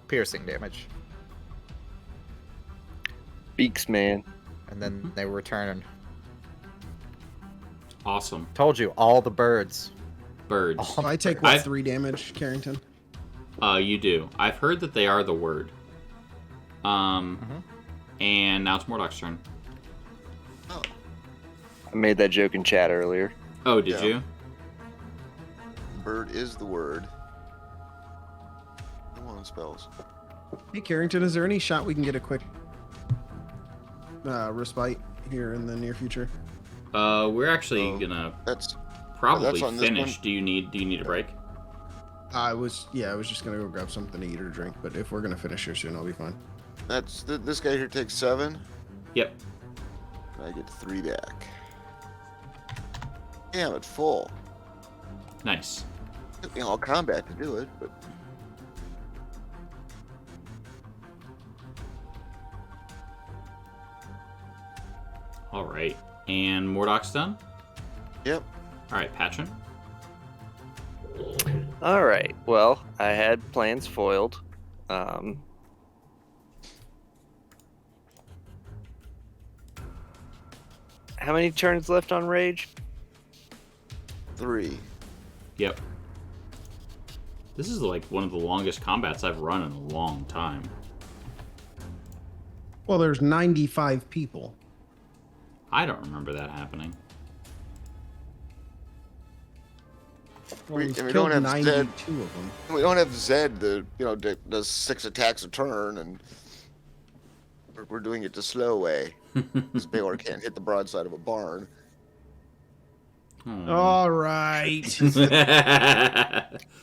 Piercing damage. Beaks, man. And then they return. Awesome. Told you, all the birds. Birds. All I the take birds. 3 damage, Carrington? You do. I've heard that they are the word. Mhm. And now it's Mordoc's turn. Oh, I made that joke in chat earlier. Oh, did Yeah. you? bird is the word. Come on, spells. Hey, Carrington, is there any shot we can get a quick respite here in the near future? We're actually gonna That's probably that's on this finish. one. Do you need a break? I was just gonna go grab something to eat or drink, but if we're gonna finish here soon, I'll be fine. that's this guy here takes 7. Yep. I get 3 back. Damn it, full. Nice. Took me all combat to do it, but All right. And Mordoc's done. yep. All right, Patron. All right. Well, I had plans foiled. How many turns left on Rage? 3. Yep. This is like one of the longest combats I've run in a long time. Well, there's 95 people. I don't remember that happening. Well, We- he's and we killed don't have Zed. 92 of them. We don't have Zed, does 6 attacks a turn, and we're doing it the slow way. Because Baylor can't hit the broadside of a barn. All right.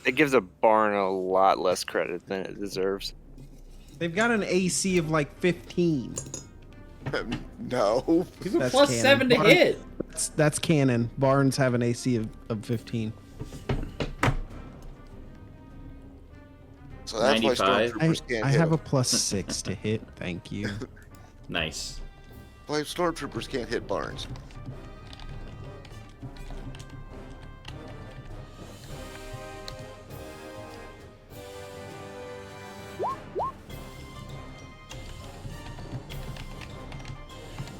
It gives a barn a lot less credit than it deserves. They've got an AC of like 15. No. He's a That's plus canon. 7 to Barn- hit. That's canon. Barns have an AC of 15. So that's why 95. stormtroopers can't I hit have a them. plus 6 to hit. Thank you. Nice. Why stormtroopers can't hit barns.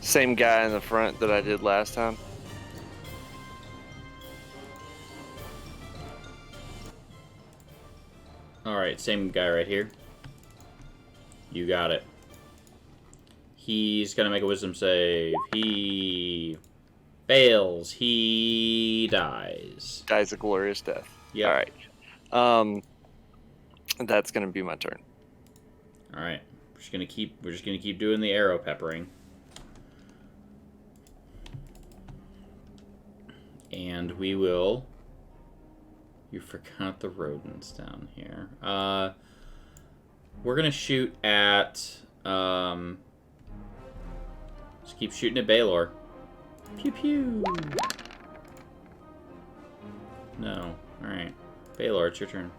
Same guy in the front that I did last time. All right, same guy right here. You got it. He's gonna make a wisdom save. He fails. He dies. Dies a glorious death. Yep. All right. That's gonna be my turn. All right. We're just gonna keep doing the arrow peppering. And we will You forgot the rodents down here. We're gonna shoot at. Just keep shooting at Baylor. Pew pew. No. All right, Baylor, it's your turn.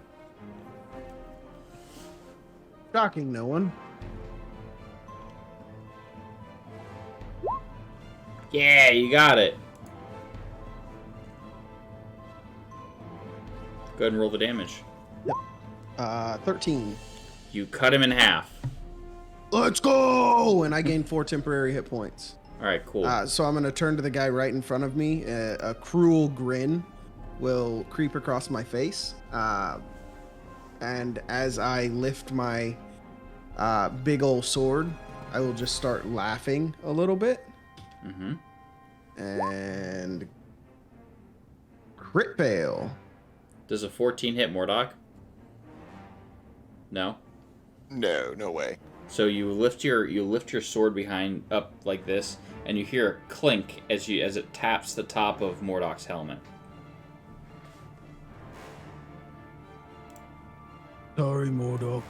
Shocking, no one. Yeah, you got it. Go ahead and roll the damage. 13. You cut him in half. Let's go! And I gained 4 temporary hit points. All right, cool. So I'm going to turn to the guy right in front of me. A cruel grin will creep across my face. And as I lift my big old sword, I will just start laughing a little bit. Mm-hmm. And crit fail. Does a 14 hit Mordok? No. No, no way. So you lift your sword behind up like this, and you hear a clink as it taps the top of Mordok's helmet. Sorry, Mordok.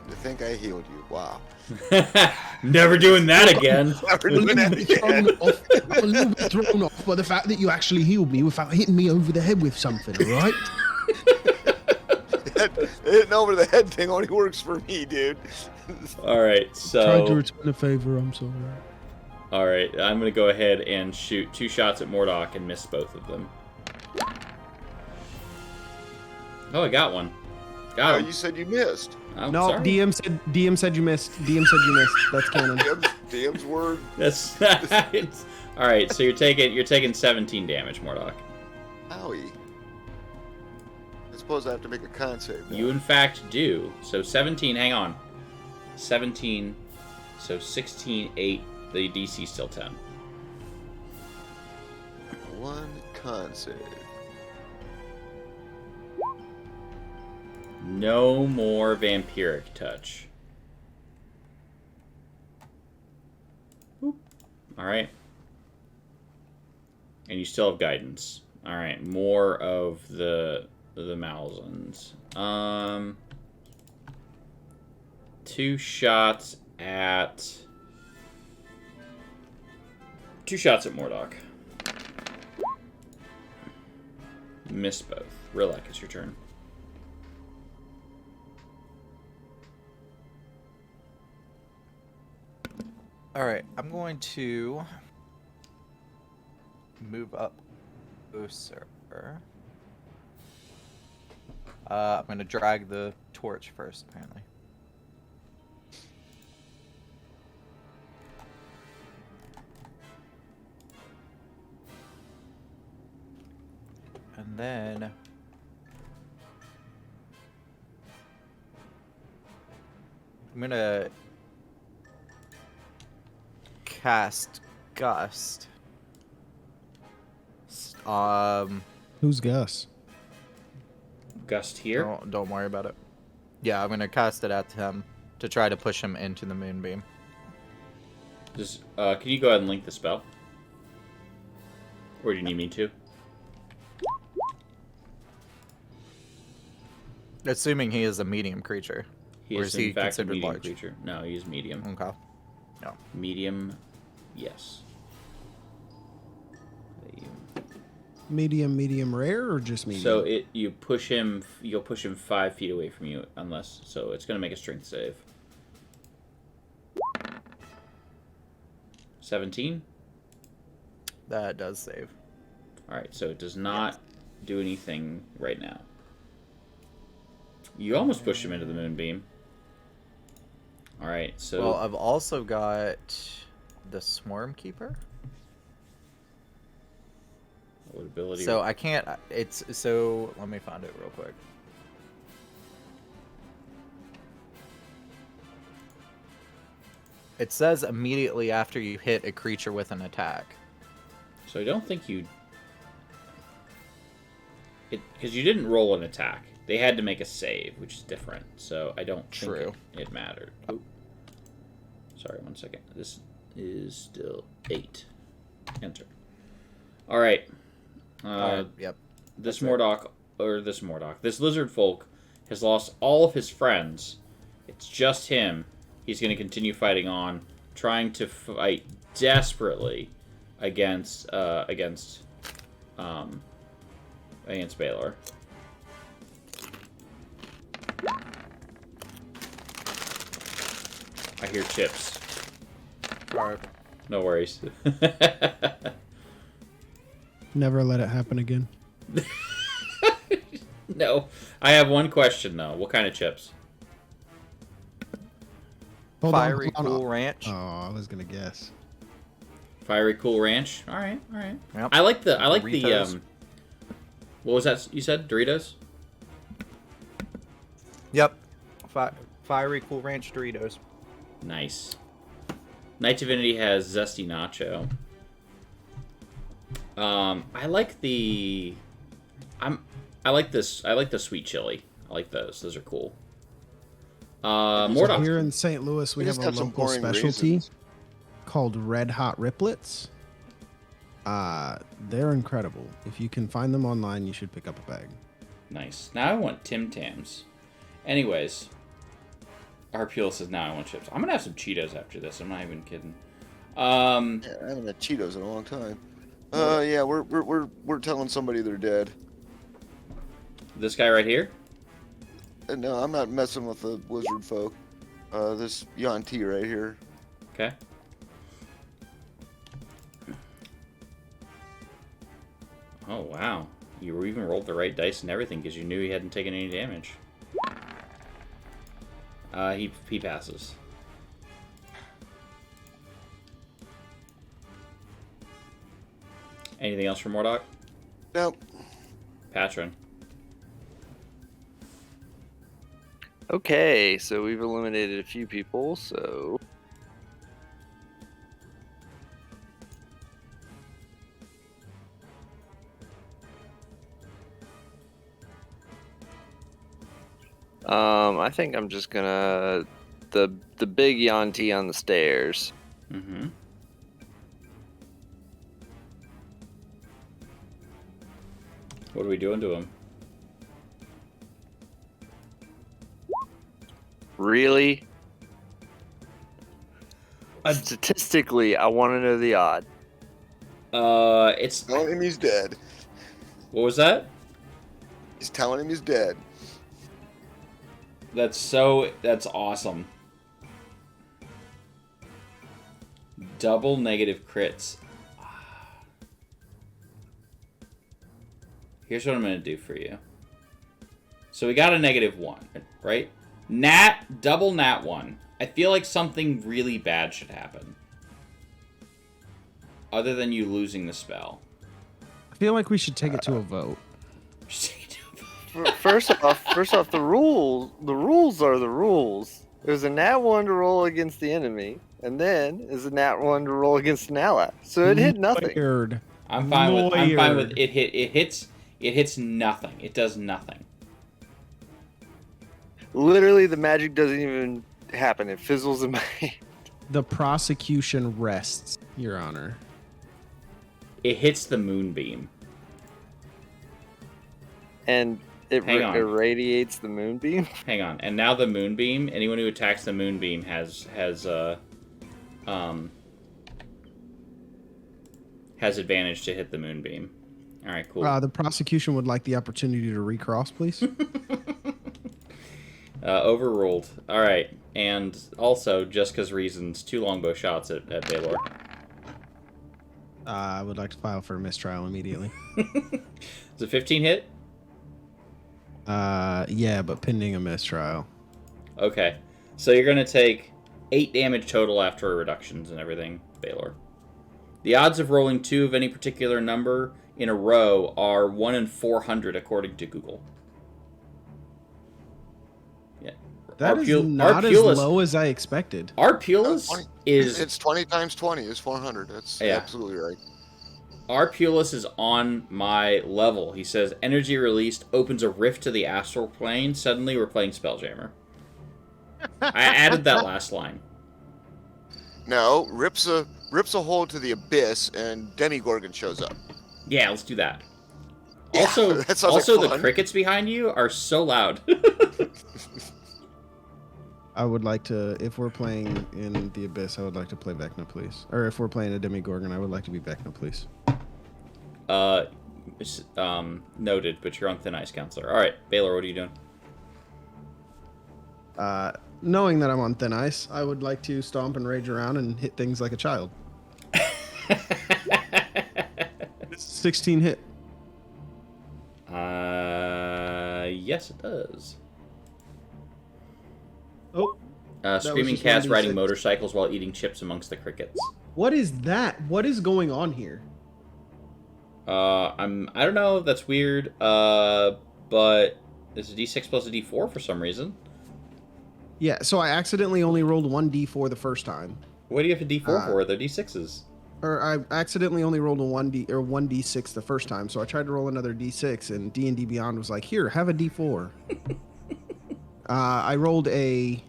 To think I healed you. Wow. Never doing that again. Never doing that again. I'm a little bit thrown off by the fact that you actually healed me without hitting me over the head with something, alright? The hitting over the head thing only works for me, dude. All right, Tried to so return a favor, I'm sorry. all right, I'm gonna go ahead and shoot 2 shots at Mordok and miss both of them. Oh, I got one. Got Oh, him. you said you missed. I'm No, sorry. DM said you missed. DM said you missed. That's canon. DM's word. That's all right. So you're taking 17 damage, Mordok. Owie. I suppose I have to make a con save now. You in fact do. So 17. Hang on. 17. So 16, 8. The DC still 10. One con save. No more vampiric touch. Boop. All right. And you still have guidance. All right. More of the Malzens. 2 shots at Mordok. Miss both. Rilek, it's your turn. Alright, I'm going to move up closer. I'm going to drag the torch first, apparently. And then I'm going to cast Gust. Who's Gus? Gust here. Don't worry about it. Yeah, I'm gonna cast it at him to try to push him into the moonbeam. Just, can you go ahead and link the spell? Or do you need me to? Assuming he is a medium creature. He Or is is he in fact a considered medium large? creature. No, he is medium. Okay. No. Medium, yes. Medium rare, or just medium? So you'll push him 5 feet away from you, unless so it's gonna make a strength save. 17. That does save. All right, so it does not do anything right now. You almost pushed him into the moonbeam. All right, so Well, I've also got the Swarm Keeper. what ability? So I can't. It's so. Let me find it real quick. It says immediately after you hit a creature with an attack. So I don't think you. Because you didn't roll an attack. They had to make a save, which is different. So I don't True. think it mattered. Oop. Sorry, 1 second. This is still 8. Enter. All right. Yep. This That's right. this lizard folk has lost all of his friends. It's just him. He's going to continue fighting on, trying to fight desperately against Baylor. I hear chips. Alright. No worries. Never let it happen again. No. I have one question, though. What kind of chips? Hold Fiery on. Cool Ranch. Oh, I was gonna guess. Fiery Cool Ranch? Alright, alright. Yep. I like the, Doritos. what was that you said? Doritos? Yep. Fiery Cool Ranch Doritos. Nice. Night Divinity has Zesty Nacho. I like the... I like the sweet chili. I like those. Those are cool. Mordok. Here in St. Louis, we They have just a got some local boring specialty raisins. called Red Hot Riplets. They're incredible. If you can find them online, you should pick up a bag. Nice. Now I want Tim Tams. Anyways, Arpula says now I want chips. I'm gonna have some Cheetos after this. I'm not even kidding. Yeah, I haven't had Cheetos in a long time. Yeah, we're telling somebody they're dead. This guy right here. No, I'm not messing with the lizard folk. This Yanti right here. Okay. Oh wow, you even rolled the right dice and everything because you knew he hadn't taken any damage. He passes. Anything else for Mordok? Nope. Patron. Okay, so we've eliminated a few people, so I think I'm just gonna the big Yanti on the stairs. Mm-hmm. What are we doing to him? Really? Statistically, I want to know the odd. It's Telling him he's dead. what was that? He's telling him he's dead. That's awesome. Double negative crits. Here's what I'm gonna do for you. So we got a -1, right? Double nat 1. I feel like something really bad should happen. Other than you losing the spell. I feel like we should take it to a vote. First off, the rules are the rules. There's a nat 1 to roll against the enemy, and then there's a nat 1 to roll against an ally. So it hit nothing. Lawyered. I'm fine with it. It hits nothing. It does nothing. Literally, the magic doesn't even happen. It fizzles in my hand. The prosecution rests, Your Honor. It hits the moonbeam. And it Hang on. irradiates the moonbeam. Hang on. And now the moonbeam, anyone who attacks the moonbeam has advantage to hit the moonbeam. All right, cool. The prosecution would like the opportunity to recross, please. Overruled. All right. And also, just because reasons, 2 longbow shots at Baylor. I would like to file for a mistrial immediately. Is it 15 hit? Yeah, but pending a mistrial. Okay. So you're going to take 8 damage total after reductions and everything, Baylor. The odds of rolling 2 of any particular number in a row are 1 in 400 according to Google. Yeah. That is not as low as I expected. Arpulus is... It's 20 times 20 is 400. That's absolutely right. Arpulus is on my level. He says, energy released opens a rift to the astral plane. Suddenly we're playing Spelljammer. I added that last line. No, rips a hole to the abyss, and Demigorgon shows up. Yeah, let's do that. Yeah, Also, that sounds like the fun. crickets behind you are so loud. I would like to, if we're playing in the Abyss, I would like to play Vecna, please. Or if we're playing a Demigorgon, I would like to be Vecna, please. Noted, but you're on thin ice, counselor. All right, Baylor, what are you doing? Knowing that I'm on thin ice, I would like to stomp and rage around and hit things like a child. 16 hit. Yes, it does. Oh. Screaming just cats 1d6. riding motorcycles while eating chips amongst the crickets. What is that? What is going on here? I don't know. That's weird. But it's a D6 plus a D4 for some reason. Yeah, so I accidentally only rolled 1d4 the first time. What do you have a D4 for? They're D6s. Or I accidentally only rolled a 1d6 the first time, so I tried to roll another d6, and D&D Beyond was like, "Here, have a d4." I rolled a.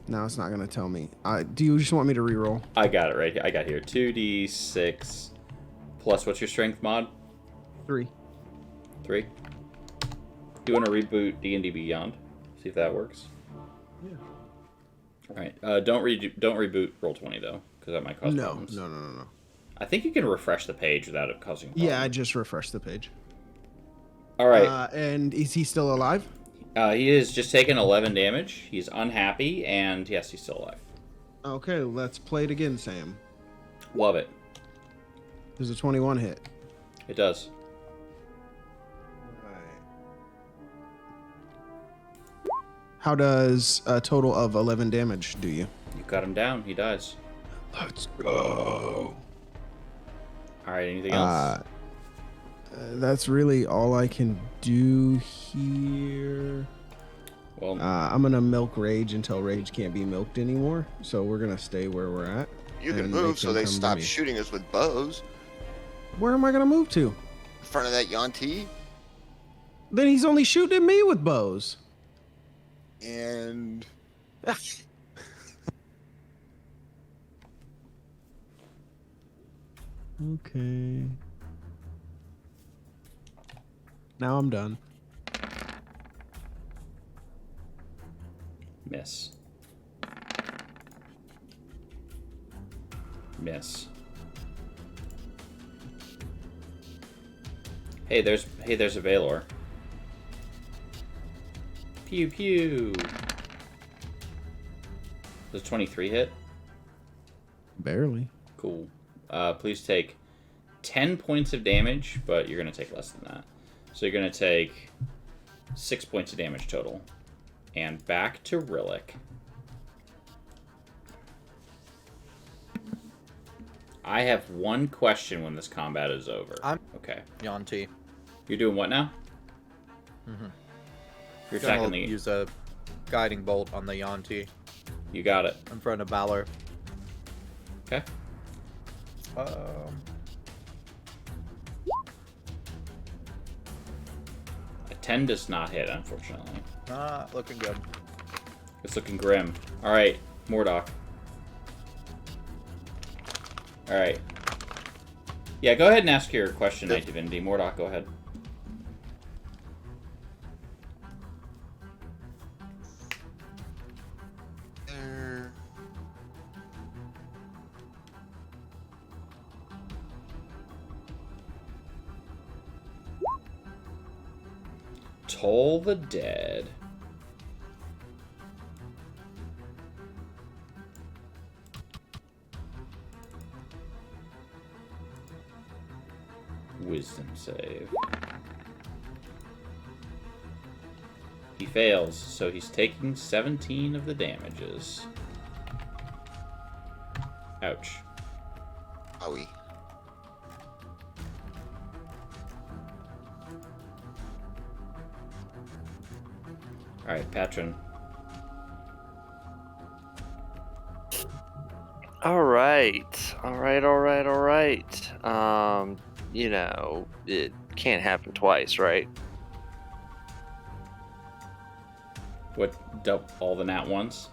No, it's not gonna tell me. Do you just want me to re-roll? I got it right here. I got here 2d6 plus what's your strength mod? 3. 3. You want to reboot D&D Beyond? See if that works. Yeah. All right. Don't reboot Roll20 though, because that might cause problems. No. I think you can refresh the page without it causing problems. Yeah, I just refreshed the page. All right. And is he still alive? He is just taken 11 damage. He's unhappy, and yes, he's still alive. Okay, let's play it again, Sam. Love it. There's a 21 hit. It does. How does a total of 11 damage do you? You cut him down. He dies. Let's go. All right. Anything else? That's really all I can do here. Well, I'm gonna milk Rage until Rage can't be milked anymore. So we're gonna stay where we're at. You can and move make so them they come to stop me. shooting us with bows. Where am I gonna move to? In front of that Yanti. Then he's only shooting at me with bows. And Okay. Now I'm done. miss. Miss. Hey, there's a Valor. Pew pew. Does 23 hit? Barely. Cool. Please take 10 points of damage, but you're going to take less than that. So you're going to take 6 points of damage total. And back to Rillick. I have one question when this combat is over. Okay. Yanti. You're doing what now? Mm-hmm. You're attacking Gonna the... use a guiding bolt on the Yanti You got it. in front of Valor. Okay. A 10 does not hit, unfortunately. Not looking good. It's looking grim. Alright, Mordock. Alright. Yeah, go ahead and ask your question, Knight Divinity. Mordock, go ahead. Toll the Dead. Wisdom save. He fails, so he's taking 17 of the damages. Ouch. Owie. Alright, Patron. All right. You know, it can't happen twice, right? What, all the nat ones?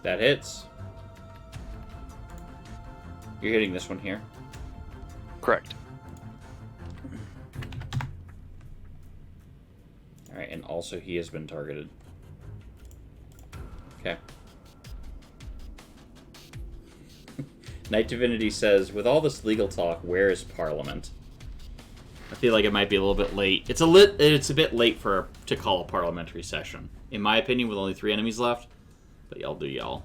That hits. You're hitting this one here. Correct. Alright, and also he has been targeted. Okay. Night Divinity says, with all this legal talk, where is Parliament? I feel like it might be a little bit late. It's a bit late to call a parliamentary session, in my opinion, with only 3 enemies left. But y'all do y'all.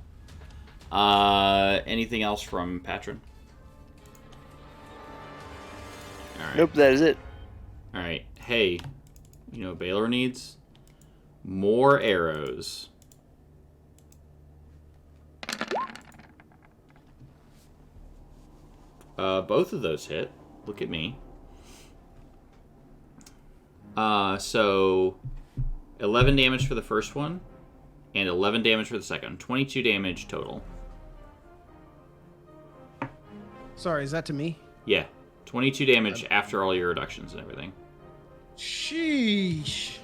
Anything else from Patron? All right. Nope, that is it. All right. Hey, you know what Baylor needs? More arrows. Both of those hit. Look at me. So 11 damage for the first one, and 11 damage for the second. 22 damage total. Sorry, is that to me? Yeah. 22 damage after all your reductions and everything. Sheesh.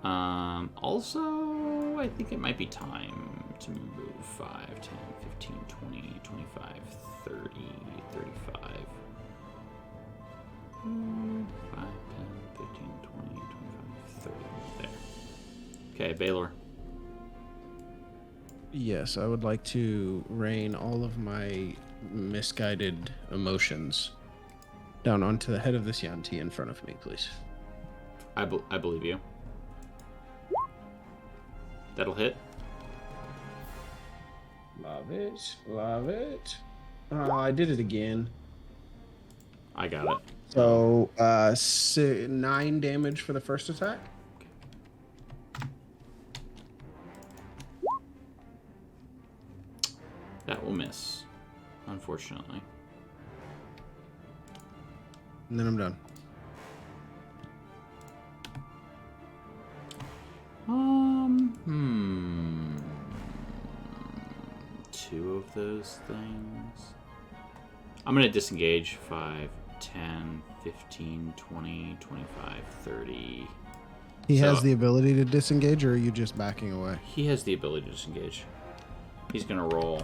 Also, I think it might be time to move 5, 10, 15, 20, 25, 30, 35. 5, 10, 15, 20, 25, 30. There. Okay, Baylor. Yes, I would like to rain all of my misguided emotions down onto the head of this Yanti in front of me, please. I believe you. That'll hit. Love it. Love it. Oh, I did it again. I got it. So, 9 damage for the first attack. That will miss, unfortunately. And then I'm done. Two of those things. I'm going to disengage 5, 10, 15, 20, 25, 30. He So- has the ability to disengage, or are you just backing away? He has the ability to disengage. He's going to roll.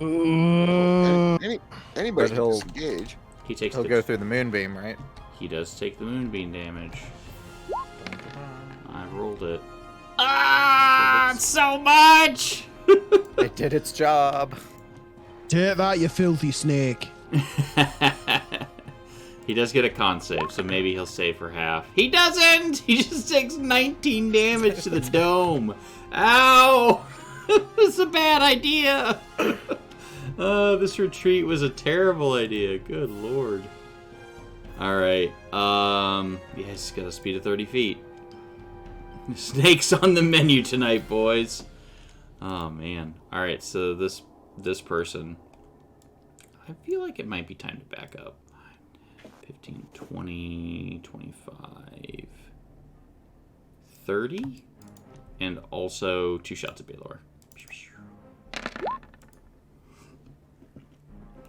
Anybody But can he'll- disengage. He takes He'll the, go through the moonbeam, right? He does take the moonbeam damage. I rolled it. Ah, so much! It did its job. Take that, you filthy snake. He does get a con save, so maybe he'll save for half. He doesn't! He just takes 19 damage to the dome. Ow! This is a bad idea. This retreat was a terrible idea. Good lord. Alright. Yeah, he's got a speed of 30 feet. Snakes on the menu tonight, boys. Oh, man. Alright, so this person... I feel like it might be time to back up. 15, 20, 25, 30, and also 2 shots of Baylor.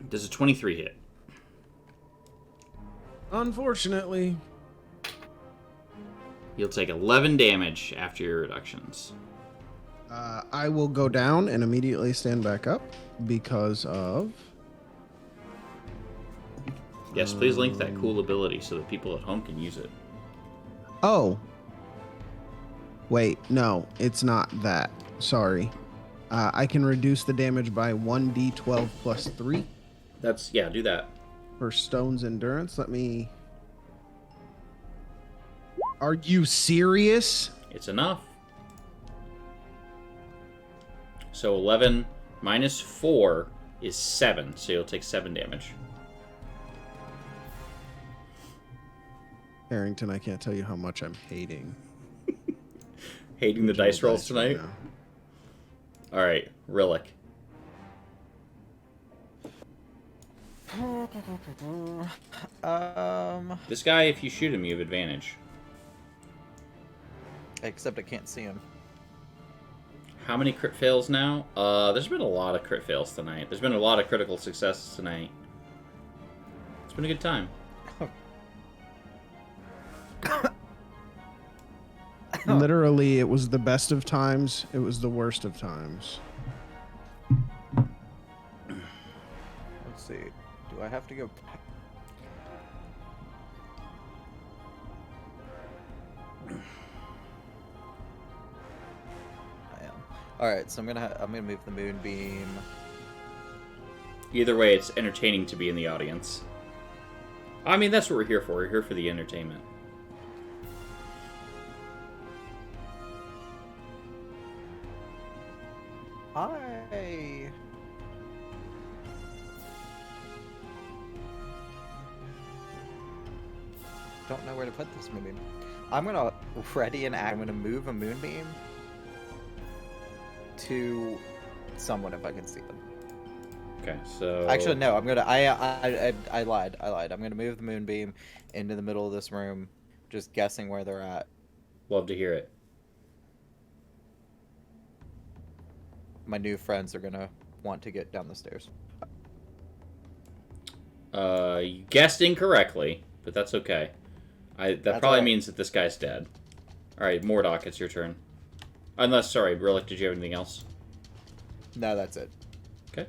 Does a 23 hit? Unfortunately. You'll take 11 damage after your reductions. I will go down and immediately stand back up because of... Yes, please link that cool ability so that people at home can use it. Oh. Wait, no, it's not that. Sorry. I can reduce the damage by 1d12 plus 3 Yeah, do that. for Stone's Endurance. Let me... Are you serious? It's enough. So 11 minus 4 is 7, so you'll take 7 damage. Harrington, I can't tell you how much I'm hating. Hating the dice rolls right tonight? Alright, Rillick. This guy, if you shoot him, you have advantage. Except I can't see him. How many crit fails now? There's been a lot of crit fails tonight. There's been a lot of critical successes tonight. It's been a good time. Literally, it was the best of times. It was the worst of times. Let's see. Do I have to go? I am. All right, so I'm gonna move the moonbeam. Either way, it's entertaining to be in the audience. I mean, that's what we're here for. We're here for the entertainment. I don't know where to put this moonbeam. I'm gonna ready and act. I'm gonna move a moonbeam to someone if I can see them. Okay, so... Actually, no. I'm gonna. I lied. I'm gonna move the moonbeam into the middle of this room, just guessing where they're at. Love to hear it. My new friends are gonna want to get down the stairs. You guessed incorrectly, but that's okay. That That's probably alright. means that this guy's dead. Alright, Mordok, it's your turn. Unless, sorry, Brillick, did you have anything else? No, that's it. Okay.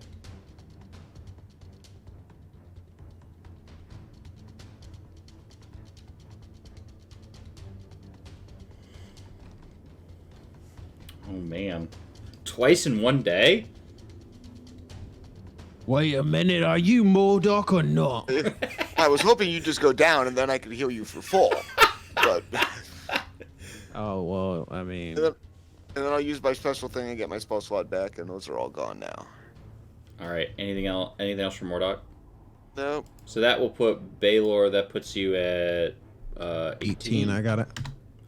Oh, man. Twice in one day? Wait a minute, are you Mordok or not? I was hoping you'd just go down and then I could heal you for full. But Oh, well, I mean... and then I'll use my special thing and get my spell slot back, and those are all gone now. Alright, anything else? Anything else from Mordok? Nope. So that will put Baylor, that puts you at 18. I got it.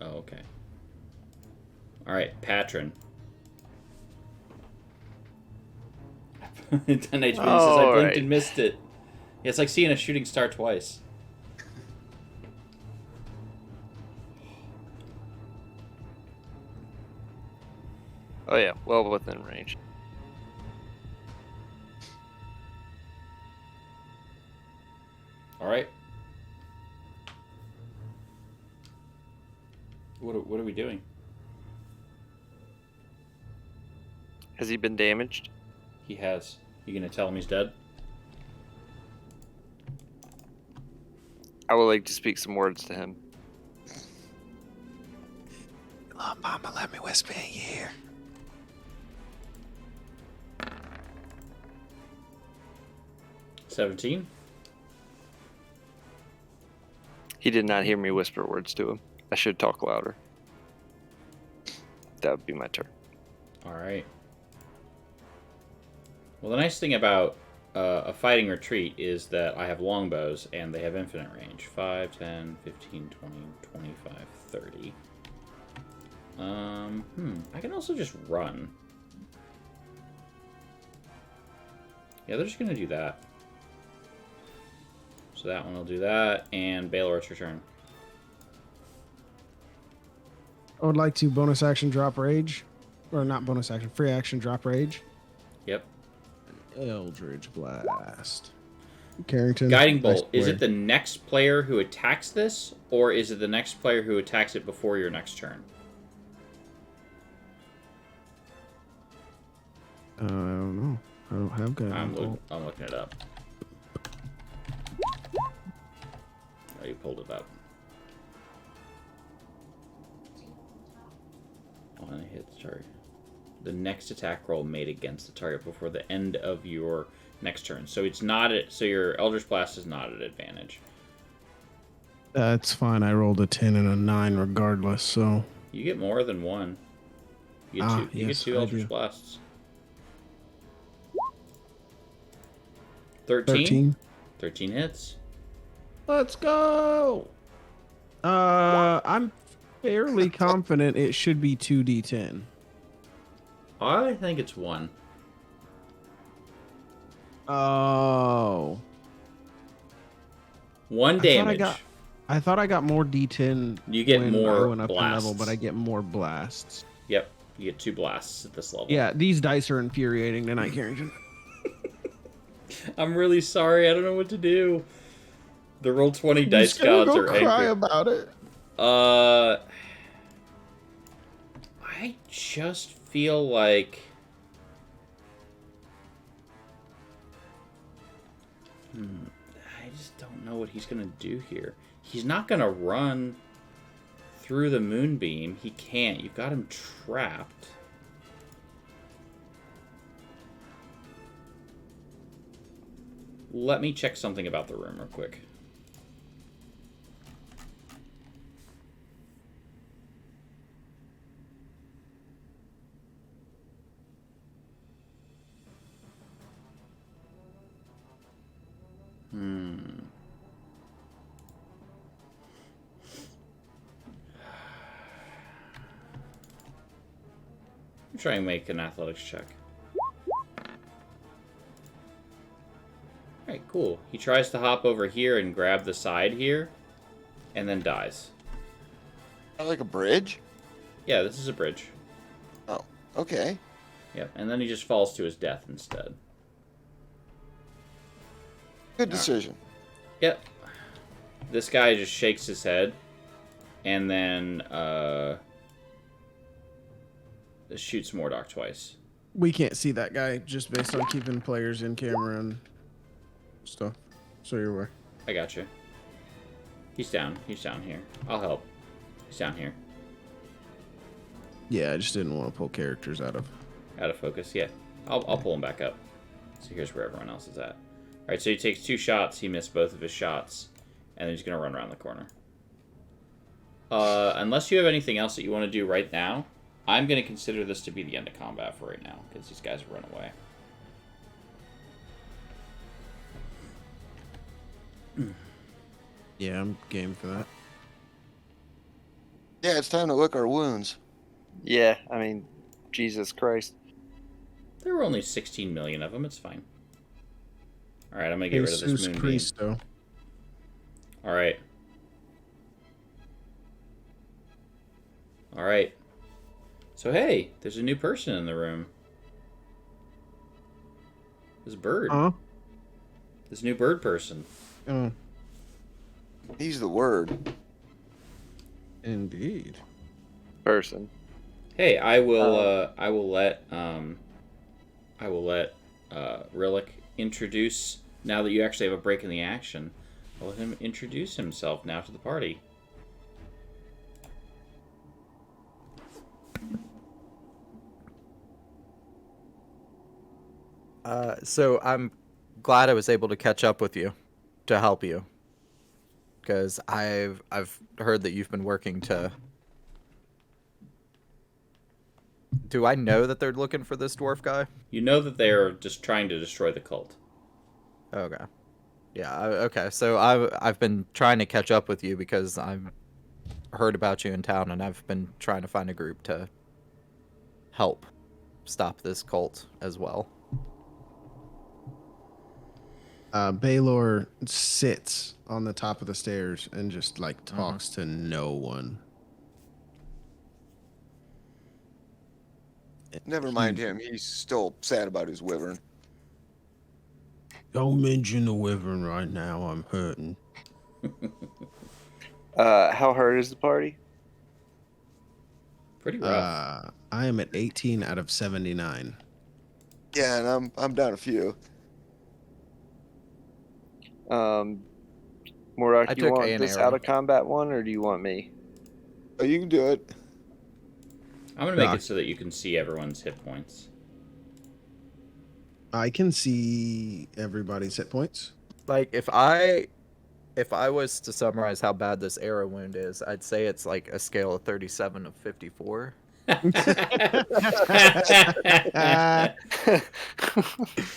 Oh, okay. Alright, Patron. 10 HP says, I blinked Alright. and missed it. Yeah, it's like seeing a shooting star twice. Oh yeah, well within range. Alright. What are we doing? Has he been damaged? He has. You gonna tell him he's dead? I would like to speak some words to him. Little mama, let me whisper in your ear. $17? He did not hear me whisper words to him. I should talk louder. That would be my turn. Alright. Well, the nice thing about a fighting retreat is that I have longbows and they have infinite range. 5, 10, 15, 20, 25, 30. I can also just run. Yeah, they're just gonna do that. So that one will do that, and Baylor, it's your turn. I would like to bonus action drop rage. Or not bonus action, free action drop rage. Yep. Eldritch Blast. Carrington. Guiding next Bolt. Is player. it the next player who attacks this, or is it the next player who attacks it before your next turn? I don't know. I don't have guiding bolt. I'm looking it up. Oh, you pulled it up. Oh, and it hit the target. The next attack roll made against the target before the end of your next turn. So it's not at, so your Eldritch Blast is not at advantage. That's fine. I rolled a 10 and a 9 regardless, so... You get more than one. You get two. You yes, get two I Eldritch do. Blasts. 13? 13. 13 hits. Let's go! I'm fairly confident it should be 2d10. I think it's 1. Oh. 1 damage. I thought I got more d10 You get when more I went up in level, blasts. but I get more blasts. Yep, you get 2 blasts at this level. Yeah, these dice are infuriating tonight, Carrington. I'm really sorry. I don't know what to do. The roll 20 dice Just gonna gods go are cry angry. about it. I just feel like... I just don't know what he's going to do here. He's not going to run through the moonbeam. He can't. You've got him trapped. Let me check something about the room real quick. Try and make an athletics check. Alright, cool. He tries to hop over here and grab the side here, and then dies. Like a bridge? Yeah, this is a bridge. Oh, okay. Yep, and then he just falls to his death instead. Good decision. Yep. This guy just shakes his head, and then shoots Mordok twice. We can't see that guy just based on keeping players in camera and stuff. So you're aware. I got you. He's down. He's down here. I'll help. He's down here. Yeah, I just didn't want to pull characters out of focus. Yeah, I'll pull him back up. So here's where everyone else is at. All right, so he takes 2 shots. He missed both of his shots, and then he's gonna run around the corner. Unless you have anything else that you want to do right now, I'm gonna consider this to be the end of combat for right now because these guys run away. Yeah, I'm game for that. Yeah, it's time to lick our wounds. Yeah, I mean, Jesus Christ. There were only 16 million of them. It's fine. All right, I'm gonna get rid of this Jesus moonbeam. Christo. All right. All right. So hey, there's a new person in the room. This bird. Huh? This new bird person. Oh, He's the word. indeed. Person. Hey, I will let Rillick introduce, now that you actually have a break in the action, I'll let him introduce himself now to the party. So I'm glad I was able to catch up with you to help you, because I've heard that you've been working to. Do I know that they're looking for this dwarf guy? You know that they are just trying to destroy the cult. Okay. Yeah. Okay. So I've been trying to catch up with you because I've heard about you in town, and I've been trying to find a group to help stop this cult as well. Baylor sits on the top of the stairs and just like talks to no one. Never mind him. He's still sad about his wyvern. Don't mention the wyvern right now. I'm hurting. How hurt is the party? Pretty rough. I am at 18 out of 79. Yeah, and I'm down a few. Mordok, I do you took want an this arrow. out of combat one, or do you want me? Oh, you can do it. I'm going to make it so that you can see everyone's hit points. I can see everybody's hit points. Like if I was to summarize how bad this arrow wound is, I'd say it's like a scale of 37 of 54.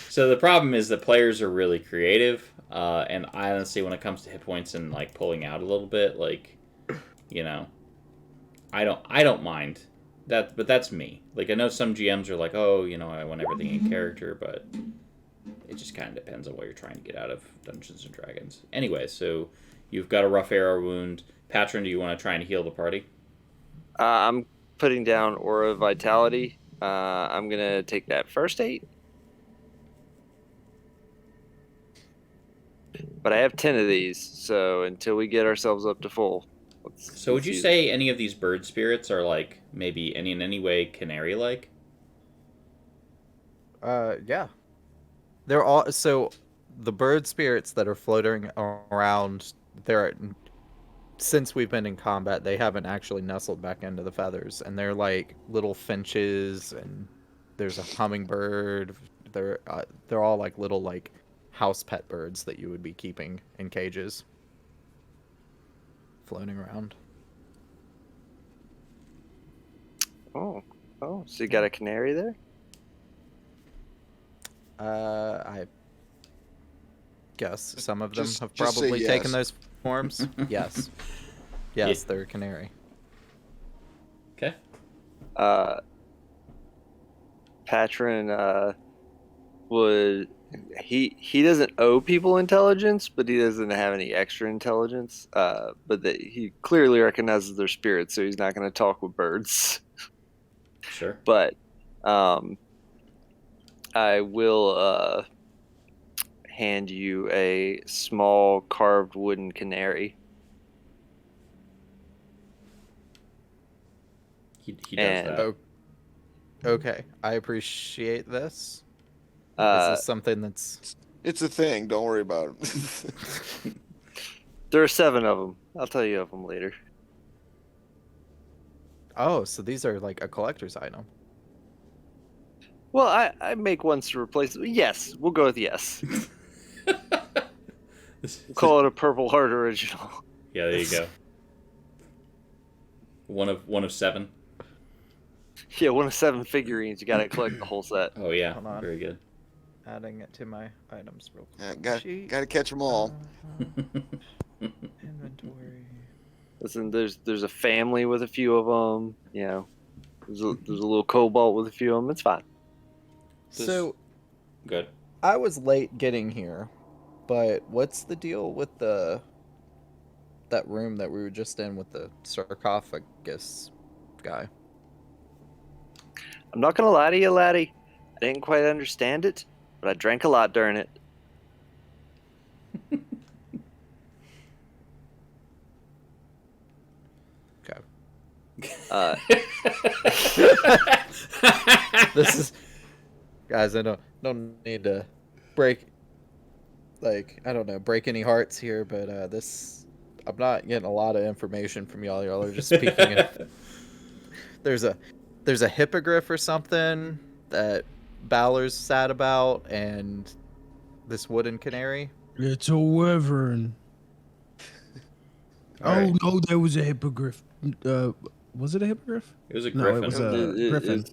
So the problem is that players are really creative, and I honestly, when it comes to hit points and like pulling out a little bit, like, you know, I don't mind that, but that's me. Like, I know some GMs are like, oh, you know, I want everything in character, but it just kind of depends on what you're trying to get out of Dungeons and Dragons. Anyway, so you've got a rough arrow wound. Patron, do you want to try and heal the party? I'm putting down Aura Vitality. I'm gonna take that first 8. But I have 10 of these, so until we get ourselves up to full. So would you say any of these bird spirits are like maybe in any way canary-like? Yeah. They're all so the bird spirits that are floating around. They're since we've been in combat, they haven't actually nestled back into the feathers, and they're like little finches, and there's a hummingbird. They're all like little like house pet birds that you would be keeping in cages, floating around. Oh, so you got a canary there? I guess some of them Just- have just say probably taken yes. those forms. Yes. Yes, they're a canary. Okay. Patron would he doesn't owe people intelligence, but he doesn't have any extra intelligence. But he clearly recognizes their spirits, so he's not going to talk with birds. Sure. But I will hand you a small carved wooden canary. He does And- that. Oh, okay, I appreciate this. Is Uh, this something that's It's a thing. Don't worry about it. there are 7 of them. I'll tell you of them later. oh, so these are like a collector's item. Well, I make ones to replace them. Yes, we'll go with yes. We'll call it a Purple Heart original. Yeah, there you go. One of 7. Yeah, one of 7 figurines. You gotta collect the whole set. Oh yeah, Hold on. very good. Adding it to my items real quick. Yeah, got to catch them all. Inventory. Listen, there's a family with a few of them. You know, there's a little cobalt with a few of them. It's fine. So Good. I was late getting here, but what's the deal with that room that we were just in with the sarcophagus guy? I'm not gonna lie to you, laddie. I didn't quite understand it, but I drank a lot during it. Okay. Uh, This is guys, I don't need to break break any hearts here, but I'm not getting a lot of information from y'all. Y'all are just speaking in, there's a hippogriff or something that Balor's sad about, and this wooden canary. It's a wyvern. All right. Oh no, there was a hippogriff. Was it a hippogriff? It was a No, griffin. it was a griffin.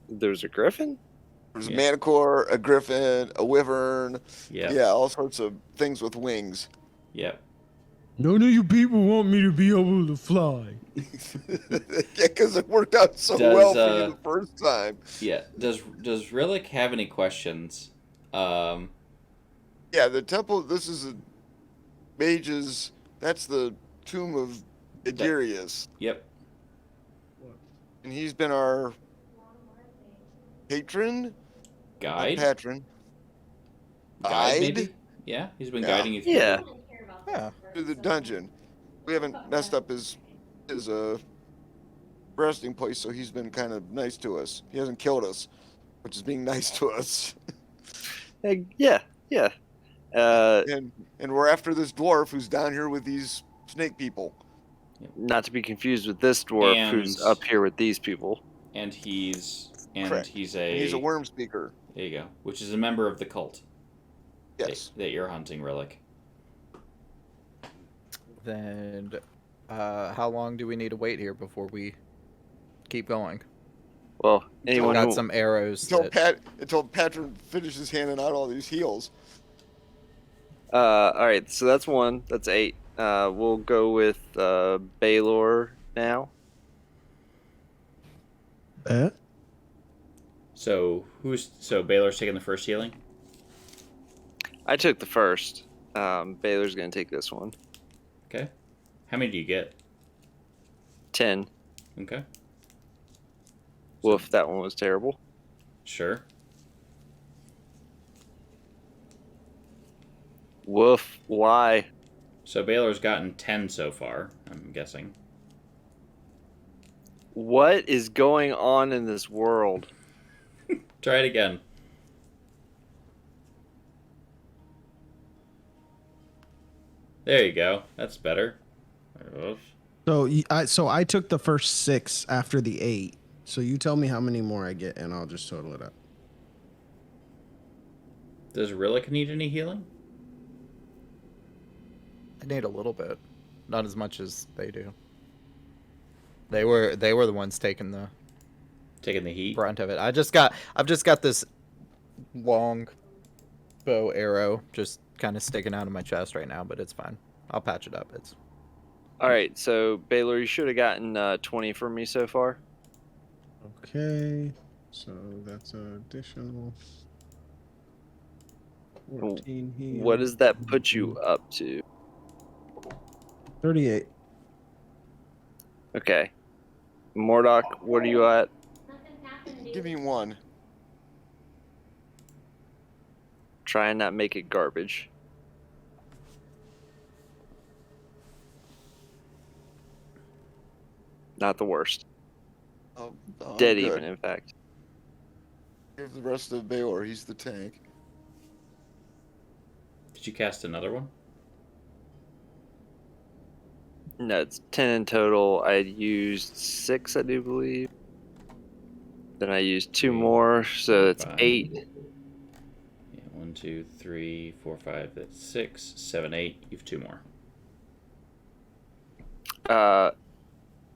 There's a griffin? There's a Yeah. manicore, a griffin, a wyvern. Yeah. Yeah, all sorts of things with wings. Yep. None of you people want me to be able to fly. Yeah, because it worked out so Does, well for you the first time. Yeah. Does Rillick have any questions? Yeah, the temple. This is a mage's. That's the tomb of Idirius, Yep. and he's been our patron, Guide. patron, Guide maybe. Yeah, he's been Yeah. guiding you through. Yeah. Yeah. to the dungeon. We haven't messed up his resting place, so he's been kind of nice to us. He hasn't killed us, which is being nice to us. Yeah. And we're after this dwarf who's down here with these snake people. Not to be confused with this dwarf And- who's up here with these people. And he's Correct. he's And he's a worm speaker. There you go. Which is a member of the cult. Yes. That you're hunting, Rillick. Then, how long do we need to wait here before we keep going? Well, I've anyone got who, some arrows. Until Patron finishes handing out all these heals. all right, so that's 1. That's 8. We'll go with Baylor now. So Baylor's taking the first healing? I took the first. Baylor's gonna take this one. Okay. How many do you get? 10. Okay. Woof, that one was terrible. Sure. Woof, why? So Baylor's gotten 10 so far, I'm guessing. What is going on in this world? Try it again. There you go. That's better. So I took the first 6 after the 8. So you tell me how many more I get, and I'll just total it up. Does Rillick need any healing? I need a little bit, not as much as they do. They were the ones taking the heat? brunt of it. I've just got this long bow arrow just kind of sticking out of my chest right now, but it's fine. I'll patch it up. It's All right, so Baylor, you should have gotten 20 from me so far. Okay, so that's an additional 14 here. What does that put you up to? 38. Okay. Mordock, what are you at? Give me 1. Try and not make it garbage. Not the worst. Oh, Dead good. even, in fact. Give the rest of Baylor. He's the tank. Did you cast another one? No, it's 10 in total. I used 6, I do believe. Then I used 2 more, so that's 5. 8. Yeah, 1, 2, 3, 4, 5. That's 6, 7, 8. You have 2 more.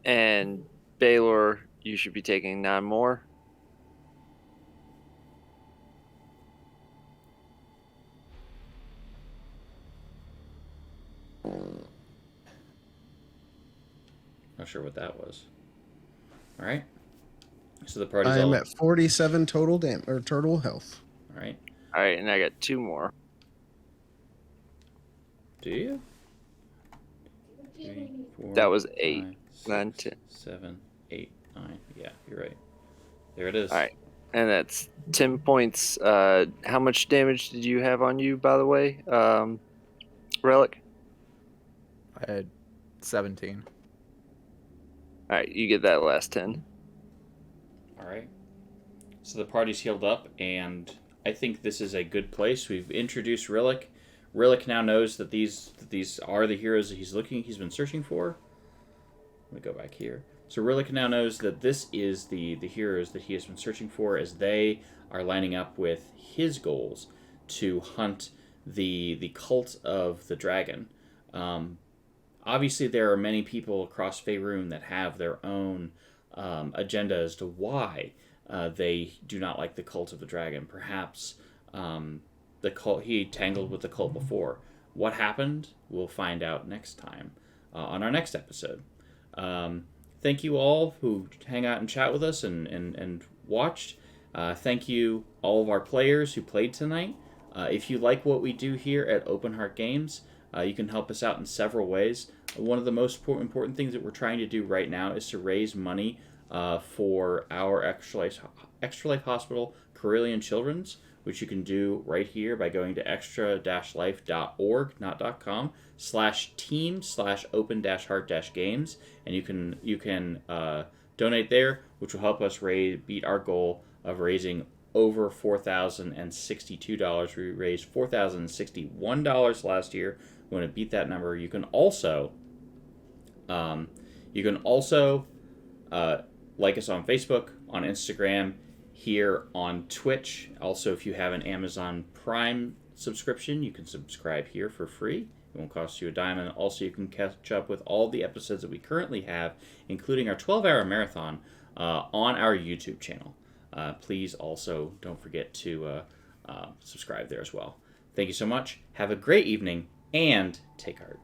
And Baylor, you should be taking 9 more. Not sure what that was. All right. So the party's I am all at 47 total total health. All right. All right, and I got 2 more. Do you? 3, 4, That was 8, 5, 6, 9, 10. 7, 8, 9. Yeah, you're right. There it is. All right, and that's 10 points. How much damage did you have on you, by the way, Relic? I had 17. All right, you get that last 10. All right. So the party's healed up, and I think this is a good place. We've introduced Rillick. Rillick now knows that these are the heroes that he's been searching for. Let me go back here. So Rillick now knows that this is the heroes that he has been searching for, as they are lining up with his goals to hunt the cult of the dragon. Obviously, there are many people across Faerun that have their own agenda as to why they do not like the cult of the dragon. Perhaps the cult, he tangled with the cult before. What happened? We'll find out next time on our next episode. Thank you all who hang out and chat with us and watched. Thank you all of our players who played tonight. If you like what we do here at Open Heart Games, you can help us out in several ways. One of the most important things that we're trying to do right now is to raise money for our Extra Life Hospital Carillion Children's, which you can do right here by going to extra-life.org, not .com, /team/open-heart-games, and you can donate there, which will help us beat our goal of raising over $4,062. We raised $4,061 last year. We want to beat that number. You can also like us on Facebook, on Instagram, here on Twitch. Also, if you have an Amazon Prime subscription, you can subscribe here for free. It won't cost you a dime. And also, you can catch up with all the episodes that we currently have, including our 12-hour marathon, on our YouTube channel. Please also don't forget to subscribe there as well. Thank you so much. Have a great evening, and take heart.